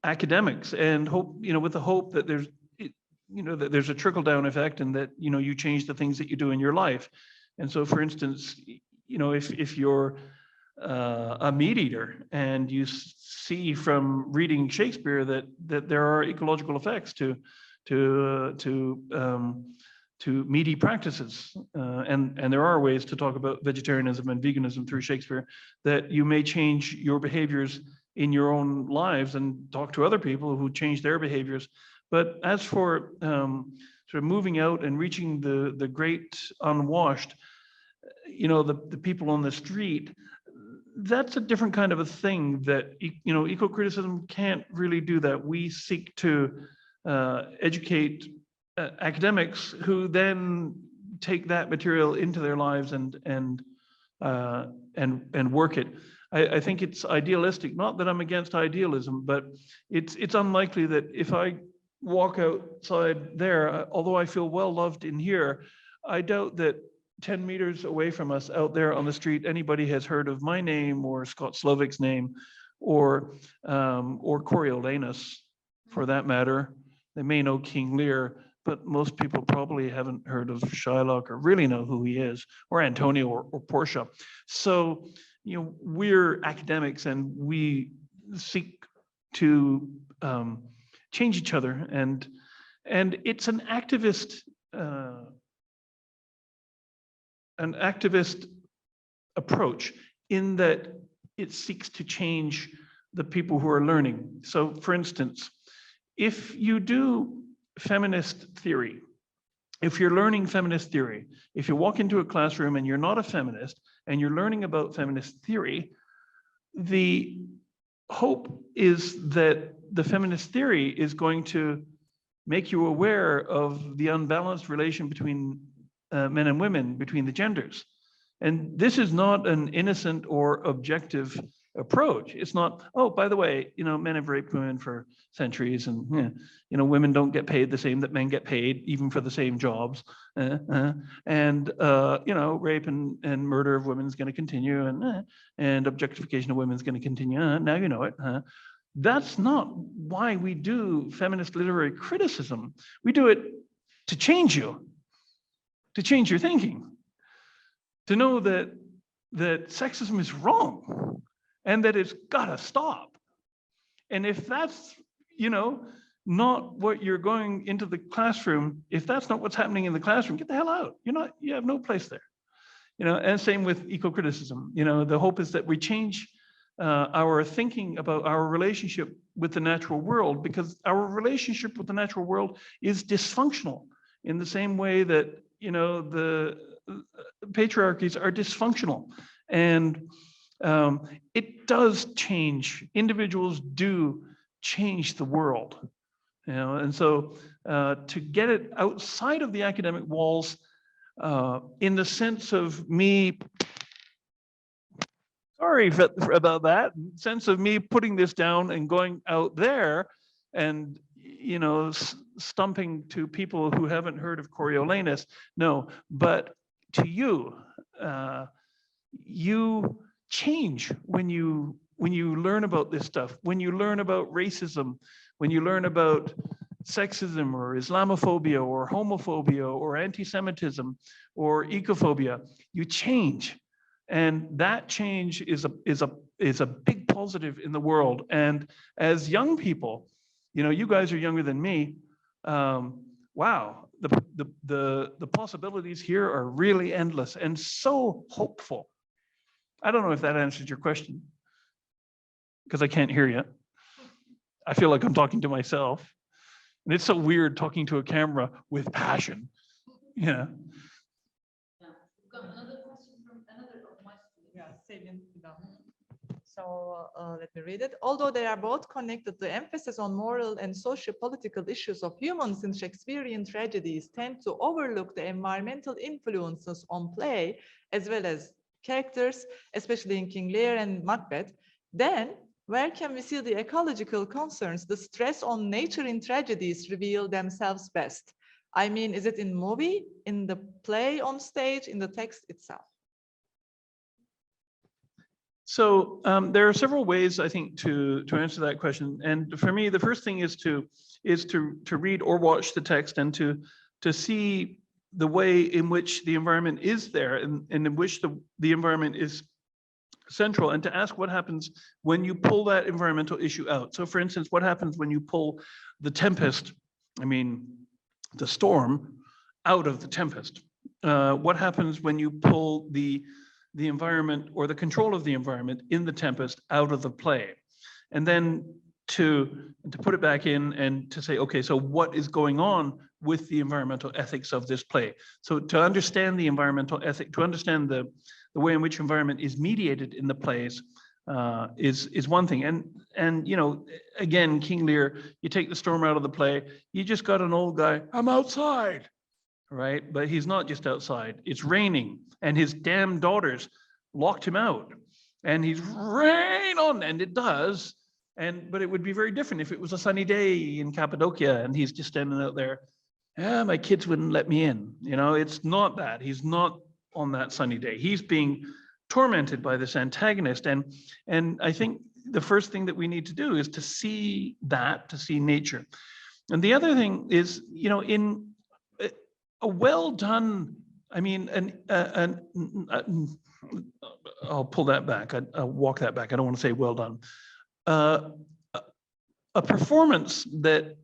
academics, and hope, with the hope that there's a trickle-down effect, and that you change the things that you do in your life. And so, for instance, if you're a meat eater and you see from reading Shakespeare that there are ecological effects to meaty practices, and there are ways to talk about vegetarianism and veganism through Shakespeare, that you may change your behaviors in your own lives and talk to other people who change their behaviors. But as for sort of moving out and reaching the great unwashed, the people on the street, that's a different kind of a thing that, eco-criticism can't really do that. We seek to educate academics who then take that material into their lives and work it. I think it's idealistic, not that I'm against idealism, but it's unlikely that if I walk outside there, although I feel well loved in here, I doubt that 10 meters away from us out there on the street, anybody has heard of my name or Scott Slovik's name or Coriolanus for that matter. They may know King Lear, but most people probably haven't heard of Shylock or really know who he is, or Antonio or Portia. So, you know, we're academics and we seek to change each other, and it's an activist approach in that it seeks to change the people who are learning. So, for instance, if you do feminist theory, if you're learning feminist theory, if you walk into a classroom and you're not a feminist and you're learning about feminist theory, the hope is that the feminist theory is going to make you aware of the unbalanced relation between men and women, between the genders. And this is not an innocent or objective approach. It's not, oh, by the way, you know, men have raped women for centuries, and you know, women don't get paid the same that men get paid, even for the same jobs. And you know, rape and murder of women is going to continue, and objectification of women is going to continue. Now you know it. That's not why we do feminist literary criticism. We do it to change you, to change your thinking, to know that sexism is wrong and that it's gotta stop. And if that's, you know, not what you're going into the classroom, if that's not what's happening in the classroom, get the hell out. You have no place there. You know, and same with eco-criticism. You know, the hope is that we change our thinking about our relationship with the natural world, because our relationship with the natural world is dysfunctional in the same way that, you know, the patriarchies are dysfunctional. And it does change. Individuals do change the world, you know, and so to get it outside of the academic walls, in the sense of me, sorry about that, sense of me putting this down and going out there and, you know, stumping to people who haven't heard of Coriolanus. No, but to you, you change when you learn about this stuff, when you learn about racism, when you learn about sexism or Islamophobia or homophobia or anti-Semitism or ecophobia, you change. And that change is a big positive in the world. And as young people, you know, you guys are younger than me. Wow, the possibilities here are really endless and so hopeful. I don't know if that answers your question, because I can't hear you. I feel like I'm talking to myself. And it's so weird talking to a camera with passion. Yeah. We've got another question from another of my students. Yeah, Selin. So let me read it. Although they are both connected, the emphasis on moral and socio-political issues of humans in Shakespearean tragedies tend to overlook the environmental influences on play, as well as characters, especially in King Lear and Macbeth. Then, where can we see the ecological concerns, the stress on nature in tragedies reveal themselves best? I mean, is it in movie, in the play on stage, in the text itself? So there are several ways, I think, to answer that question. And for me, the first thing is to read or watch the text and to see the way in which the environment is there, and in which the environment is central, and to ask what happens when you pull that environmental issue out. So for instance, what happens when you pull the tempest, I mean, the storm, out of the tempest? What happens when you pull the environment or the control of the environment in the tempest out of the play? And then to put it back in and to say, okay, so what is going on with the environmental ethics of this play? So to understand the environmental ethic, to understand the way in which environment is mediated in the plays is one thing. And you know, again, King Lear, you take the storm out of the play, you just got an old guy, I'm outside, right? But he's not just outside, it's raining, and his damn daughters locked him out, and he's rain on, and it does. But it would be very different if it was a sunny day in Cappadocia and he's just standing out there. Yeah, my kids wouldn't let me in. You know, it's not that. He's not on that sunny day. He's being tormented by this antagonist. And I think the first thing that we need to do is to see that, to see nature. And the other thing is, you know, in a well done, I mean, I'll pull that back. I'll walk that back. I don't want to say well done. A performance that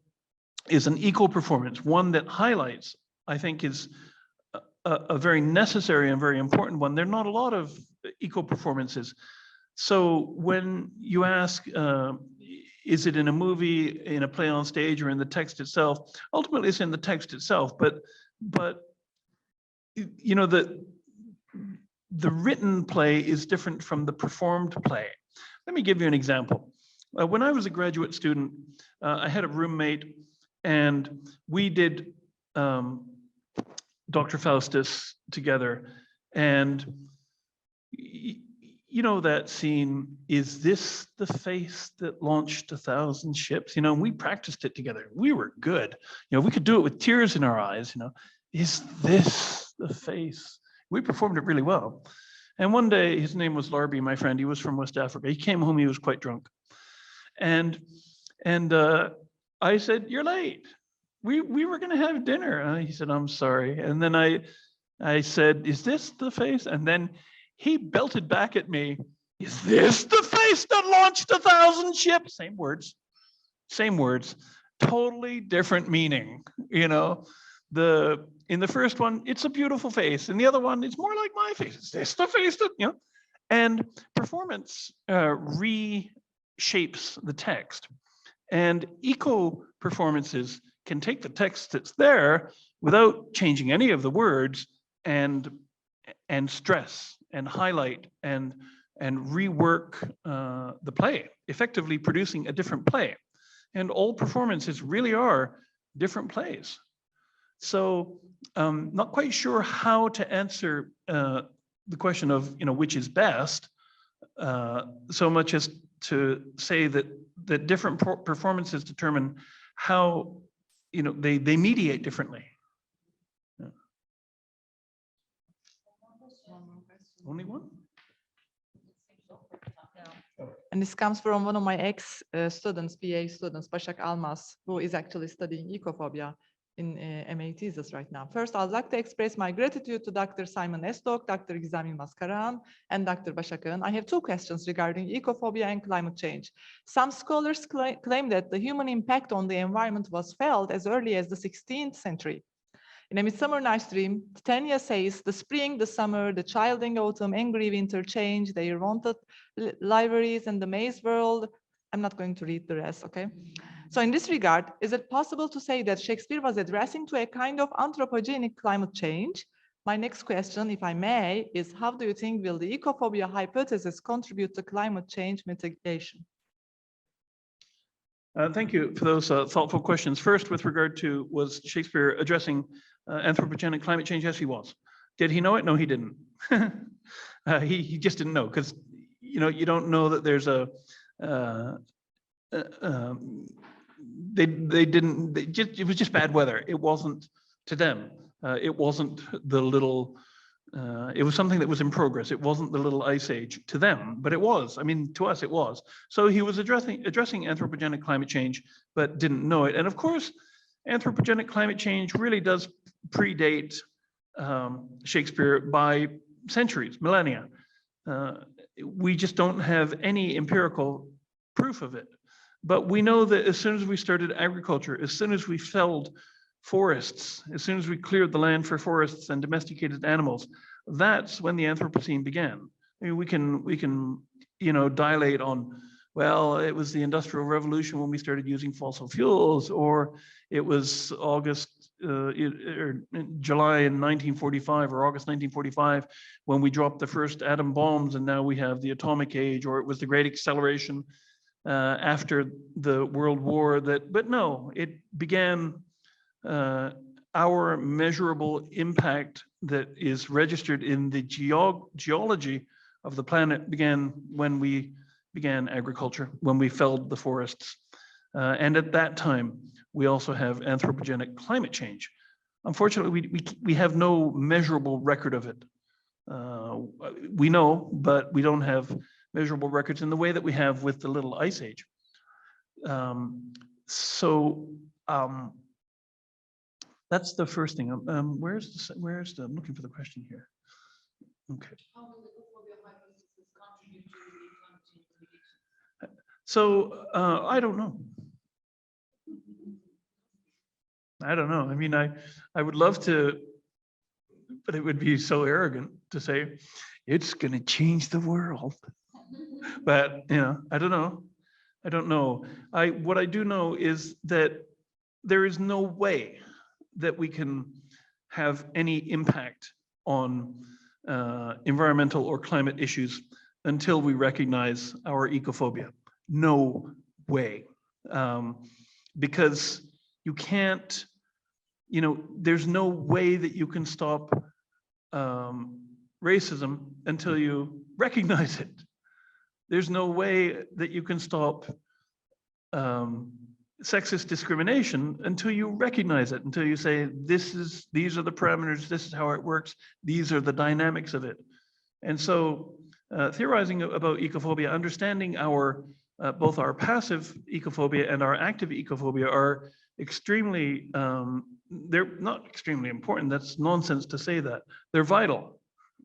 is an equal performance, one that highlights, I think, is a very necessary and very important one. There are not a lot of equal performances. So when you ask, is it in a movie, in a play on stage, or in the text itself? Ultimately, it's in the text itself. But you know, the written play is different from the performed play. Let me give you an example. When I was a graduate student, I had a roommate, and we did Dr. Faustus together. And you know that scene, is this the face that launched 1,000 ships? You know, and we practiced it together. We were good. You know, we could do it with tears in our eyes, you know. Is this the face? We performed it really well. And one day, his name was Larby, my friend. He was from West Africa. He came home, he was quite drunk. And I said, "You're late. We were going to have dinner." He said, "I'm sorry." And then I said, "Is this the face?" And then he belted back at me, "Is this the face that launched 1,000 ships?" Same words, totally different meaning. You know, in the first one, it's a beautiful face. In the other one, it's more like my face. Is this the face that, you know? And performance reshapes the text. And eco performances can take the text that's there without changing any of the words and stress and highlight and rework the play, effectively producing a different play. And all performances really are different plays. So not quite sure how to answer the question of, you know, which is best, so much as to say that different performances determine how, you know, they mediate differently. Yeah. Only one? And this comes from one of my ex-students, PA students, Başak Almaz, who is actually studying ecophobia in MA thesis right now. First, I'd like to express my gratitude to Dr. Simon Estok, Dr. Gizem Maskaran, and Dr. Başak'ın. I have two questions regarding ecophobia and climate change. Some scholars claim that the human impact on the environment was felt as early as the 16th century. In A Midsummer Night's Dream, Titania says, "The spring, the summer, the childing autumn, angry winter change, their wanted liveries and the maze world." I'm not going to read the rest, okay? So in this regard, is it possible to say that Shakespeare was addressing to a kind of anthropogenic climate change? My next question, if I may, is how do you think will the ecophobia hypothesis contribute to climate change mitigation? Thank you for those thoughtful questions. First, with regard to, was Shakespeare addressing anthropogenic climate change? Yes, he was. Did he know it? No, he didn't. He just didn't know, because, you know, you don't know that there's a it was just bad weather. It wasn't to them. It wasn't the little, it was something that was in progress. It wasn't the little ice age to them, but it was. I mean, to us, it was. So he was addressing anthropogenic climate change, but didn't know it. And of course, anthropogenic climate change really does predate Shakespeare by centuries, millennia. We just don't have any empirical proof of it. But we know that as soon as we started agriculture, as soon as we felled forests, as soon as we cleared the land for forests and domesticated animals, that's when the Anthropocene began. I mean, we can, you know, dilate on, well, it was the Industrial Revolution when we started using fossil fuels, or it was July in 1945 or August 1945 when we dropped the first atom bombs, and now we have the atomic age, or it was the Great Acceleration after the World War. But no, it began, our measurable impact that is registered in the geology of the planet began when we began agriculture, when we felled the forests. And at that time, we also have anthropogenic climate change. Unfortunately, we have no measurable record of it. We know, but we don't have measurable records in the way that we have with the Little Ice Age. That's the first thing. Where's the, I'm looking for the question here. Okay. How will the ecophobia hypothesis contribute to the climate change mitigation? So I don't know. I don't know. I mean, I would love to, but it would be so arrogant to say it's going to change the world. But you know, I don't know. I don't know. What I do know is that there is no way that we can have any impact on environmental or climate issues until we recognize our ecophobia. No way. Because you can't, you know, there's no way that you can stop racism until you recognize it. There's no way that you can stop sexist discrimination until you recognize it, until you say, these are the parameters, this is how it works, these are the dynamics of it. And so theorizing about ecophobia, understanding our both our passive ecophobia and our active ecophobia are extremely, they're not extremely important, that's nonsense to say that. They're vital.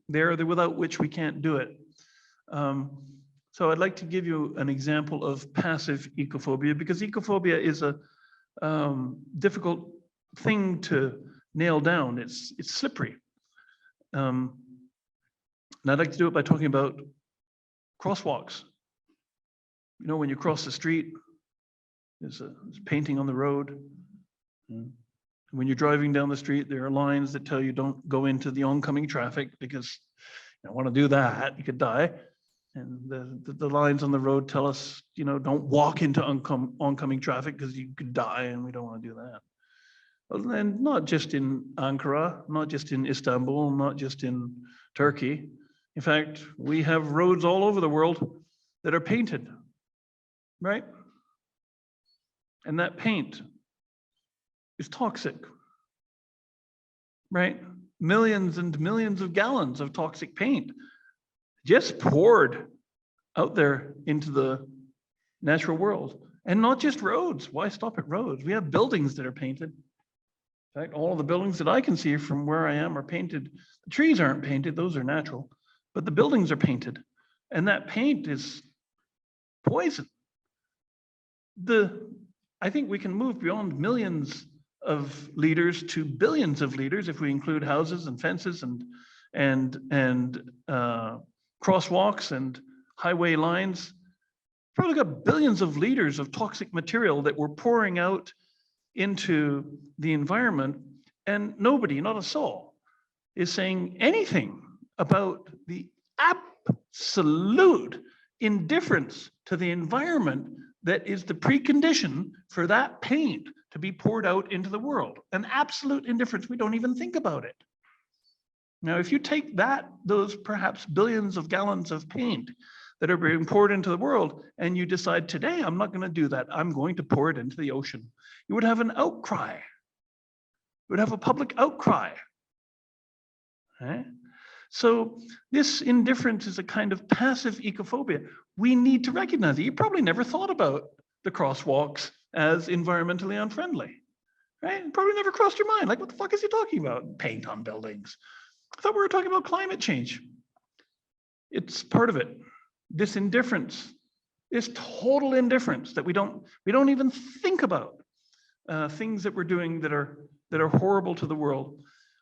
They're without which we can't do it. So I'd like to give you an example of passive ecophobia, because ecophobia is a difficult thing to nail down. It's slippery. And I'd like to do it by talking about crosswalks. You know, when you cross the street, there's painting on the road. When you're driving down the street, there are lines that tell you don't go into the oncoming traffic because you don't want to do that, you could die. And the lines on the road tell us, you know, don't walk into oncoming traffic because you could die, and we don't want to do that. And not just in Ankara, not just in Istanbul, not just in Turkey. In fact, we have roads all over the world that are painted, right? And that paint is toxic, right? Millions and millions of gallons of toxic paint just poured out there into the natural world. And not just roads. Why stop at roads? We have buildings that are painted. In fact, all of the buildings that I can see from where I am are painted. The trees aren't painted, those are natural, but the buildings are painted. And that paint is poison. I think we can move beyond millions of liters to billions of liters if we include houses and fences and crosswalks and highway lines. Probably got billions of liters of toxic material that we're pouring out into the environment, and nobody, not a soul, is saying anything about the absolute indifference to the environment that is the precondition for that paint to be poured out into the world. An absolute indifference. We don't even think about it. Now, if you take those perhaps billions of gallons of paint that are being poured into the world, and you decide today, I'm not going to do that, I'm going to pour it into the ocean, you would have an outcry. You would have a public outcry. Okay? So this indifference is a kind of passive ecophobia. We need to recognize it. You probably never thought about the crosswalks as environmentally unfriendly, right? It probably never crossed your mind. Like, what the fuck is he talking about? Paint on buildings. I thought we were talking about climate change. It's part of it. This indifference, this total indifference that we don't even think about things that we're doing that are horrible to the world.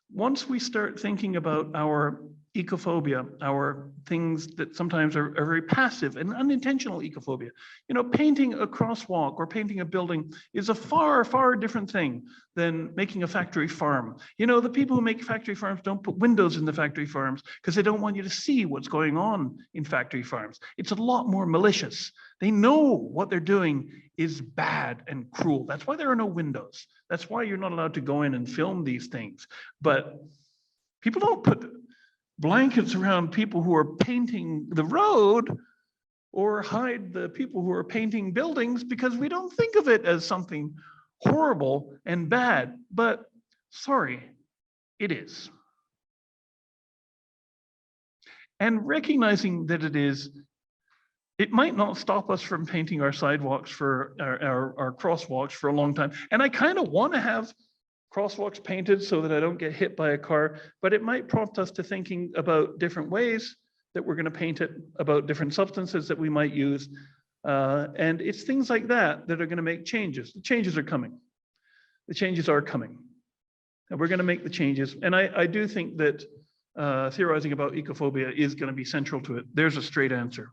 Once we start thinking about our ecophobia, our things that sometimes are very passive and unintentional ecophobia, you know, painting a crosswalk or painting a building is a far, far different thing than making a factory farm. You know, the people who make factory farms don't put windows in the factory farms because they don't want you to see what's going on in factory farms. It's a lot more malicious. They know what they're doing is bad and cruel. That's why there are no windows. That's why you're not allowed to go in and film these things. But people don't put blankets around people who are painting the road or hide the people who are painting buildings because we don't think of it as something horrible and bad. But sorry, it is. and recognizing that it might not stop us from painting our sidewalks for our crosswalks for a long time. And I kind of want to have crosswalks painted so that I don't get hit by a car, but it might prompt us to thinking about different ways that we're going to paint it, about different substances that we might use. And it's things like that that are going to make changes. The changes are coming. The changes are coming. And we're going to make the changes. And I do think that theorizing about ecophobia is going to be central to it. There's a straight answer.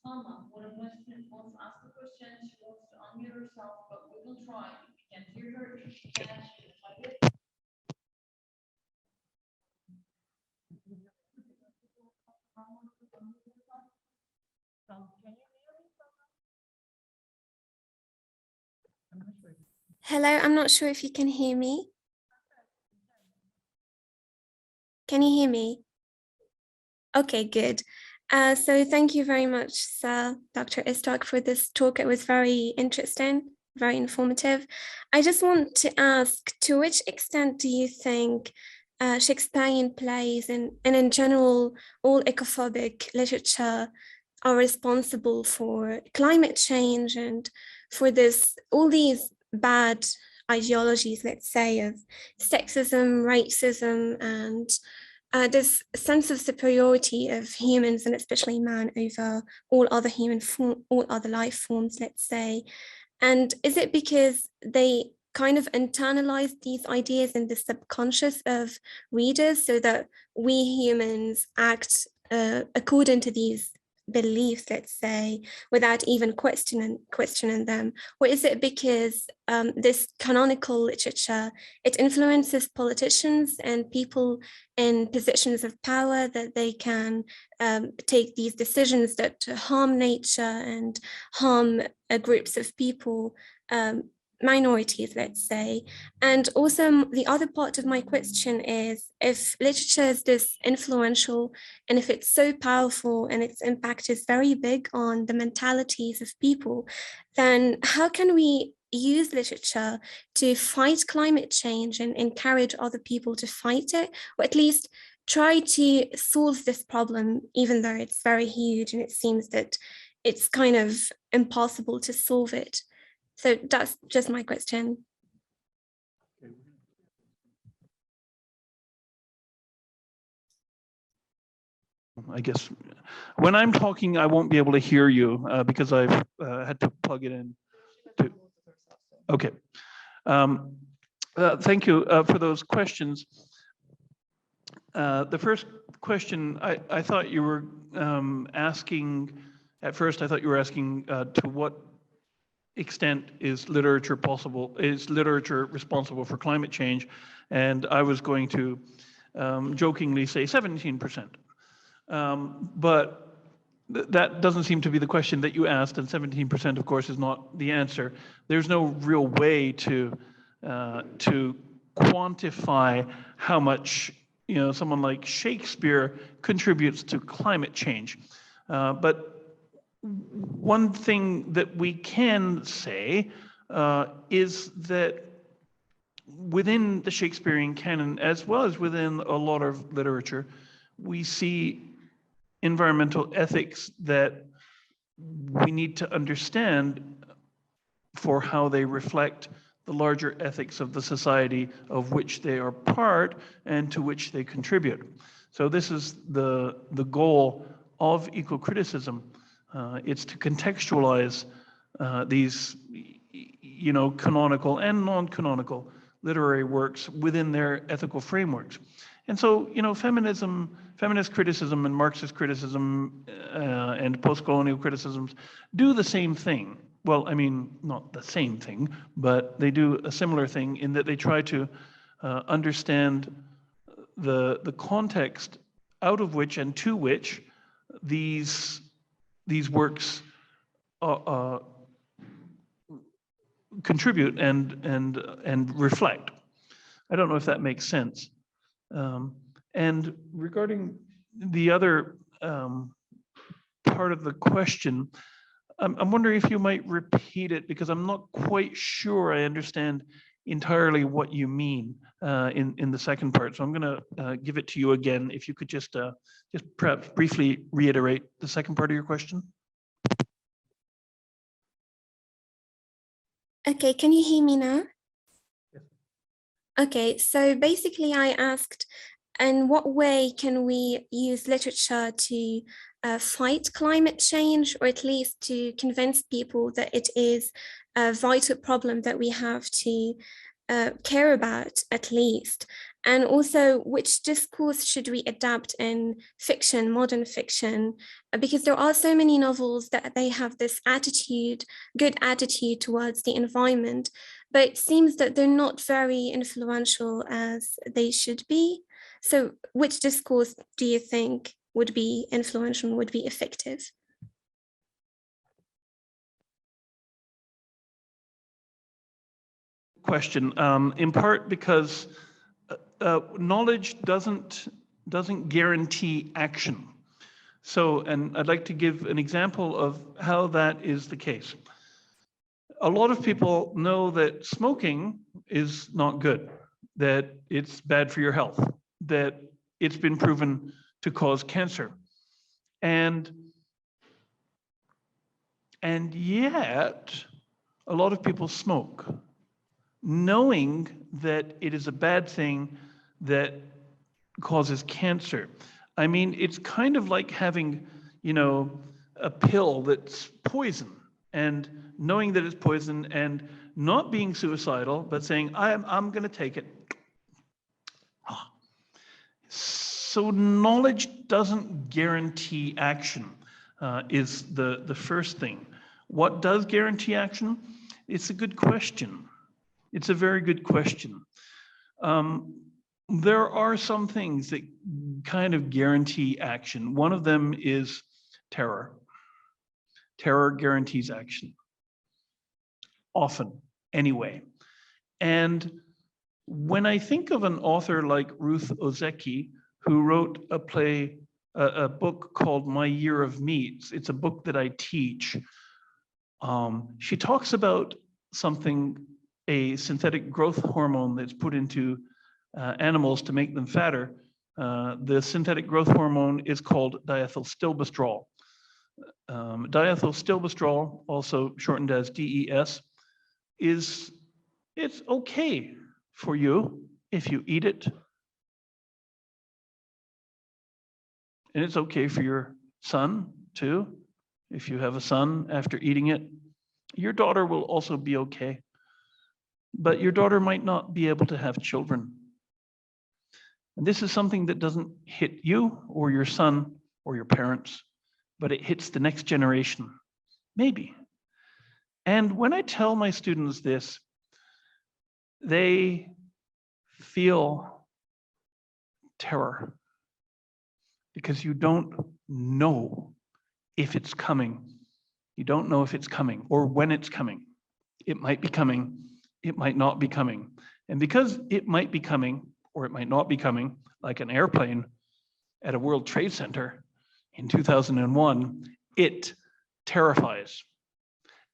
Salma, one of my students wants to ask a question. She wants to unmute herself, but we will try. If we can hear her, if she can, she will type it. Hello, I'm not sure if you can hear me. Can you hear me? Okay, good. So thank you very much, Sir Dr. Estok, for this talk. It was very interesting, very informative. I just want to ask, to which extent do you think Shakespearean plays and in general, all ecophobic literature are responsible for climate change and for all these bad ideologies, let's say, of sexism, racism, and this sense of superiority of humans, and especially man, over all other all other life forms, let's say. And is it because they kind of internalize these ideas in the subconscious of readers so that we humans act according to these beliefs, let's say, without even questioning them? Or is it because this canonical literature, it influences politicians and people in positions of power, that they can take these decisions that harm nature and harm groups of people, minorities, let's say? And also the other part of my question is, if literature is this influential and if it's so powerful and its impact is very big on the mentalities of people, then how can we use literature to fight climate change and encourage other people to fight it, or at least try to solve this problem, even though it's very huge and it seems that it's kind of impossible to solve it? So that's just my question. I guess when I'm talking, I won't be able to hear you because I've had to plug it in. Okay. Thank you for those questions. The first question, I thought you were asking, at first I thought you were asking to what extent is literature responsible for climate change? And I was going to jokingly say 17%. But that doesn't seem to be the question that you asked, and 17%, of course, is not the answer. There's no real way to quantify how much someone like Shakespeare contributes to climate change. But one thing that we can say is that within the Shakespearean canon, as well as within a lot of literature, we see environmental ethics that we need to understand for how they reflect the larger ethics of the society of which they are part and to which they contribute. So this is the goal of eco-criticism. It's to contextualize these, canonical and non-canonical literary works within their ethical frameworks. And so, feminist criticism and Marxist criticism and post-colonial criticisms do the same thing. Well, I mean, not the same thing, but they do a similar thing in that they try to understand the context out of which and to which these works contribute and reflect. I don't know if that makes sense. And regarding the other part of the question, I'm wondering if you might repeat it, because I'm not quite sure I understand entirely what you mean in the second part. So I'm going to give it to you again. If you could just perhaps briefly reiterate the second part of your question. Okay, can you hear me now? Okay, so basically I asked, in what way can we use literature to fight climate change, or at least to convince people that it is a vital problem that we have to care about, at least? And also, which discourse should we adapt in fiction, modern fiction? Because there are so many novels that they have this attitude, good attitude towards the environment, but it seems that they're not very influential as they should be. So which discourse do you think would be influential and would be effective? Question, in part because knowledge doesn't guarantee action. So, and I'd like to give an example of how that is the case. A lot of people know that smoking is not good, that it's bad for your health, that it's been proven to cause cancer. And yet, a lot of people smoke, knowing that it is a bad thing that causes cancer. I mean, it's kind of like having, you know, a pill that's poison, and knowing that it's poison and not being suicidal, but saying, I'm going to take it. So knowledge doesn't guarantee action, is the first thing. What does guarantee action? It's a good question. It's a very good question. There are some things that kind of guarantee action. One of them is terror. Terror guarantees action. Often, anyway. And when I think of an author like Ruth Ozeki, who wrote a book called My Year of Meats, it's a book that I teach. She talks about something, a synthetic growth hormone that's put into animals to make them fatter. The synthetic growth hormone is called diethylstilbestrol. Diethylstilbestrol, also shortened as DES, it's okay for you if you eat it. And it's okay for your son too, if you have a son after eating it. Your daughter will also be okay, but your daughter might not be able to have children. And this is something that doesn't hit you or your son or your parents, but it hits the next generation, maybe. And when I tell my students this, they feel terror because you don't know if it's coming. You don't know if it's coming or when it's coming. It might be coming, it might not be coming. And because it might be coming or it might not be coming, like an airplane at a World Trade Center in 2001, it terrifies.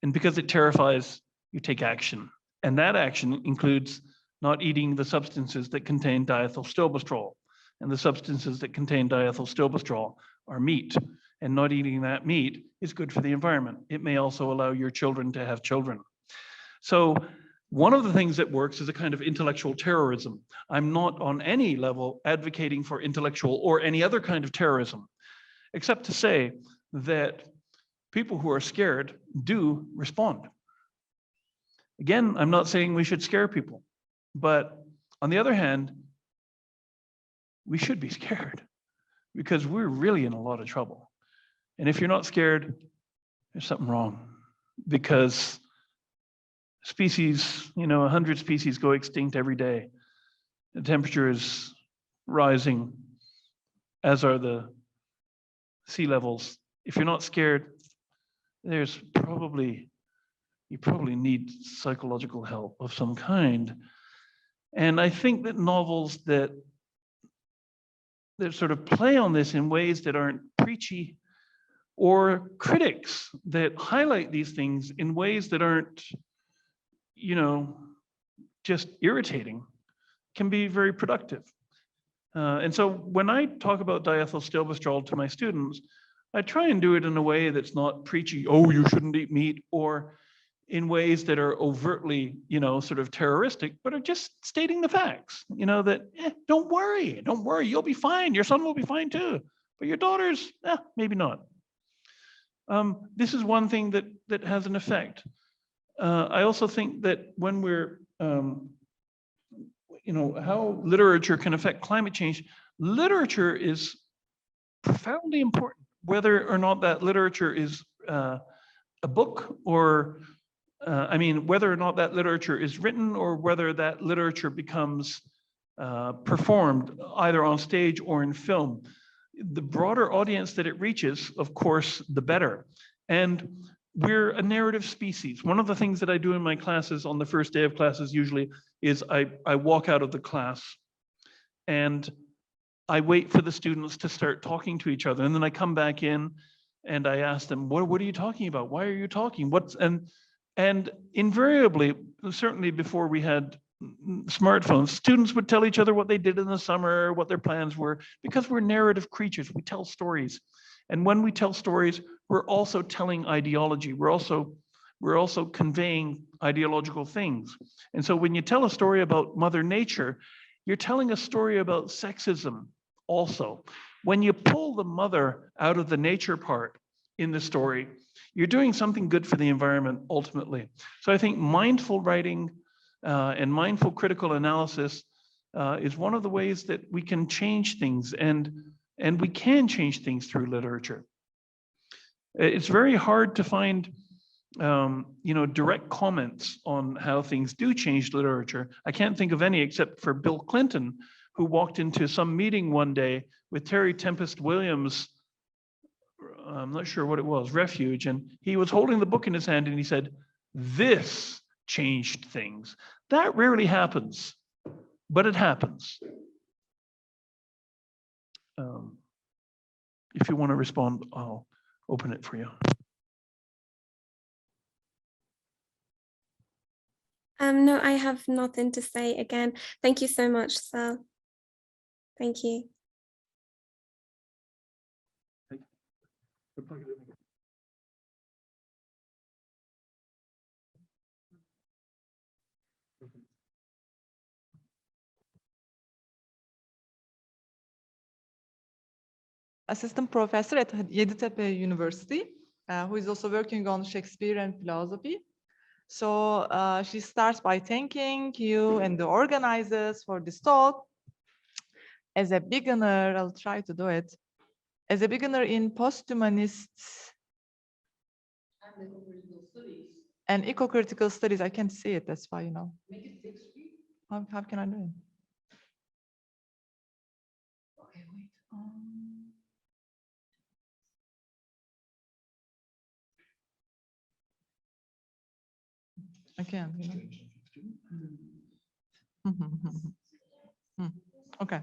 And because it terrifies, you take action. And that action includes not eating the substances that contain diethylstilbestrol. And the substances that contain diethylstilbestrol are meat. And not eating that meat is good for the environment. It may also allow your children to have children. So one of the things that works is a kind of intellectual terrorism. I'm not on any level advocating for intellectual or any other kind of terrorism, except to say that people who are scared do respond. Again, I'm not saying we should scare people, but on the other hand, we should be scared because we're really in a lot of trouble. And if you're not scared, there's something wrong, because species, 100 species go extinct every day. The temperature is rising, as are the sea levels. If you're not scared, you probably need psychological help of some kind. And I think that novels that sort of play on this in ways that aren't preachy, or critics that highlight these things in ways that aren't, just irritating can be very productive. And so when I talk about diethylstilbestrol to my students, I try and do it in a way that's not preachy, oh, you shouldn't eat meat, or in ways that are overtly, sort of terroristic, but are just stating the facts, that don't worry, you'll be fine. Your son will be fine too, but your daughters, maybe not. This is one thing that has an effect. I also think that when we're, how literature can affect climate change, literature is profoundly important, whether or not that literature is a book or whether or not that literature is written or whether that literature becomes performed either on stage or in film. The broader audience that it reaches, of course, the better. And we're a narrative species. One of the things that I do in my classes on the first day of classes usually is I walk out of the class and I wait for the students to start talking to each other. And then I come back in and I ask them, what are you talking about? Why are you talking? And invariably, certainly before we had smartphones, students would tell each other what they did in the summer, what their plans were, because we're narrative creatures. We tell stories. And when we tell stories, we're also telling ideology. We're also conveying ideological things. And so when you tell a story about Mother Nature, you're telling a story about sexism also. When you pull the mother out of the nature part in the story, you're doing something good for the environment ultimately. So I think mindful writing and mindful critical analysis is one of the ways that we can change things, and we can change things through literature. It's very hard to find direct comments on how things do change literature. I can't think of any except for Bill Clinton, who walked into some meeting one day with Terry Tempest Williams, I'm not sure what it was, Refuge, and he was holding the book in his hand and he said, "This changed things." That rarely happens, but it happens. If you want to respond, I'll open it for you. No, I have nothing to say again. Thank you so much, Sal. Thank you. Assistant professor at Yeditepe University, who is also working on Shakespeare and philosophy. So she starts by thanking you and the organizers for this talk. As a beginner, I'll try to do it. As a beginner in posthumanist and eco-critical studies, I can't see it, that's why, Make it 6 feet. How can I do it? Okay, wait. I can't, Okay.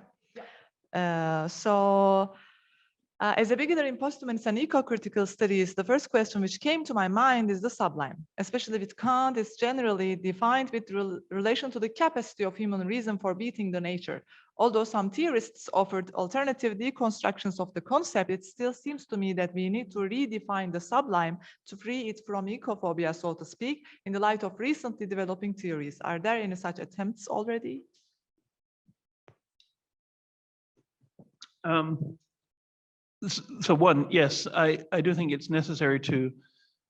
As a beginner in posthumanist and eco-critical studies, the first question which came to my mind is the sublime, especially with Kant. It's generally defined with relation to the capacity of human reason for beating the nature. Although some theorists offered alternative deconstructions of the concept, it still seems to me that we need to redefine the sublime to free it from ecophobia, so to speak, in the light of recently developing theories. Are there any such attempts already? So one, yes, I do think it's necessary to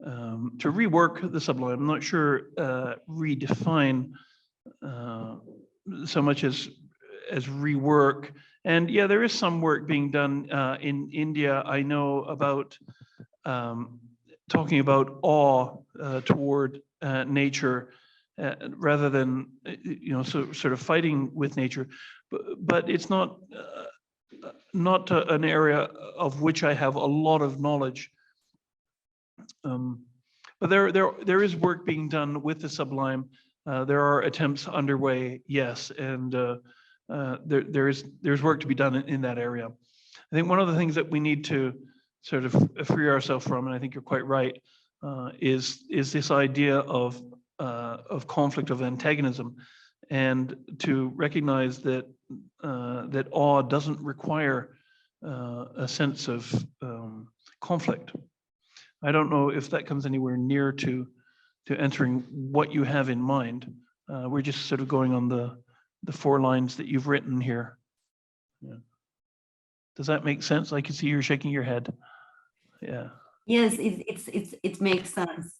rework the sublime. I'm not sure redefine so much as rework. And yeah, there is some work being done in India. I know about talking about awe toward nature rather than sort of fighting with nature, but it's not an area of which I have a lot of knowledge. But there is work being done with the sublime. There are attempts underway, yes, and there's work to be done in that area. I think one of the things that we need to sort of free ourselves from, and I think you're quite right, is this idea of conflict, of antagonism. and to recognize that that awe doesn't require a sense of conflict. I don't know if that comes anywhere near to answering what you have in mind. We're just sort of going on the 4 lines that you've written here. Yeah. Does that make sense? I can see you're shaking your head. Yeah. Yes, it makes sense.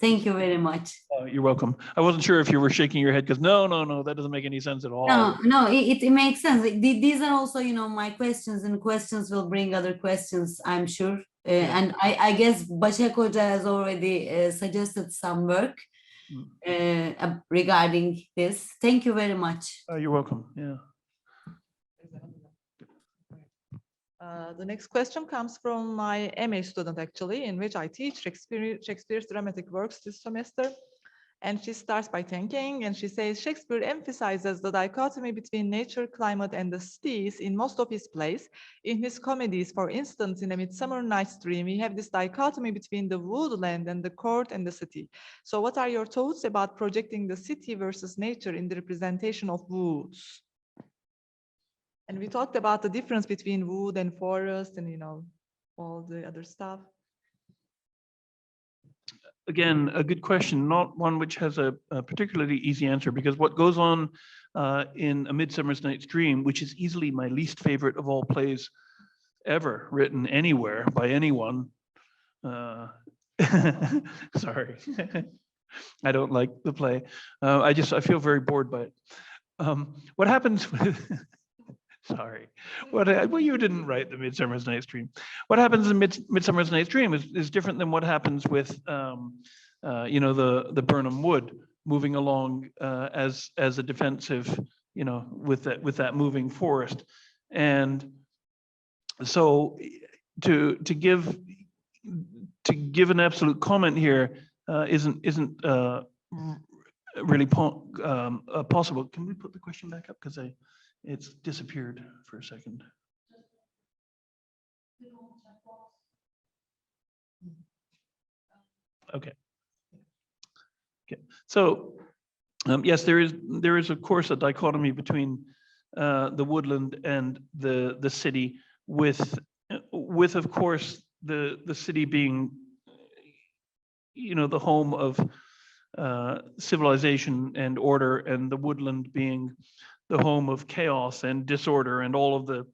Thank you very much. You're welcome. I wasn't sure if you were shaking your head because no, that doesn't make any sense at all. No, it makes sense. These are also, my questions, and questions will bring other questions, I'm sure. And I guess Başak Hoca has already suggested some work regarding this. Thank you very much. You're welcome. Yeah. The next question comes from my MA student, actually, in which I teach Shakespeare's dramatic works this semester. And she starts by thanking, and she says, Shakespeare emphasizes the dichotomy between nature, climate, and the cities in most of his plays. In his comedies, for instance, in A Midsummer Night's Dream, we have this dichotomy between the woodland and the court and the city. So what are your thoughts about projecting the city versus nature in the representation of woods? And we talked about the difference between wood and forest and, all the other stuff. Again, a good question, not one which has a particularly easy answer, because what goes on in A Midsummer Night's Dream, which is easily my least favorite of all plays ever written anywhere by anyone. Sorry, I don't like the play. I feel very bored by it. What happens with Sorry. Well, you didn't write the Midsummer Night's Dream. What happens in Midsummer Night's Dream is different than what happens with, the Birnam Wood moving along as a defensive, with that moving forest. And so to give an absolute comment here isn't really possible. Can we put the question back up, because it's disappeared for a second. Okay. So yes, there is of course a dichotomy between the woodland and the city, with of course the city being the home of civilization and order, and the woodland being the home of chaos and disorder and all of the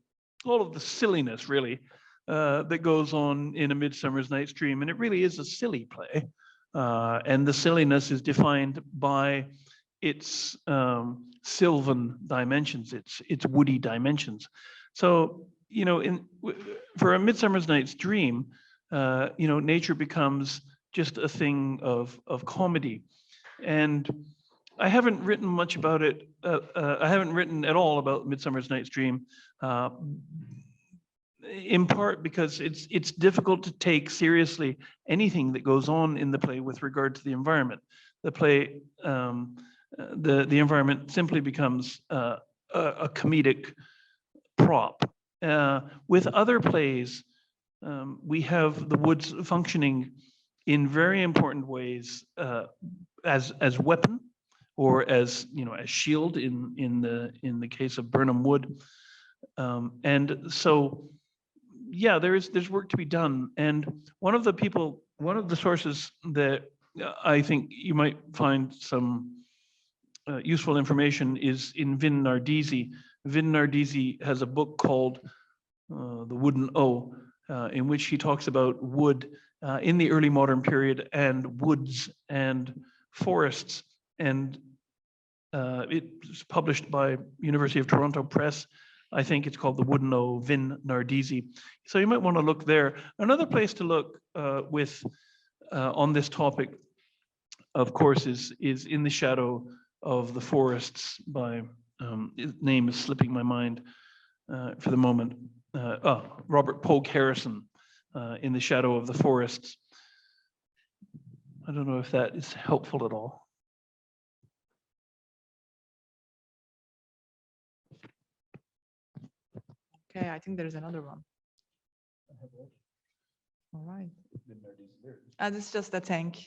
silliness, really, that goes on in A Midsummer Night's Dream. And it really is a silly play, and the silliness is defined by its sylvan dimensions, its woody dimensions. So for A Midsummer Night's Dream, nature becomes just a thing of comedy. And I haven't written much about it. I haven't written at all about Midsummer Night's Dream, in part because it's difficult to take seriously anything that goes on in the play with regard to the environment. The play, the environment simply becomes a comedic prop. With other plays, we have the woods functioning in very important ways as weapon, or as as shield in the case of Birnam Wood, and so yeah, there's work to be done. And one of the sources that I think you might find some useful information is in Vin Nardisi. Vin Nardisi has a book called The Wooden O, in which he talks about wood in the early modern period, and woods and forests. And it's published by University of Toronto Press. I think it's called The Wooden O, Vin Nardisi. So you might want to look there. Another place to look on this topic, of course, is In the Shadow of the Forests by, his name is slipping my mind for the moment. Robert Polk Harrison, In the Shadow of the Forests. I don't know if that is helpful at all. Okay, I think there's another one. All right. This is just a tank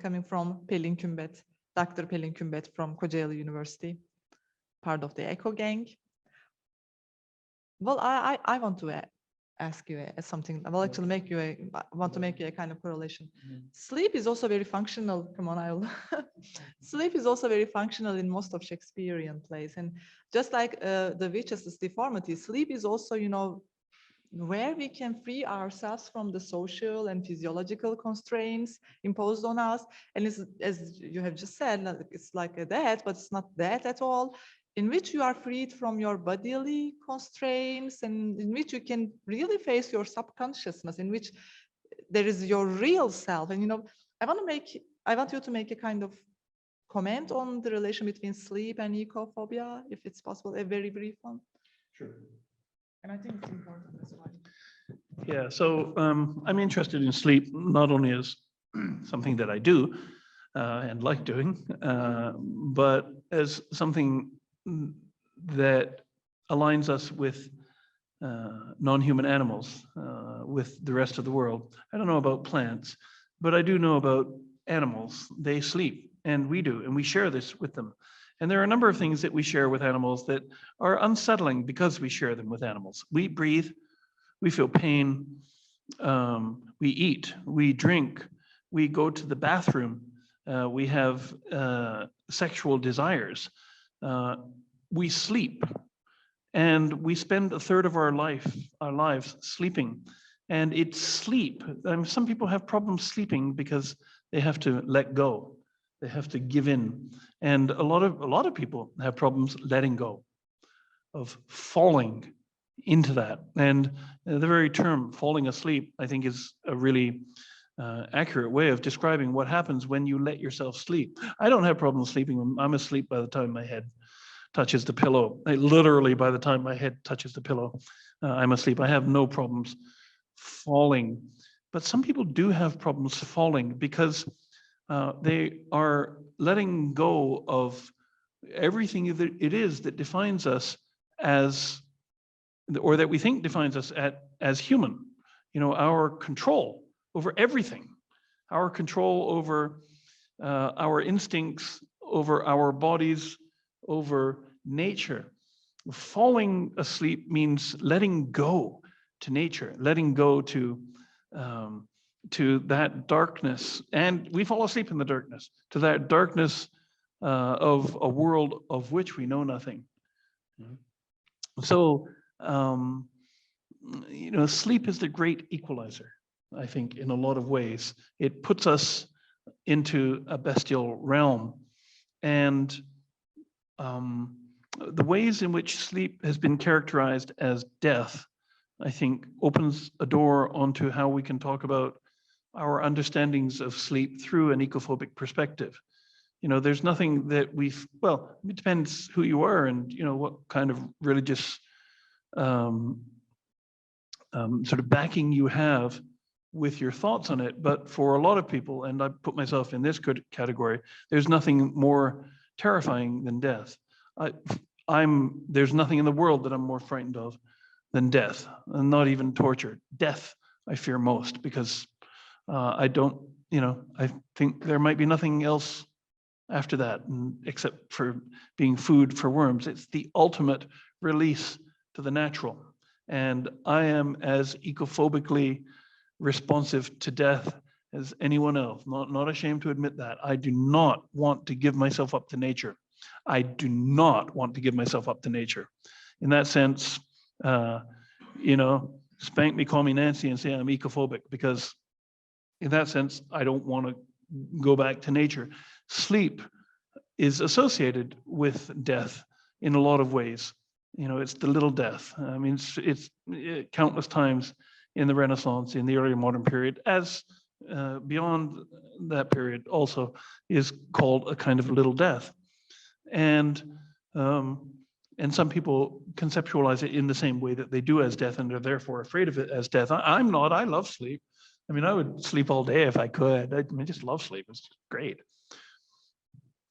coming from Pelin Kümbet. Dr. Pelin Kümbet from Kocaeli University, part of the Eco Gang. Well, I want to ask you something. I will actually make you I want to make you a kind of correlation. Sleep is also very functional. Come on, I'll. Sleep is also very functional in most of Shakespearean plays, and just like the witch's deformity, sleep is also, you know, where we can free ourselves from the social and physiological constraints imposed on us. And it's, as you have just said, it's like a death, but it's not death at all, in which you are freed from your bodily constraints and in which you can really face your subconsciousness, in which there is your real self. And, you know, I want you to make a kind of comment on the relation between sleep and ecophobia, if it's possible, a very brief one. Sure. And I think it's important as well. Yeah, so I'm interested in sleep not only as something that I do and like doing, but as something that aligns us with non-human animals, with the rest of the world. I don't know about plants, but I do know about animals. They sleep, and we do, and we share this with them. And there are a number of things that we share with animals that are unsettling because we share them with animals. We breathe, we feel pain, we eat, we drink, we go to the bathroom, we have sexual desires, we sleep, and we spend a third of our lives sleeping. And it's sleep. Some people have problems sleeping because they have to let go. They have to give in. And a lot of people have problems letting go, of falling into that. And the very term falling asleep, I think, is a really accurate way of describing what happens when you let yourself sleep. I don't have problems sleeping. I'm asleep by the time my head touches the pillow. Literally, by the time my head touches the pillow, I'm asleep. I have no problems falling. But some people do have problems falling because they are letting go of everything that it is that defines us as, or that we think defines us as human. You know, our control over everything, our control over our instincts, over our bodies, over nature. Falling asleep means letting go to nature, letting go to that darkness. And we fall asleep in the darkness, to that darkness of a world of which we know nothing. So, you know, sleep is the great equalizer, I think, in a lot of ways. It puts us into a bestial realm. And the ways in which sleep has been characterized as death, I think, opens a door onto how we can talk about our understandings of sleep through an ecophobic perspective. You know, there's nothing that well, it depends who you are and, you know, what kind of religious sort of backing you have with your thoughts on it. But for a lot of people, and I put myself in this category, there's nothing more terrifying than death. There's nothing in the world that I'm more frightened of than death, and not even torture. Death, I fear most, because I don't, you know, I think there might be nothing else after that, except for being food for worms. It's the ultimate release to the natural. And I am as ecophobically responsive to death as anyone else, not ashamed to admit that. I do not want to give myself up to nature. I do not want to give myself up to nature. In that sense, you know, spank me, call me Nancy, and say I'm ecophobic, because in that sense, I don't want to go back to nature. Sleep is associated with death in a lot of ways. You know, it's the little death. I mean, it's countless times in the Renaissance, in the early modern period, as beyond that period also is called a kind of little death. And some people conceptualize it in the same way that they do as death, and are therefore afraid of it as death. I'm not. I love sleep. I mean, I would sleep all day if I could. I just love sleep. It's great.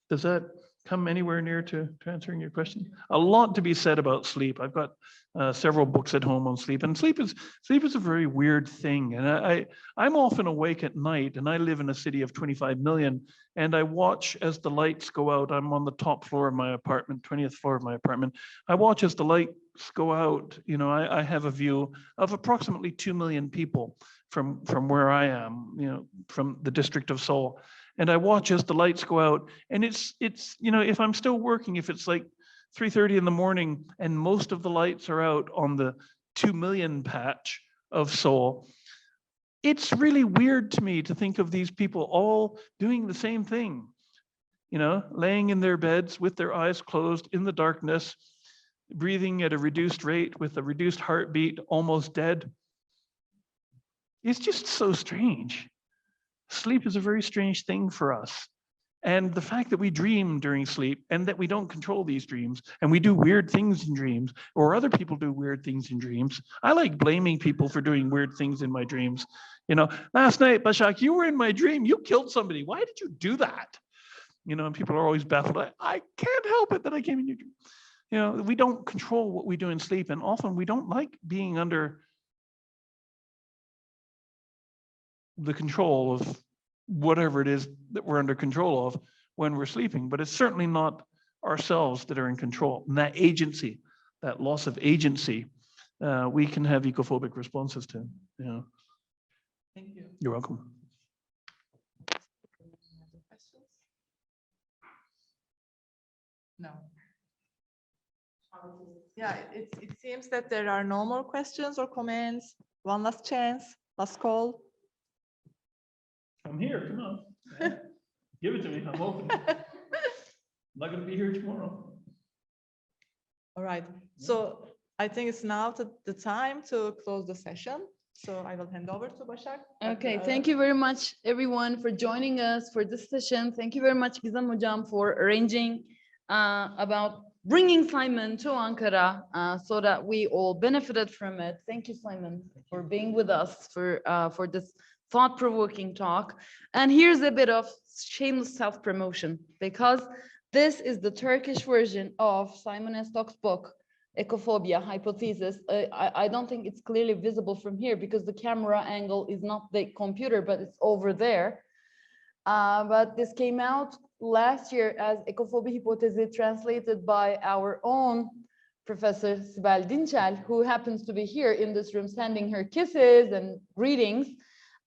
Does that come anywhere near to answering your question. A lot to be said about sleep. I've got several books at home on sleep, and sleep is a very weird thing. And I'm often awake at night, and I live in a city of 25 million, and I watch as the lights go out. I'm on the top floor of my apartment, 20th floor of my apartment. I watch as the lights go out. You know, I have a view of approximately 2 million people from where I am, you know, from the district of Seoul. And I watch as the lights go out, and it's you know, if I'm still working, if it's like 3:30 in the morning and most of the lights are out on the 2 million patch of Seoul, it's really weird to me to think of these people all doing the same thing, you know, laying in their beds with their eyes closed in the darkness, breathing at a reduced rate with a reduced heartbeat, almost dead. It's just so strange. Sleep is a very strange thing for us. And the fact that we dream during sleep and that we don't control these dreams and we do weird things in dreams, or other people do weird things in dreams. I like blaming people for doing weird things in my dreams. You know, last night, Bashak, you were in my dream, you killed somebody. Why did you do that? You know, and people are always baffled. I can't help it that I came in your dream. You know, we don't control what we do in sleep, and often we don't like being under the control of whatever it is that we're under control of when we're sleeping, but it's certainly not ourselves that are in control. And that agency, that loss of agency, we can have ecophobic responses to. You know. Thank you. You're welcome. No. Yeah, it seems that there are no more questions or comments. One last chance, last call. I'm here, come on. Give it to me, I'm open. I'm not gonna be here tomorrow. All right, so I think it's now the time to close the session. So I will hand over to Başak. Okay, thank you very much, everyone, for joining us for this session. Thank you very much, Gizem Hocam, for arranging about bringing Simon to Ankara so that we all benefited from it. Thank you, Simon, for being with us for this thought-provoking talk. And here's a bit of shameless self-promotion, because this is the Turkish version of Simon Estok's book, Ecophobia Hypothesis. I don't think it's clearly visible from here because the camera angle is not the computer, but it's over there. But this came out last year as Ecophobia Hypothesis, translated by our own Professor Sibel Dinçel, who happens to be here in this room sending her kisses and greetings.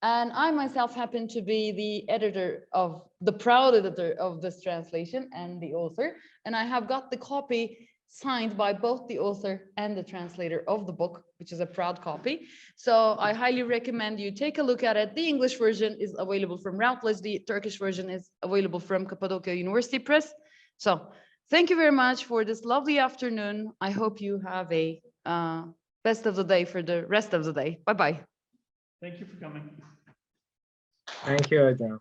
And I myself happen to be the proud editor of this translation and the author. And I have got the copy signed by both the author and the translator of the book, which is a proud copy. So I highly recommend you take a look at it. The English version is available from Routledge. The Turkish version is available from Cappadocia University Press. So thank you very much for this lovely afternoon. I hope you have a best of the day for the rest of the day. Bye-bye. Thank you for coming. Thank you, Hocam.